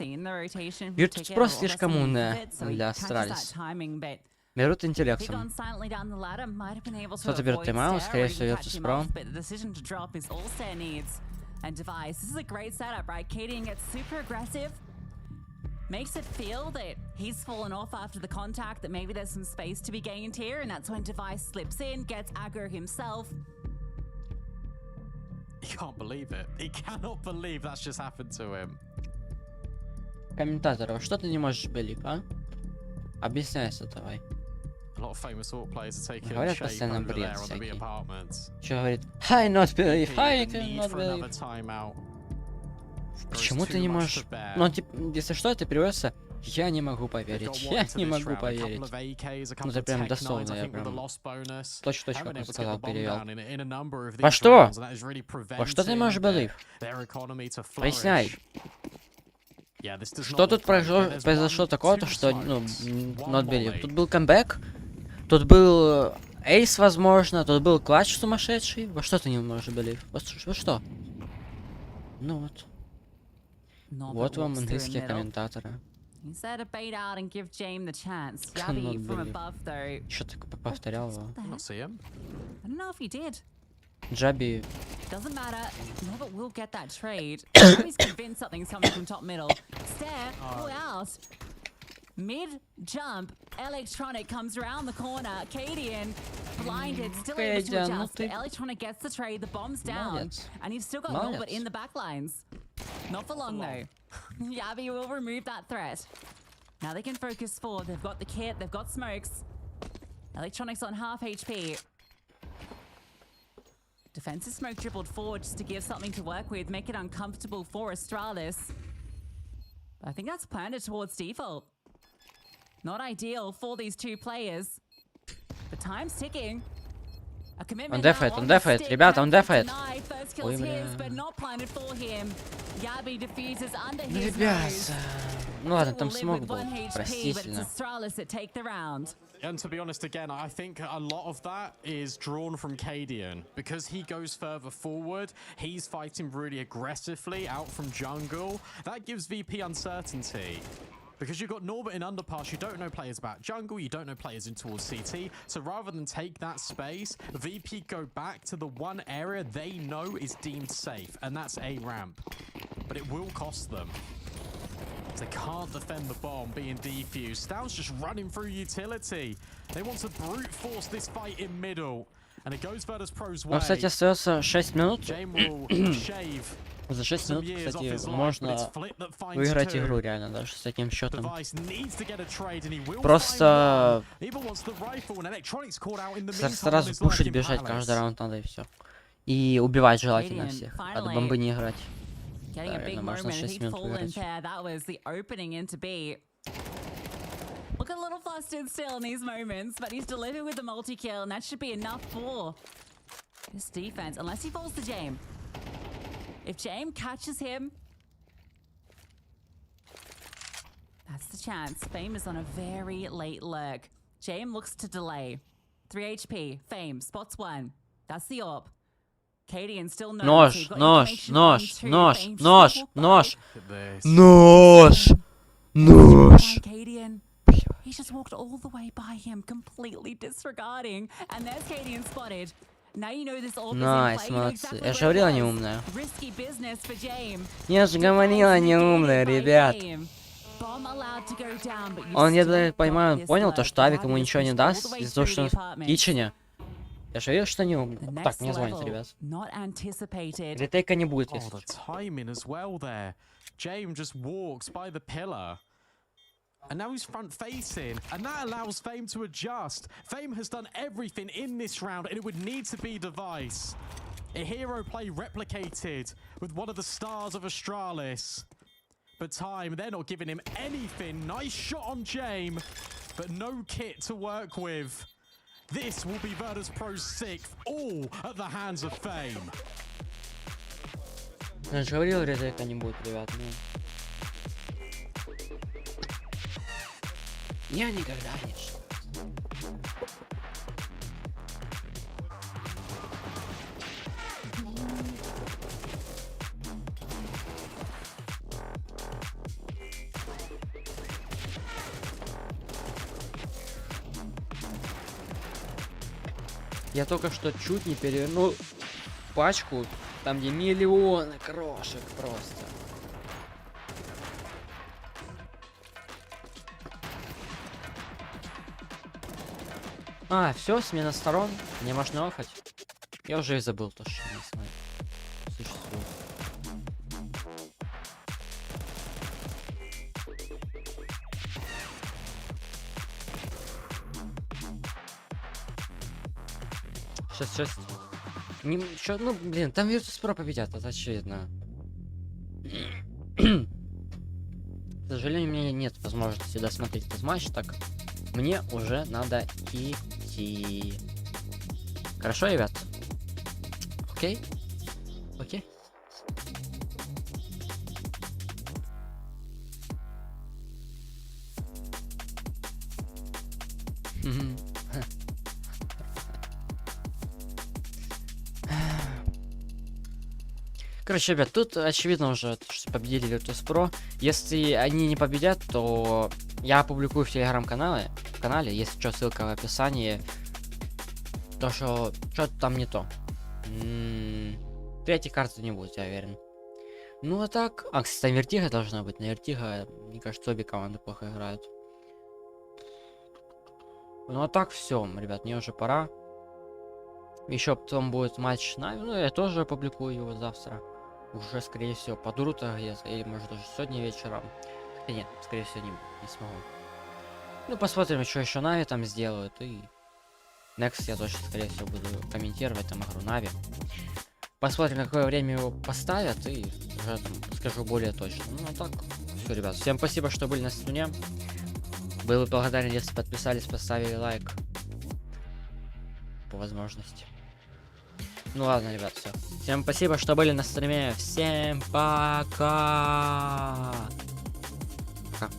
Pro слишком умная для Astralis. Берут интеллектом. Кто-то берет таймаут, скорее всего, Virtus Pro. And Device, this is a great setup, right? Katie gets super aggressive. Makes it feel that he's fallen off after the contact, that maybe there's some space to be gained here, and that's when Device slips in, gets aggro himself. He can't believe it. He cannot believe that's just happened to him. Комментаторов, что ты не можешь believe, а? Объясняйся давай. A lot of famous Orc players are taking Говорят shape постоянно over бред there on the B всякий. apartments. Что говорит? I not believe, I Need cannot for another believe. timeout. Почему ты не можешь... Ну, типа, если что, это переводится «Я не могу поверить, я не могу поверить». Ну, это прям дословно, я прям точно как он сказал, перевел. Во что? Во что ты можешь believe? Поясняй. Что тут произошло такого-то, что, ну, not believe? Тут был камбэк, тут был эйс, возможно, тут был клатч сумасшедший. Во что ты не можешь believe? Во что? Ну вот. Вот вам английские комментаторы. Что ты повторял его? Джаби. Doesn't matter. Norbert will get that trade. He's convinced something's coming from top middle. Stair, pull out. Mid jump, Electronic comes around the corner. Cadian, blinded, still able to adjust. But Electronic gets the trade, the bomb's down. And you've still got Norbert in the back lines. Not for long though. Yabi will remove that threat. Now they can focus forward. They've got the kit, they've got smokes. Electronic's on half HP. Defensive smoke dribbled forward just to give something to work with, make it uncomfortable for Astralis. But I think that's planted towards default. Not ideal for these two players. But time's ticking. A commitment Он дефает, ребята, он дефает. Ой, but not planted for him. Yabi diffuses under his Ребята, nose. ну ладно, там смог был, простительно. Astralis that take the round. And to be honest, again, I think a lot of that is drawn from Cadian. Because he goes further forward, he's fighting really aggressively out from jungle. That gives VP uncertainty. Because you've got Norbert in underpass, you don't know players about jungle, you don't know players in towards CT. So rather than take that space, VP go back to the one area they know is deemed safe, and that's A ramp. But it will cost them. They can't defend the bomb being defused. Styles just running through utility. They want to brute force this fight in middle. And it goes Virtus Pro's way. Ну, кстати, остается 6 минут. За 6 минут, кстати, можно выиграть игру реально, даже с таким счетом. Просто сразу пушить, бежать каждый раунд надо и все. И убивать желательно всех. От бомбы не играть. Правильно, можно 6 минут выиграть. Look a little flustered still in these moments, but he's delivered with the multi-kill, and that should be enough for this defense, unless he falls to Jame. If Jame catches him, that's the chance. Fame is on a very late lurk. Jame looks to delay. 3 HP. Fame spots one. That's the AWP. Cadian still knows. Нож. Cadian. He just walked all the way by him, completely disregarding. And there's Cadian spotted. Найс, молодцы. Я же говорила, не умная. Я же говорила, не умная, ребят. Он, я так понимаю, понял то, что Авик ему ничего не даст из-за того, что он в кичене. Я же верю, что не умный. Так, мне звонят, ребят. Ретейка не будет, если And now he's front facing, and that allows Fame to adjust. Fame has done everything in this round, and it would need to be device. A hero play replicated with one of the stars of Astralis. But time, they're not giving him anything. Nice shot on James, but no kit to work with. This will be Virtus Pro's 6th, all at the hands of Fame. Я же говорил, ретейка не будет, ребят. Я никогда не шел. Я только что чуть не перевернул пачку, там где миллионы крошек просто. А, все, смена сторон. Не можно офать. Я уже и забыл то, что не знаю. Существует. Сейчас. Не, чё, ну, блин, там Virtus Pro победят, это очевидно. К сожалению, у меня нет возможности досмотреть этот матч, так мне уже надо идти. Хорошо, ребят? Окей? Окей? Короче, ребят, тут очевидно уже, что победили Virtus Pro. Если они не победят, то я опубликую в телеграм-канале, если что, ссылка в описании. То, что что-то там не то. Третьей карты не будет, я уверен. Ну а так... А, кстати, там Вертига должна быть. На Вертига, мне кажется, обе команды плохо играют. Ну а так все, ребят, мне уже пора. Еще потом будет матч Нави, ну я тоже опубликую его завтра. Уже, скорее всего, под утро где-то, или может даже сегодня вечером. Хотя нет, скорее всего, не смогу. Ну, посмотрим, что еще Нави там сделают, и... Next я точно, скорее всего, буду комментировать там игру Нави. Посмотрим, какое время его поставят, и уже там скажу более точно. Ну, а так, все, ребят, всем спасибо, что были на струне. Был бы благодарен, если подписались, поставили лайк. По возможности. Ну ладно, ребят, все. Всем спасибо, что были на стриме. Всем пока. Пока.